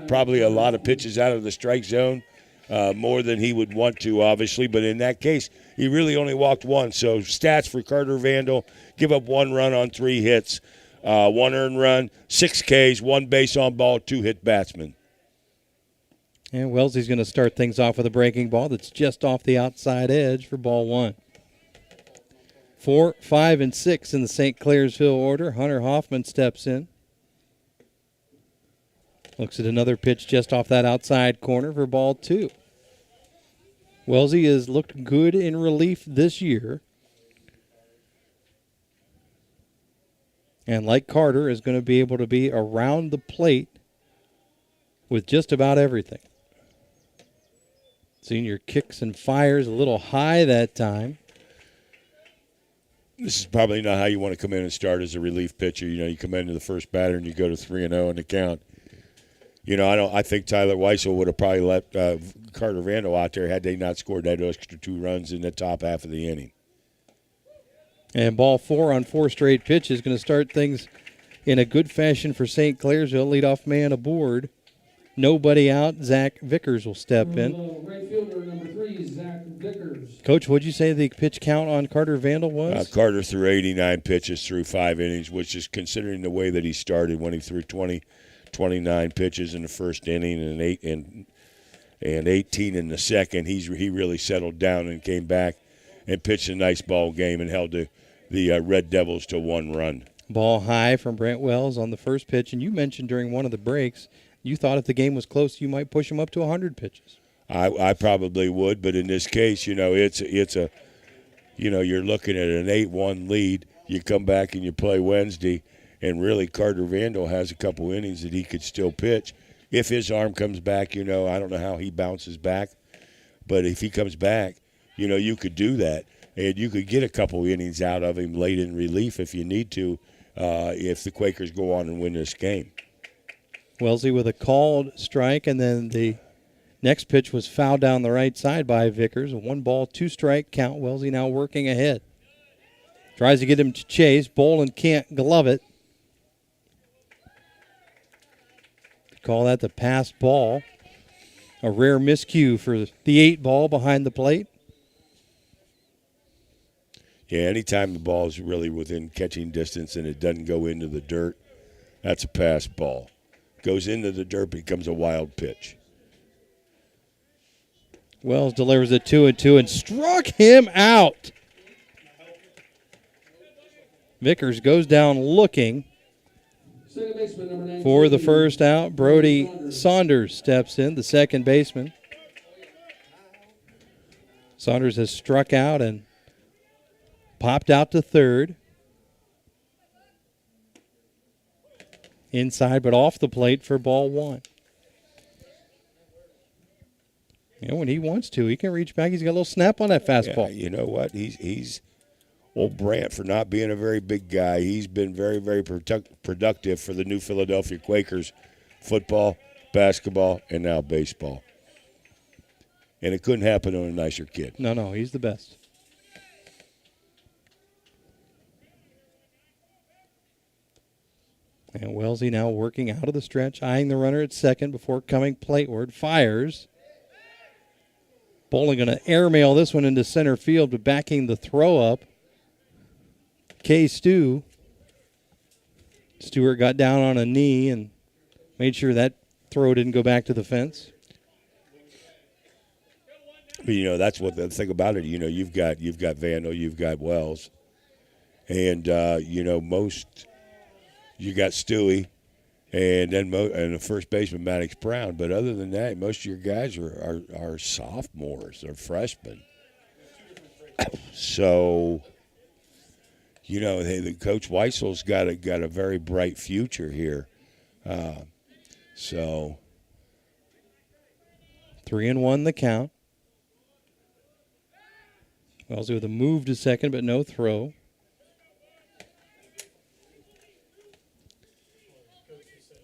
probably a lot of pitches out of the strike zone. More than he would want to, obviously, but in that case, he really only walked one. So stats for Carter Vandal: give up 1 run on 3 hits, 1 earned run, 6 Ks, 1 base on ball, 2 hit batsmen. And Wellesley's going to start things off with a breaking ball that's just off the outside edge for ball 1. 4, 5, and 6 in the St. Clairsville order. Hunter Hoffman steps in. Looks at another pitch just off that outside corner for ball 2. Wellesley has looked good in relief this year. And like Carter, is going to be able to be around the plate with just about everything. Senior kicks and fires a little high that time. This is probably not how you want to come in and start as a relief pitcher. You know, you come into the first batter and you go to 3-0 in the count. You know, I think Tyler Weissel would have probably let Carter Vandal out there had they not scored that extra 2 runs in the top half of the inning. And ball 4 on 4 straight pitches, going to start things in a good fashion for St. Clairsville. Leadoff man aboard. Nobody out. Zach Vickers will step in. Right fielder number 3, Zach Vickers. Coach, what'd you say the pitch count on Carter Vandal was? Carter threw 89 pitches through 5 innings, which is considering the way that he started when he threw 29 pitches in the first inning and 18 in the second. He really settled down and came back and pitched a nice ball game and held the Red Devils to 1 run. Ball high from Brant Wells on the first pitch, and you mentioned during one of the breaks you thought if the game was close you might push him up to 100 pitches. I probably would, but in this case, you know, it's a you know, you're looking at an 8-1 lead. You come back and you play Wednesday. And really, Carter Vandal has a couple innings that he could still pitch. If his arm comes back, you know, I don't know how he bounces back. But if he comes back, you know, you could do that. And you could get a couple innings out of him late in relief if you need to, if the Quakers go on and win this game. Wellesley with a called strike, and then the next pitch was fouled down the right side by Vickers. A 1-ball, 2-strike count. Wellesley now working ahead. Tries to get him to chase. Boland can't glove it. Call that the passed ball. A rare miscue for the 8 ball behind the plate. Yeah, anytime the ball is really within catching distance and it doesn't go into the dirt, that's a passed ball. Goes into the dirt, becomes a wild pitch. Wells delivers a 2-2 and struck him out. Vickers goes down looking. For the first out, Brody Saunders steps in, the second baseman. Saunders has struck out and popped out to third. Inside but off the plate for ball 1. When he wants to, he can reach back. He's got a little snap on that fastball. Yeah, you know what? He's old Brant, for not being a very big guy. He's been very, very productive for the New Philadelphia Quakers, football, basketball, and now baseball. And it couldn't happen to a nicer kid. No, he's the best. And Wellesley now working out of the stretch, eyeing the runner at second before coming plateward. Fires. Bowling going to airmail this one into center field, but backing the throw up. Stewart got down on a knee and made sure that throw didn't go back to the fence. But, that's what the thing about it. You've got Vandal, you've got Wells, and most. You got Stewie, and then and the first baseman Maddox Brown. But other than that, most of your guys are sophomores or freshmen. So, the Coach Weissel's got a very bright future here. 3-1 the count. Wellesley with a move to second, but no throw.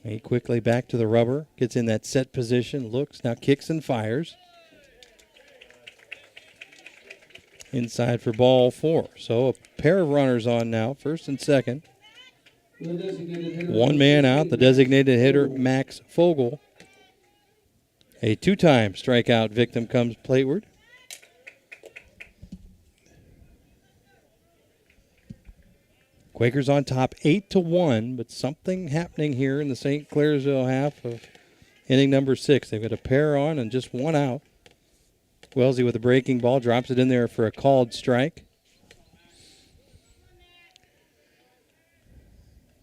He quickly back to the rubber, gets in that set position, looks, now kicks and fires. Inside for ball 4. So a pair of runners on now, first and second. One man out, the designated hitter, Max Fogel. A 2-time strikeout victim comes plateward. Quakers on top 8-1, but something happening here in the St. Clairsville half of inning number 6. They've got a pair on and just one out. Wellesley with a breaking ball, drops it in there for a called strike.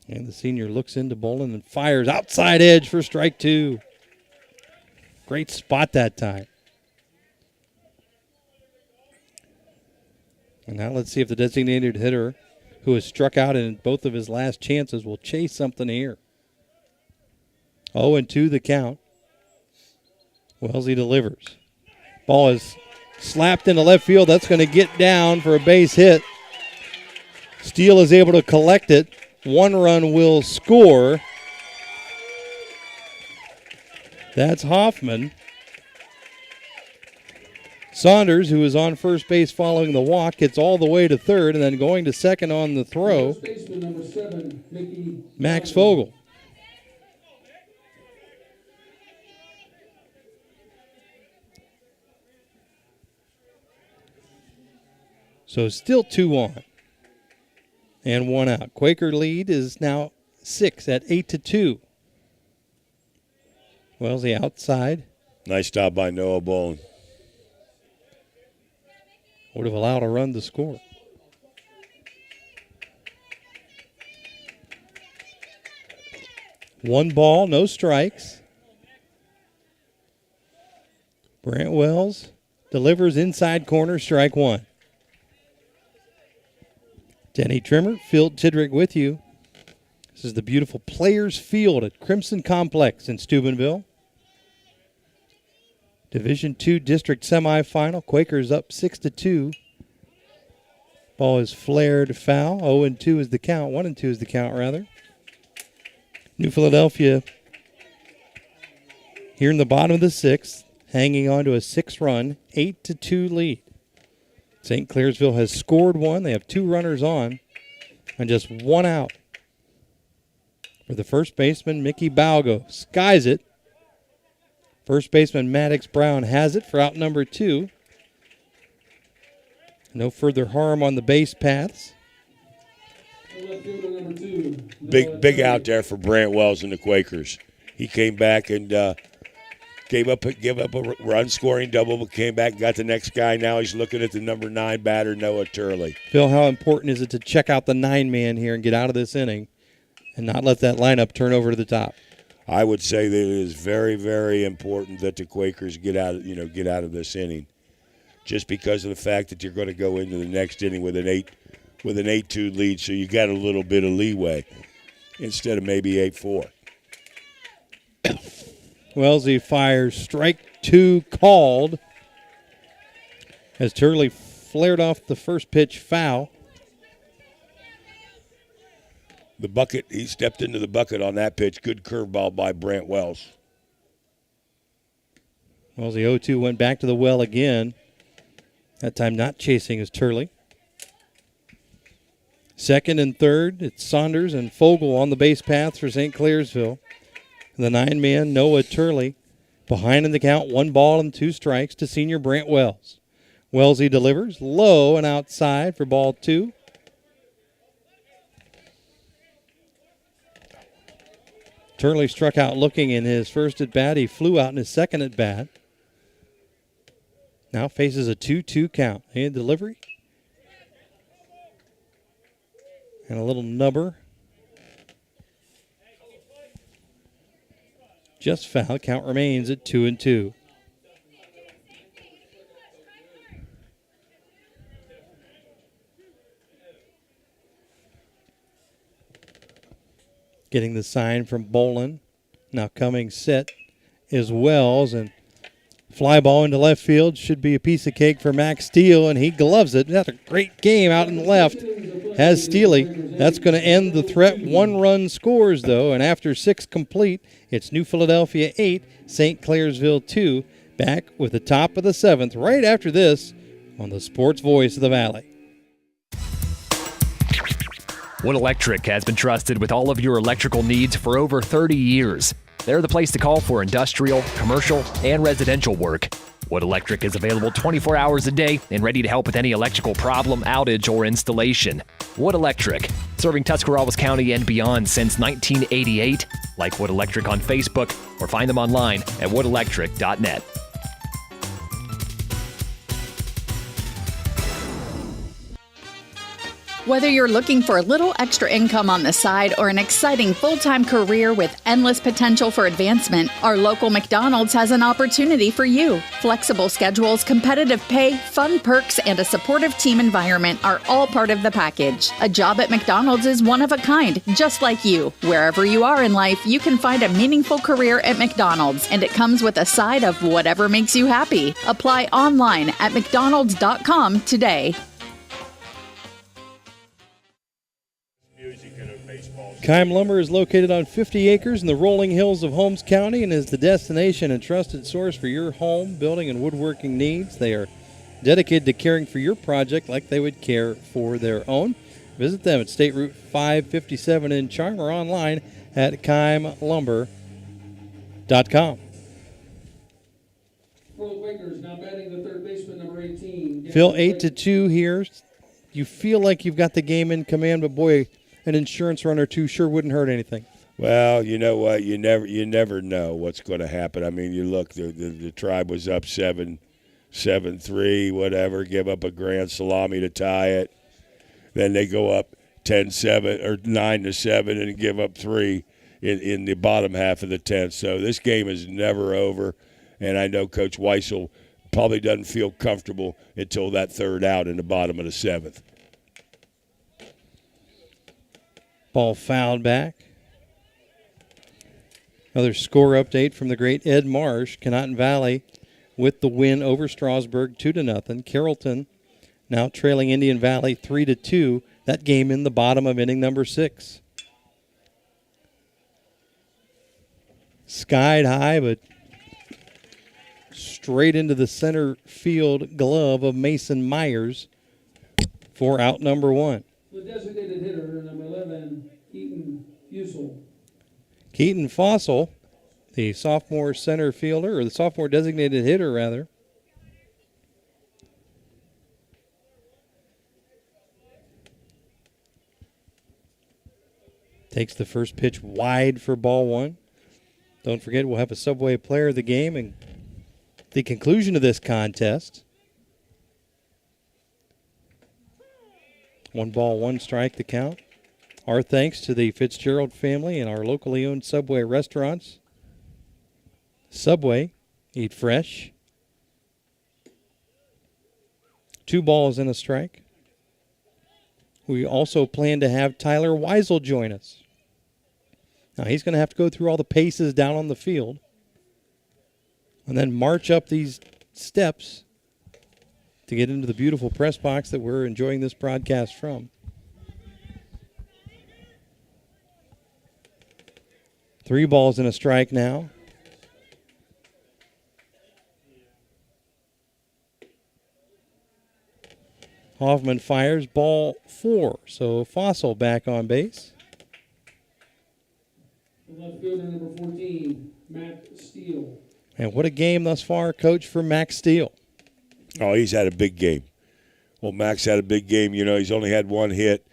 And the senior looks into bowling and fires outside edge for strike 2. Great spot that time. And now let's see if the designated hitter, who has struck out in both of his last chances, will chase something here. 0-2 the count. Wellesley delivers. Ball is slapped into left field. That's going to get down for a base hit. Steele is able to collect it. 1 run will score. That's Hoffman. Saunders, who is on first base following the walk, gets all the way to third, and then going to second on the throw, Max Fogel. So still 2 on and 1 out. Quaker lead is now 6 at 8-2. Wellesley outside. Nice stop by Noah Bowling. Would have allowed a run to score. One ball, no strikes. Brant Wells delivers inside corner, strike 1. Denny Trimmer, Phil Tidrick with you. This is the beautiful Players Field at Crimson Complex in Steubenville. Division II District Semifinal. Quakers up 6-2. Ball is flared foul. 0-2 is the count. 1-2 is the count, rather. New Philadelphia here in the bottom of the 6th, hanging on to a 6-run, 8-2 lead. St. Clairsville has scored 1. They have 2 runners on and just 1 out. For the first baseman, Mickey Balgo skies it. First baseman Maddox Brown has it for out number 2. No further harm on the base paths. Big out there for Brant Wells and the Quakers. He came back and gave up a run-scoring double, but came back and got the next guy. Now he's looking at the number 9 batter, Noah Turley. Phil, how important is it to check out the 9-man here and get out of this inning and not let that lineup turn over to the top? I would say that it is very, very important that the Quakers get out of this inning, just because of the fact that you're going to go into the next inning with an 8-2 lead, so you got a little bit of leeway instead of maybe 8-4. Wellesley fires strike 2 called as Turley flared off the first pitch foul. The bucket, he stepped into the bucket on that pitch. Good curveball by Brant Wells. Well, the 0-2 went back to the well again. That time not chasing is Turley. Second and third, it's Saunders and Fogel on the base paths for St. Clairsville. The 9-man, Noah Turley, behind in the count, 1 ball and 2 strikes to senior Brant Wells. Wellesley delivers low and outside for ball 2. Turley struck out looking in his first at bat. He flew out in his second at bat. Now faces a 2-2 count. And delivery. And a little nubber. Just foul. Count remains at 2-2. Getting the sign from Bolin. Now coming set is Wells, and fly ball into left field should be a piece of cake for Max Steele, and he gloves it. That's a great game out in the left. Has Steely. That's going to end the threat. 1-run scores, though, and after 6 complete, it's New Philadelphia 8, St. Clairsville 2, back with the top of the 7th right after this on the Sports Voice of the Valley. Wood Electric has been trusted with all of your electrical needs for over 30 years. They're the place to call for industrial, commercial, and residential work. Wood Electric is available 24 hours a day and ready to help with any electrical problem, outage, or installation. Wood Electric, serving Tuscarawas County and beyond since 1988. Like Wood Electric on Facebook or find them online at woodelectric.net. Whether you're looking for a little extra income on the side or an exciting full-time career with endless potential for advancement, our local McDonald's has an opportunity for you. Flexible schedules, competitive pay, fun perks, and a supportive team environment are all part of the package. A job at McDonald's is one of a kind, just like you. Wherever you are in life, you can find a meaningful career at McDonald's, and it comes with a side of whatever makes you happy. Apply online at mcdonalds.com today. Keim Lumber is located on 50 acres in the rolling hills of Holmes County and is the destination and trusted source for your home, building, and woodworking needs. They are dedicated to caring for your project like they would care for their own. Visit them at State Route 557 in Charm or online at keimlumber.com. For the Quakers, now batting the third baseman, number 18. Phil, 8-2 here. You feel like you've got the game in command, but boy, an insurance run or two sure wouldn't hurt anything. Well, you know what? You never know what's going to happen. I mean, you look, the Tribe was up 7-3, whatever, give up a grand salami to tie it. Then they go up 10-7 or 9-7 and give up 3 in the bottom half of the 10th. So this game is never over, and I know Coach Weissel probably doesn't feel comfortable until that third out in the bottom of the 7th. Ball fouled back. Another score update from the great Ed Marsh. Conotton Valley with the win over Strasburg 2-0. Carrollton now trailing Indian Valley 3-2. That game in the bottom of inning number 6. Skied high, but straight into the center field glove of Mason Myers for out number 1. The designated hitter, number 11, Keaton Fussell. Keaton Fossil, the sophomore center fielder, or the sophomore designated hitter, rather. Takes the first pitch wide for ball 1. Don't forget, we'll have a Subway player of the game and the conclusion of this contest. 1 ball, 1 strike the count. Our thanks to the Fitzgerald family and our locally owned Subway restaurants. Subway, eat fresh. 2 balls and a strike. We also plan to have Tyler Weisel join us. Now he's going to have to go through all the paces down on the field. and then march up these steps to get into the beautiful press box that we're enjoying this broadcast from. 3 balls and a strike now. Hoffman fires ball 4, so Fossil back on base. The left fielder, number 14, Matt Steele. And what a game thus far, Coach, for Max Steele. Oh, he's had a big game. Well, Max had a big game. You know, he's only had 1 hit,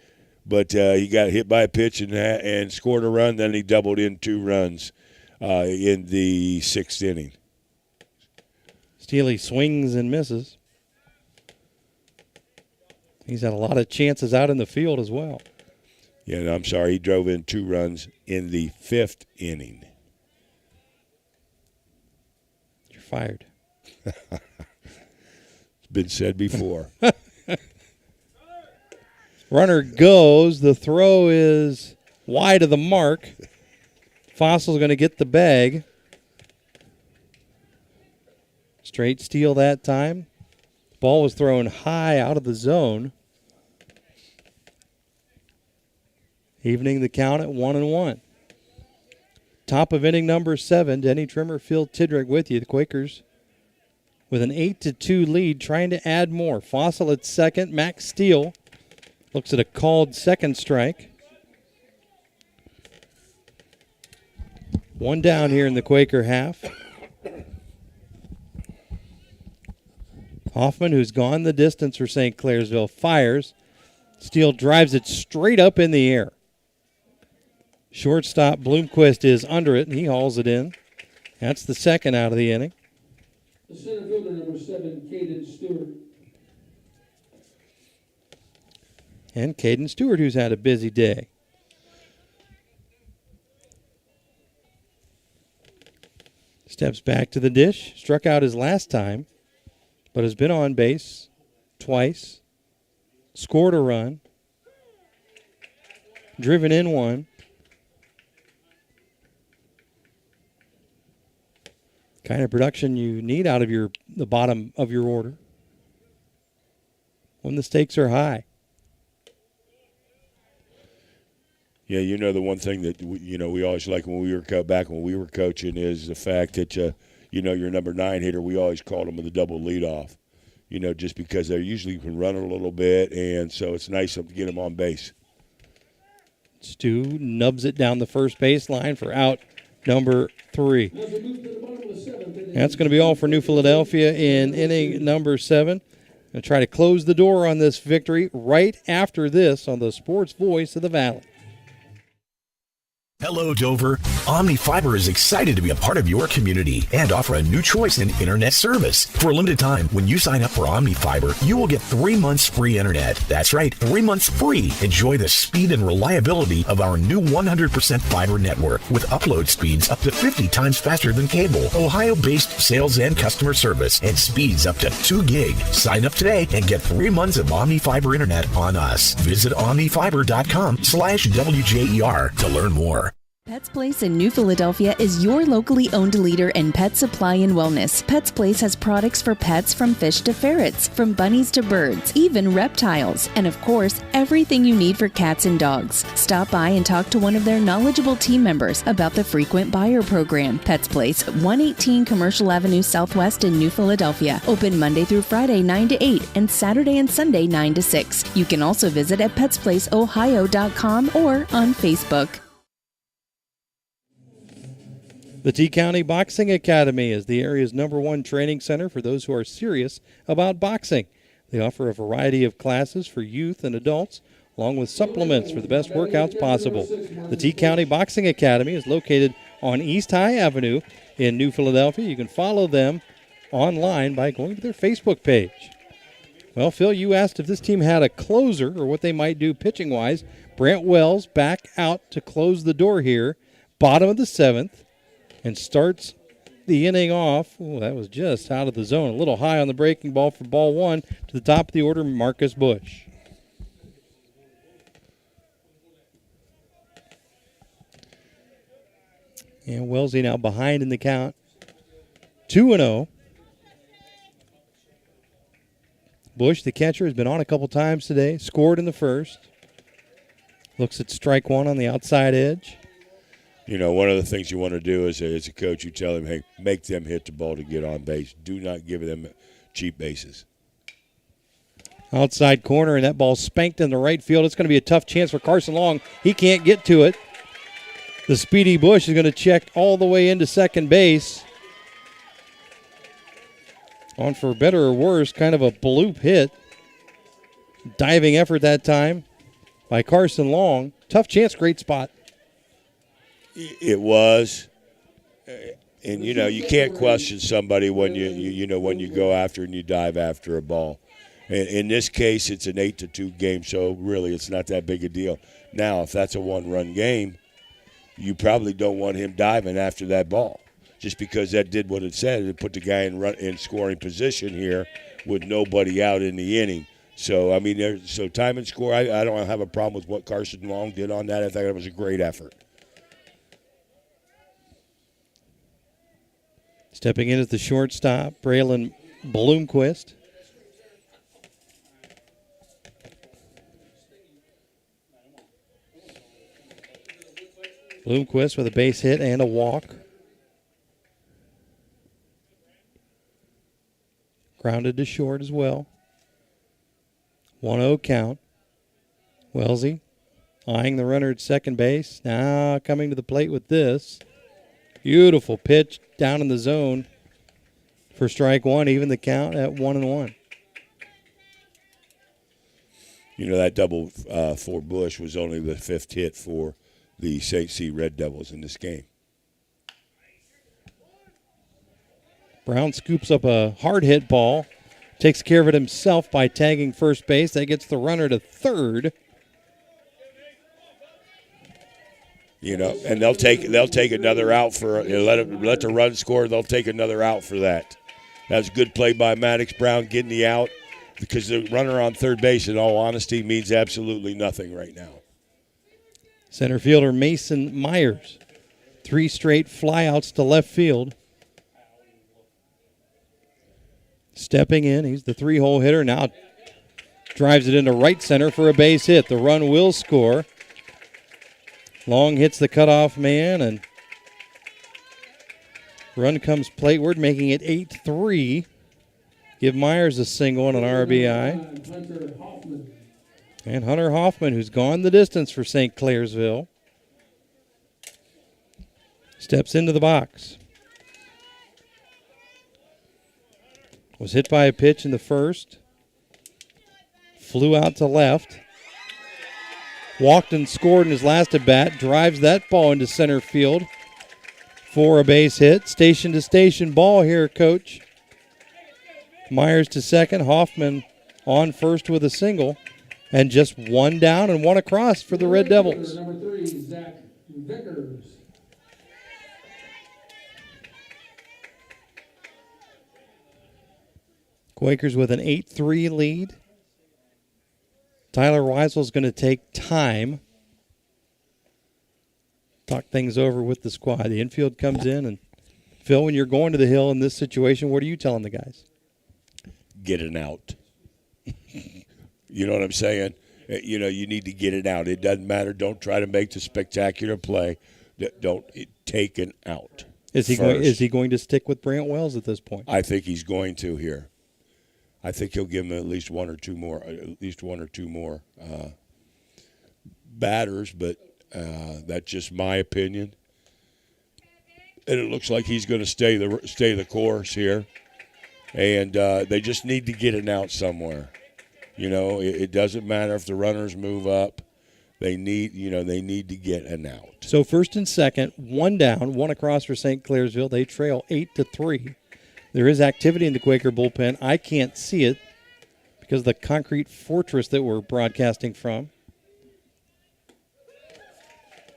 but he got hit by a pitch and scored a run. Then he doubled in 2 runs in the 6th inning. Steele swings and misses. He's had a lot of chances out in the field as well. Yeah, no, I'm sorry. He drove in 2 runs in the 5th inning. You're fired. It's been said before. Runner goes. The throw is wide of the mark. Fossil's going to get the bag. Straight steal that time. Ball was thrown high out of the zone. Evening the count at 1-1. Top of inning number 7. Denny Trimmer, Phil Tidrick with you. The Quakers with an 8-2 lead, trying to add more. Fossil at second. Max Steele looks at a called second strike. 1 down here in the Quaker half. Hoffman, who's gone the distance for St. Clairsville, fires. Steele drives it straight up in the air. Shortstop Bloomquist is under it, and he hauls it in. That's the second out of the inning. The center fielder, number 7, Caden Stewart. And Caden Stewart, who's had a busy day. Steps back to the dish. Struck out his last time, but has been on base twice. Scored a run. Driven in 1. Kind of production you need out of the bottom of your order when the stakes are high. Yeah, you know, the one thing that we always like when we were coaching is the fact that your number 9 hitter, we always called him with a double leadoff. Just because they usually can run a little bit, and so it's nice to get him on base. Stu nubs it down the first baseline for out number 3. That's going to be all for New Philadelphia in inning number 7. Going to try to close the door on this victory right after this on the Sports Voice of the Valley. Hello, Dover. Omni Fiber is excited to be a part of your community and offer a new choice in internet service. For a limited time, when you sign up for Omni Fiber, you will get 3 months free internet. That's right, 3 months free. Enjoy the speed and reliability of our new 100% fiber network with upload speeds up to 50 times faster than cable, Ohio-based sales and customer service, and speeds up to 2 gig. Sign up today and get 3 months of Omni Fiber internet on us. Visit omnifiber.com/WJER to learn more. Pets Place in New Philadelphia is your locally owned leader in pet supply and wellness. Pets Place has products for pets from fish to ferrets, from bunnies to birds, even reptiles, and of course, everything you need for cats and dogs. Stop by and talk to one of their knowledgeable team members about the frequent buyer program. Pets Place, 118 Commercial Avenue Southwest in New Philadelphia. Open Monday through Friday 9 to 8 and Saturday and Sunday 9 to 6. You can also visit at petsplaceohio.com or on Facebook. The T County Boxing Academy is the area's #1 training center for those who are serious about boxing. They offer a variety of classes for youth and adults, along with supplements for the best workouts possible. The T County Boxing Academy is located on East High Avenue in New Philadelphia. You can follow them online by going to their Facebook page. Well, Phil, you asked if this team had a closer or what they might do pitching-wise. Brant Wells back out to close the door here, bottom of the 7th. And starts the inning off. Oh, that was just out of the zone. A little high on the breaking ball for ball 1 to the top of the order, Marcus Bush. And Wellesley now behind in the count 2-0. Bush, the catcher, has been on a couple times today. Scored in the first. Looks at strike one on the outside edge. You know, one of the things you want to do as a coach, you tell them, hey, make them hit the ball to get on base. Do not give them cheap bases. Outside corner, and that ball spanked in the right field. It's going to be a tough chance for Carson Long. He can't get to it. The speedy Bush is going to check all the way into second base. On for better or worse, kind of a bloop hit. Diving effort that time by Carson Long. Tough chance, great spot. It was. And, you know, you can't question somebody when when you go after and you dive after a ball. And in this case, it's an 8-2 game, so really it's not that big a deal. Now, if that's a one-run game, you probably don't want him diving after that ball. Just because that did what it said, it put the guy in scoring position here with nobody out in the inning. So, I mean, so time and score, I don't have a problem with what Carson Long did on that. I thought it was a great effort. Stepping in as the shortstop, Braylon Bloomquist. Bloomquist with a base hit and a walk. Grounded to short as well. 1-0 count. Wellesley eyeing the runner at second base. Now coming to the plate with this. Beautiful pitch down in the zone for strike one, even the count at 1-1. You know, that double for Bush was only the fifth hit for the St. C. Red Devils in this game. Brown scoops up a hard hit ball, takes care of it himself by tagging first base. That gets the runner to third. You know, and they'll take another out for let the run score. They'll take another out for that. That's a good play by Maddox Brown getting the out, because the runner on third base, in all honesty, means absolutely nothing right now. Center fielder Mason Myers, 3 straight flyouts to left field. Stepping in, he's the 3-hole hitter. Now drives it into right center for a base hit. The run will score. Long hits the cutoff man, and run comes plateward, making it 8-3. Give Myers a single and an RBI. And Hunter Hoffman, who's gone the distance for St. Clairsville, steps into the box. Was hit by a pitch in the first. Flew out to left. Walked and scored in his last at-bat. Drives that ball into center field for a base hit. Station-to-station ball here, Coach. Myers to second. Hoffman on first with a single. And just one down and one across for the Red Devils. Number 3, Zach Vickers. Quakers with an 8-3 lead. Tyler Weisel's going to take time. Talk things over with the squad. The infield comes in. And, Phil, when you're going to the hill in this situation, what are you telling the guys? Get an out. You know what I'm saying? You know, you need to get it out. It doesn't matter. Don't try to make the spectacular play. Don't take an out. Is he going to stick with Brant Wells at this point? I think he's going to here. I think he'll give him at least one or two more batters, but that's just my opinion. And it looks like he's going to stay the course here, and they just need to get it out somewhere. You know, it doesn't matter if the runners move up; they need to get an out. So first and second, one down, one across for St. Clairsville. They trail 8-3. There is activity in the Quaker bullpen. I can't see it because of the concrete fortress that we're broadcasting from.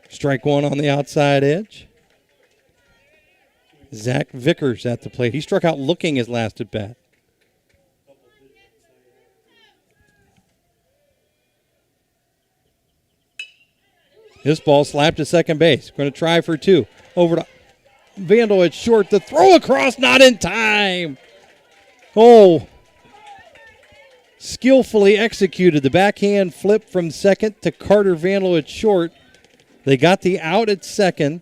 Strike one on the outside edge. Zach Vickers at the plate. He struck out looking his last at bat. This ball slapped to second base. Going to try for 2. Over to Vandal at short. The throw across, not in time. Oh, skillfully executed. The backhand flip from second to Carter Vandal at short. They got the out at second.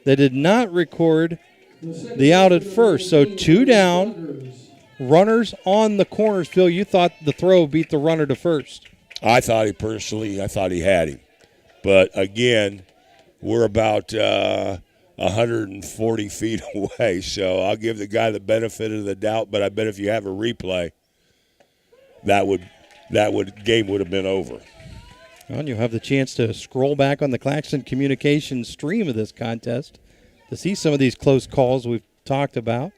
They did not record the out at first. So 2 down, runners on the corners. Phil, you thought the throw beat the runner to first. I thought he had him. But again, we're about 140 feet away, so I'll give the guy the benefit of the doubt, but I bet if you have a replay, game would have been over. Well, you'll have the chance to scroll back on the Claxon Communications stream of this contest to see some of these close calls we've talked about.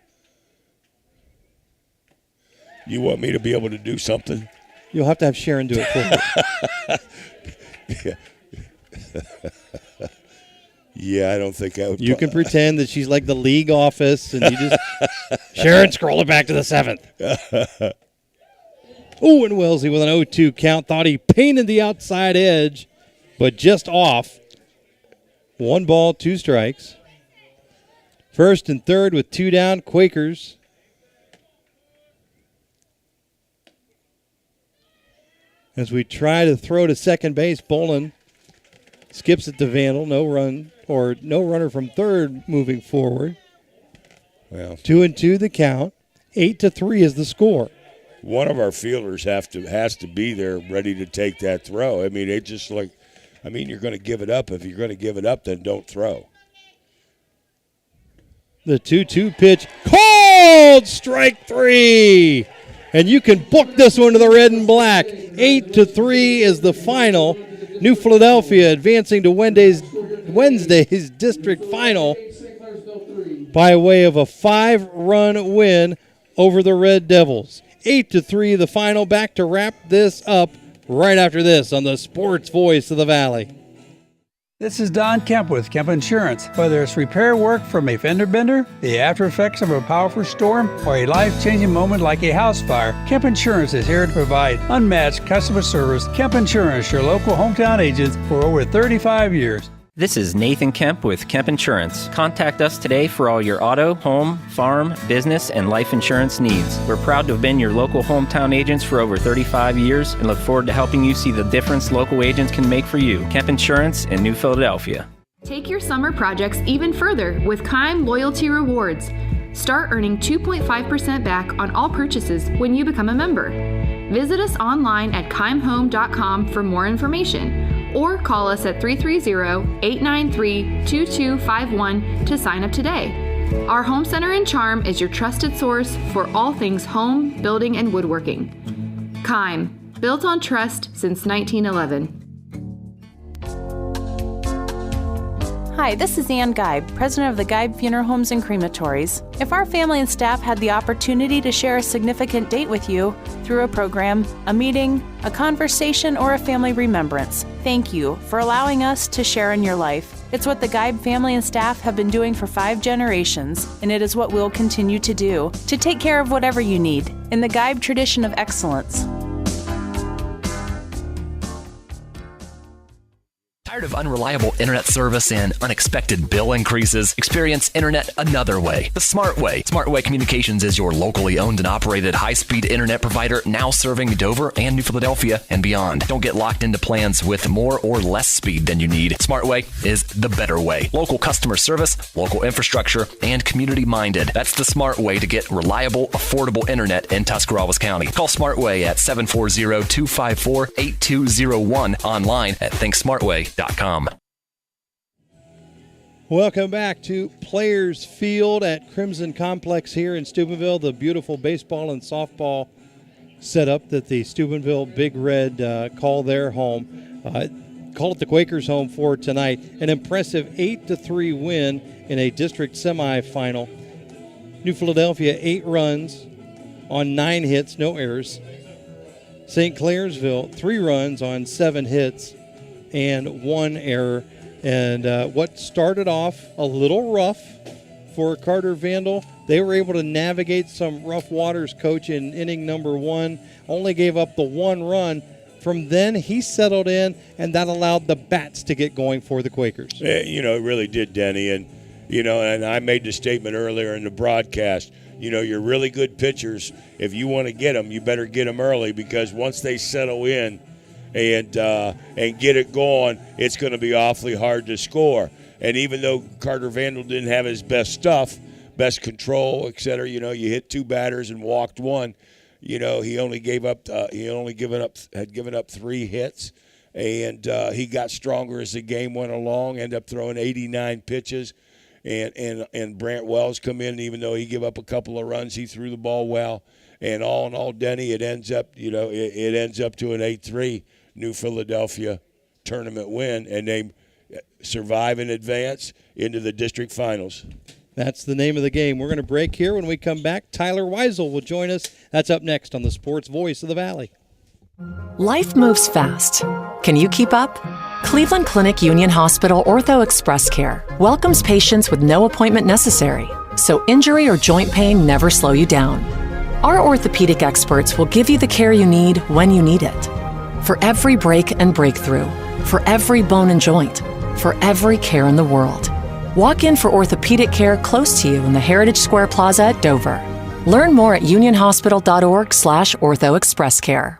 You want me to be able to do something? You'll have to have Sharon do it for you. Yeah, I don't think I would. You can pretend that she's like the league office, and you just Sharon, scroll it back to the 7th. Oh, and Wellesley with an 0-2 count. Thought he painted the outside edge, but just off. 1 ball, 2 strikes. First and third with 2 down, Quakers. As we try to throw to second base, Bolin skips it to Vandal. No runner from third moving forward. Well, 2-2 the count. 8-3 is the score. One of our fielders has to be there ready to take that throw. I mean, you're going to give it up. If you're going to give it up, then don't throw. The 2-2 pitch, called strike 3. And you can book this one to the red and black. 8-3 is the final. New Philadelphia advancing to Wednesday's district final by way of a 5-run win over the Red Devils. 8-3 the final. Back to wrap this up right after this on the Sports Voice of the Valley. This is Don Kemp with Kemp Insurance. Whether it's repair work from a fender bender, the after effects of a powerful storm, or a life-changing moment like a house fire, Kemp Insurance is here to provide unmatched customer service. Kemp Insurance, your local hometown agents for over 35 years. This is Nathan Kemp with Kemp Insurance. Contact us today for all your auto, home, farm, business, and life insurance needs. We're proud to have been your local hometown agents for over 35 years and look forward to helping you see the difference local agents can make for you. Kemp Insurance in New Philadelphia. Take your summer projects even further with Kime Loyalty Rewards. Start earning 2.5% back on all purchases when you become a member. Visit us online at kimehome.com for more information, or call us at 330-893-2251 to sign up today. Our Home Center and Charm is your trusted source for all things home, building, and woodworking. Kime, built on trust since 1911. Hi, this is Ann Geib, president of the Geib Funeral Homes and Crematories. If our family and staff had the opportunity to share a significant date with you through a program, a meeting, a conversation, or a family remembrance, thank you for allowing us to share in your life. It's what the Geib family and staff have been doing for 5 generations, and it is what we'll continue to do, to take care of whatever you need, in the Geib tradition of excellence. Tired of unreliable internet service and unexpected bill increases? Experience internet another way, the smart way. Smart Way Communications is your locally owned and operated high-speed internet provider, now serving Dover and New Philadelphia and beyond. Don't get locked into plans with more or less speed than you need. Smart Way is the better way. Local customer service, local infrastructure, and community-minded. That's the smart way to get reliable, affordable internet in Tuscarawas County. Call Smart Way at 740-254-8201, online at thinksmartway.com. Welcome back to Players Field at Crimson Complex here in Steubenville. The beautiful baseball and softball setup that the Steubenville Big Red call their home. Call it the Quakers' home for tonight. An impressive 8-3 win in a district semifinal. New Philadelphia 8 runs on 9 hits, no errors. St. Clairsville 3 runs on 7 hits and 1 error. And what started off a little rough for Carter Vandal, they were able to navigate some rough waters, Coach, in inning number 1. Only gave up the 1 run. From then, he settled in, and that allowed the bats to get going for the Quakers. It really did, Denny. And, and I made the statement earlier in the broadcast, you're really good pitchers. If you want to get them, you better get them early, because once they settle in and get it going, it's going to be awfully hard to score. And even though Carter Vandal didn't have his best stuff, best control, et cetera, you hit 2 batters and walked 1. He only given up 3 hits, and he got stronger as the game went along. Ended up throwing 89 pitches, and Brant Wells come in. Even though he gave up a couple of runs, he threw the ball well. And all in all, Denny, it ends up to an 8-3 New Philadelphia tournament win, and they survive and advance into the district finals. That's the name of the game. We're going to break here. When we come back, Tyler Weisel will join us. That's up next on the Sports Voice of the Valley. Life moves fast. Can you keep up? Cleveland Clinic Union Hospital Ortho Express Care welcomes patients with no appointment necessary, so injury or joint pain never slow you down. Our orthopedic experts will give you the care you need when you need it. For every break and breakthrough, for every bone and joint, for every care in the world. Walk in for orthopedic care close to you in the Heritage Square Plaza at Dover. Learn more at unionhospital.org/orthoexpresscare.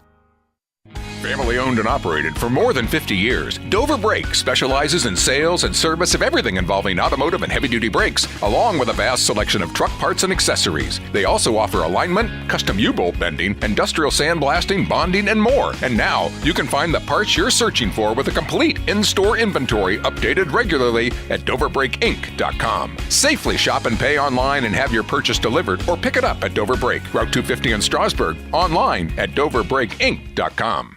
Family owned and operated for more than 50 years, Dover Brake specializes in sales and service of everything involving automotive and heavy-duty brakes, along with a vast selection of truck parts and accessories. They also offer alignment, custom U-bolt bending, industrial sandblasting, bonding, and more. And now, you can find the parts you're searching for with a complete in-store inventory updated regularly at DoverBrakeInc.com. Safely shop and pay online and have your purchase delivered, or pick it up at Dover Brake, Route 250 in Strasburg, online at DoverBrakeInc.com.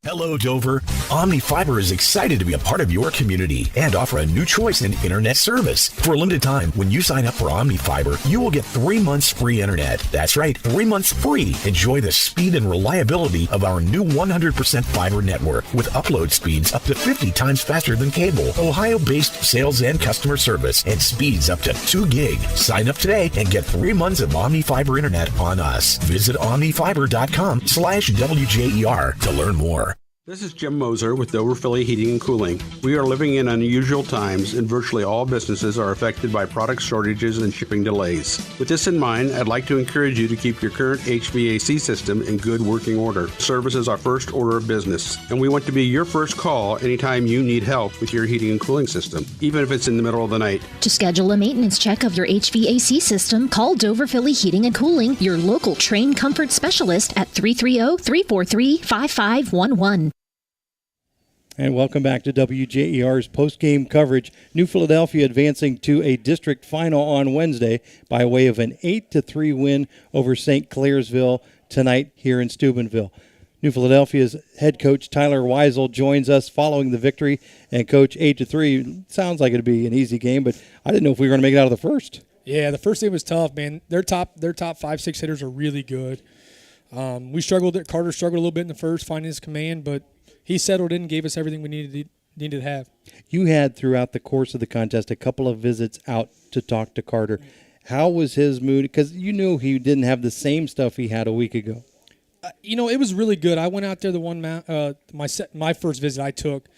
Hello, Dover. Omni Fiber is excited to be a part of your community and offer a new choice in internet service. For a limited time, when you sign up for Omni Fiber, you will get 3 months free internet. That's right, 3 months free. Enjoy the speed and reliability of our new 100% fiber network with upload speeds up to 50 times faster than cable, Ohio-based sales and customer service, and speeds up to 2 gig. Sign up today and get 3 months of Omni Fiber internet on us. Visit omnifiber.com/WJER to learn more. This is Jim Moser with Dover Philly Heating and Cooling. We are living in unusual times, and virtually all businesses are affected by product shortages and shipping delays. With this in mind, I'd like to encourage you to keep your current HVAC system in good working order. Service is our first order of business, and we want to be your first call anytime you need help with your heating and cooling system, even if it's in the middle of the night. To schedule a maintenance check of your HVAC system, call Dover Philly Heating and Cooling, your local trained comfort specialist at 330-343-5511. And welcome back to WJER's post-game coverage. New Philadelphia advancing to a district final on Wednesday by way of an 8-3 win over St. Clairsville tonight here in Steubenville. New Philadelphia's head coach Tyler Weisel joins us following the victory. And Coach, 8-3 sounds like it'd be an easy game, but I didn't know if we were going to make it out of the first. Yeah, the first game was tough, man. Their top 5-6 hitters are really good. Carter struggled a little bit in the first, finding his command, but he settled in and gave us everything we needed to have. You had, throughout the course of the contest, a couple of visits out to talk to Carter. How was his mood? Because you knew he didn't have the same stuff he had a week ago. It was really good. I went out there my first visit I took,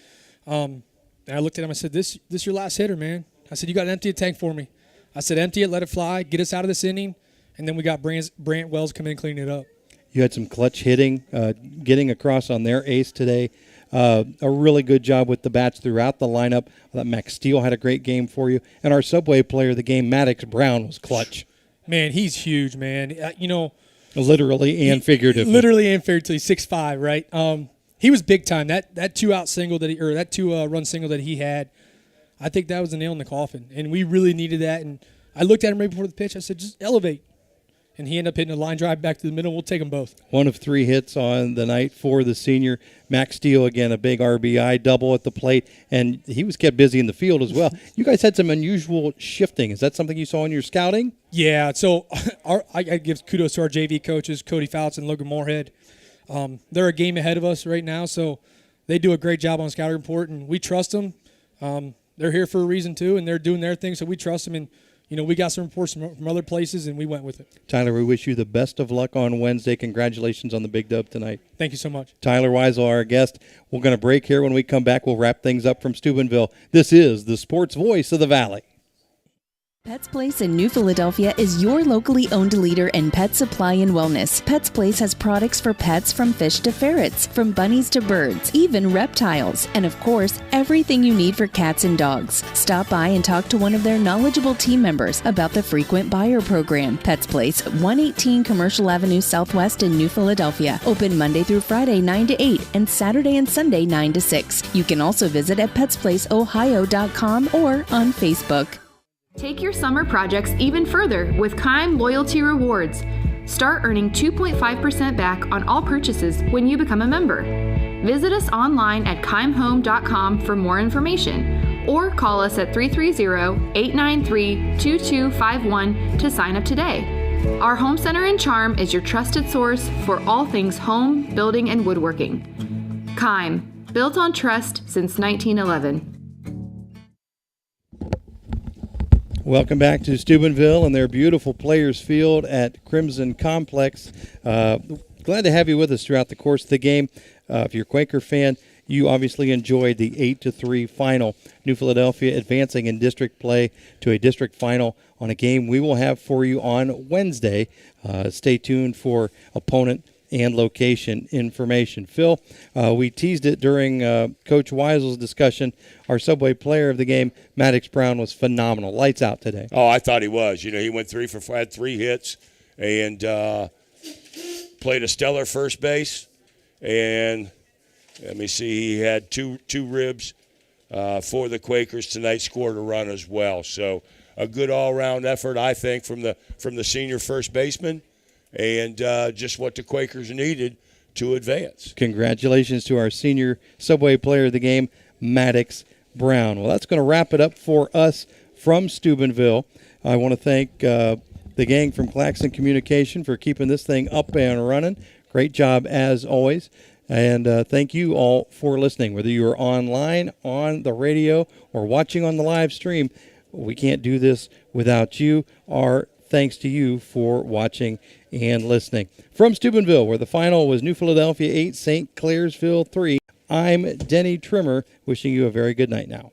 and I looked at him. I said, "This your last hitter, man." I said, "You got to empty a tank for me." I said, "Empty it, let it fly, get us out of this inning," and then we got Brant Wells come in and clean it up. You had some clutch hitting, getting across on their ace today. A really good job with the bats throughout the lineup. I thought Max Steele had a great game for you. And our Subway player of the game, Maddox Brown, was clutch. Man, he's huge, man. Literally and figuratively. Literally and figuratively, 6'5", right? He was big time. That 2-out single that that 2-run single that he had, I think that was a nail in the coffin. And we really needed that. And I looked at him right before the pitch. I said, just elevate. And he ended up hitting a line drive back to the middle. We'll take them both. 1 of 3 hits on the night for the senior. Max Steele, again, a big RBI double at the plate, and he was kept busy in the field as well. You guys had some unusual shifting. Is that something you saw in your scouting? Yeah, so I give kudos to our JV coaches, Cody Fouts and Logan Moorhead. They're a game ahead of us right now, so they do a great job on scouting report, and we trust them. They're here for a reason, too, and they're doing their thing, so we trust them. And we got some reports from other places, and we went with it. Tyler, we wish you the best of luck on Wednesday. Congratulations on the big dub tonight. Thank you so much. Tyler Weisel, our guest. We're going to break here. When we come back, we'll wrap things up from Steubenville. This is the Sports Voice of the Valley. Pets Place in New Philadelphia is your locally owned leader in pet supply and wellness. Pets Place has products for pets from fish to ferrets, from bunnies to birds, even reptiles, and of course, everything you need for cats and dogs. Stop by and talk to one of their knowledgeable team members about the frequent buyer program. Pets Place, 118 Commercial Avenue Southwest in New Philadelphia. Open Monday through Friday 9 to 8 and Saturday and Sunday 9 to 6. You can also visit at petsplaceohio.com or on Facebook. Take your summer projects even further with Kime Loyalty Rewards. Start earning 2.5% back on all purchases when you become a member. Visit us online at kimehome.com for more information or call us at 330-893-2251 to sign up today. Our Home Center and Charm is your trusted source for all things home, building, and woodworking. Kime, built on trust since 1911. Welcome back to Steubenville and their beautiful Players Field at Crimson Complex. Glad to have you with us throughout the course of the game. If you're a Quaker fan, you obviously enjoyed the 8-3 final. New Philadelphia advancing in district play to a district final on a game we will have for you on Wednesday. Stay tuned for opponent and location information. Phil, we teased it during Coach Weisel's discussion. Our Subway player of the game, Maddox Brown, was phenomenal. Lights out today. Oh, I thought he was. He went 3 for 4, had 3 hits, and played a stellar first base. And let me see, he had two ribs for the Quakers tonight. Scored a run as well. So a good all-around effort, I think, from the senior first baseman. And just what the Quakers needed to advance. Congratulations to our senior Subway player of the game, Maddox Brown. Well, that's going to wrap it up for us from Steubenville. I want to thank the gang from Claxon Communication for keeping this thing up and running. Great job as always. And thank you all for listening. Whether you are online, on the radio, or watching on the live stream, we can't do this without you. Our thanks to you for watching and listening. From Steubenville, where the final was New Philadelphia 8, St. Clairsville 3, I'm Denny Trimmer, wishing you a very good night now.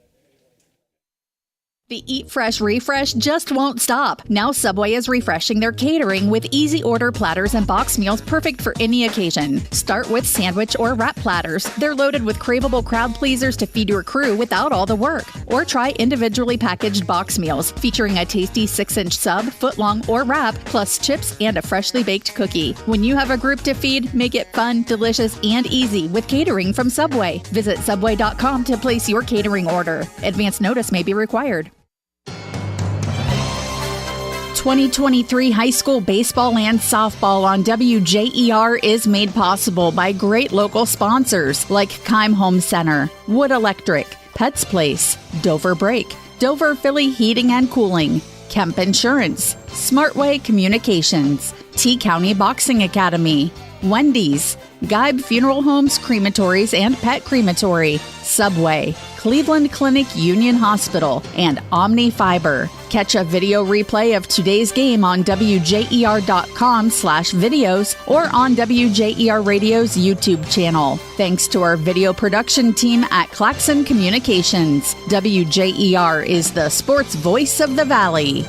The Eat Fresh refresh just won't stop. Now Subway is refreshing their catering with easy order platters and box meals perfect for any occasion. Start with sandwich or wrap platters. They're loaded with craveable crowd pleasers to feed your crew without all the work. Or try individually packaged box meals featuring a tasty 6-inch sub, footlong, or wrap, plus chips and a freshly baked cookie. When you have a group to feed, make it fun, delicious, and easy with catering from Subway. Visit Subway.com to place your catering order. Advance notice may be required. 2023 high school baseball and softball on WJER is made possible by great local sponsors like Kime Home Center, Wood Electric, Pets Place, Dover Brake, Dover Philly Heating and Cooling, Kemp Insurance, Smartway Communications, T-County Boxing Academy, Wendy's, Geib Funeral Homes, Crematories and Pet Crematory, Subway, Cleveland Clinic Union Hospital, and Omni Fiber. Catch a video replay of today's game on WJER.com/videos or on WJER Radio's YouTube channel. Thanks to our video production team at Claxon Communications. WJER is the sports voice of the Valley.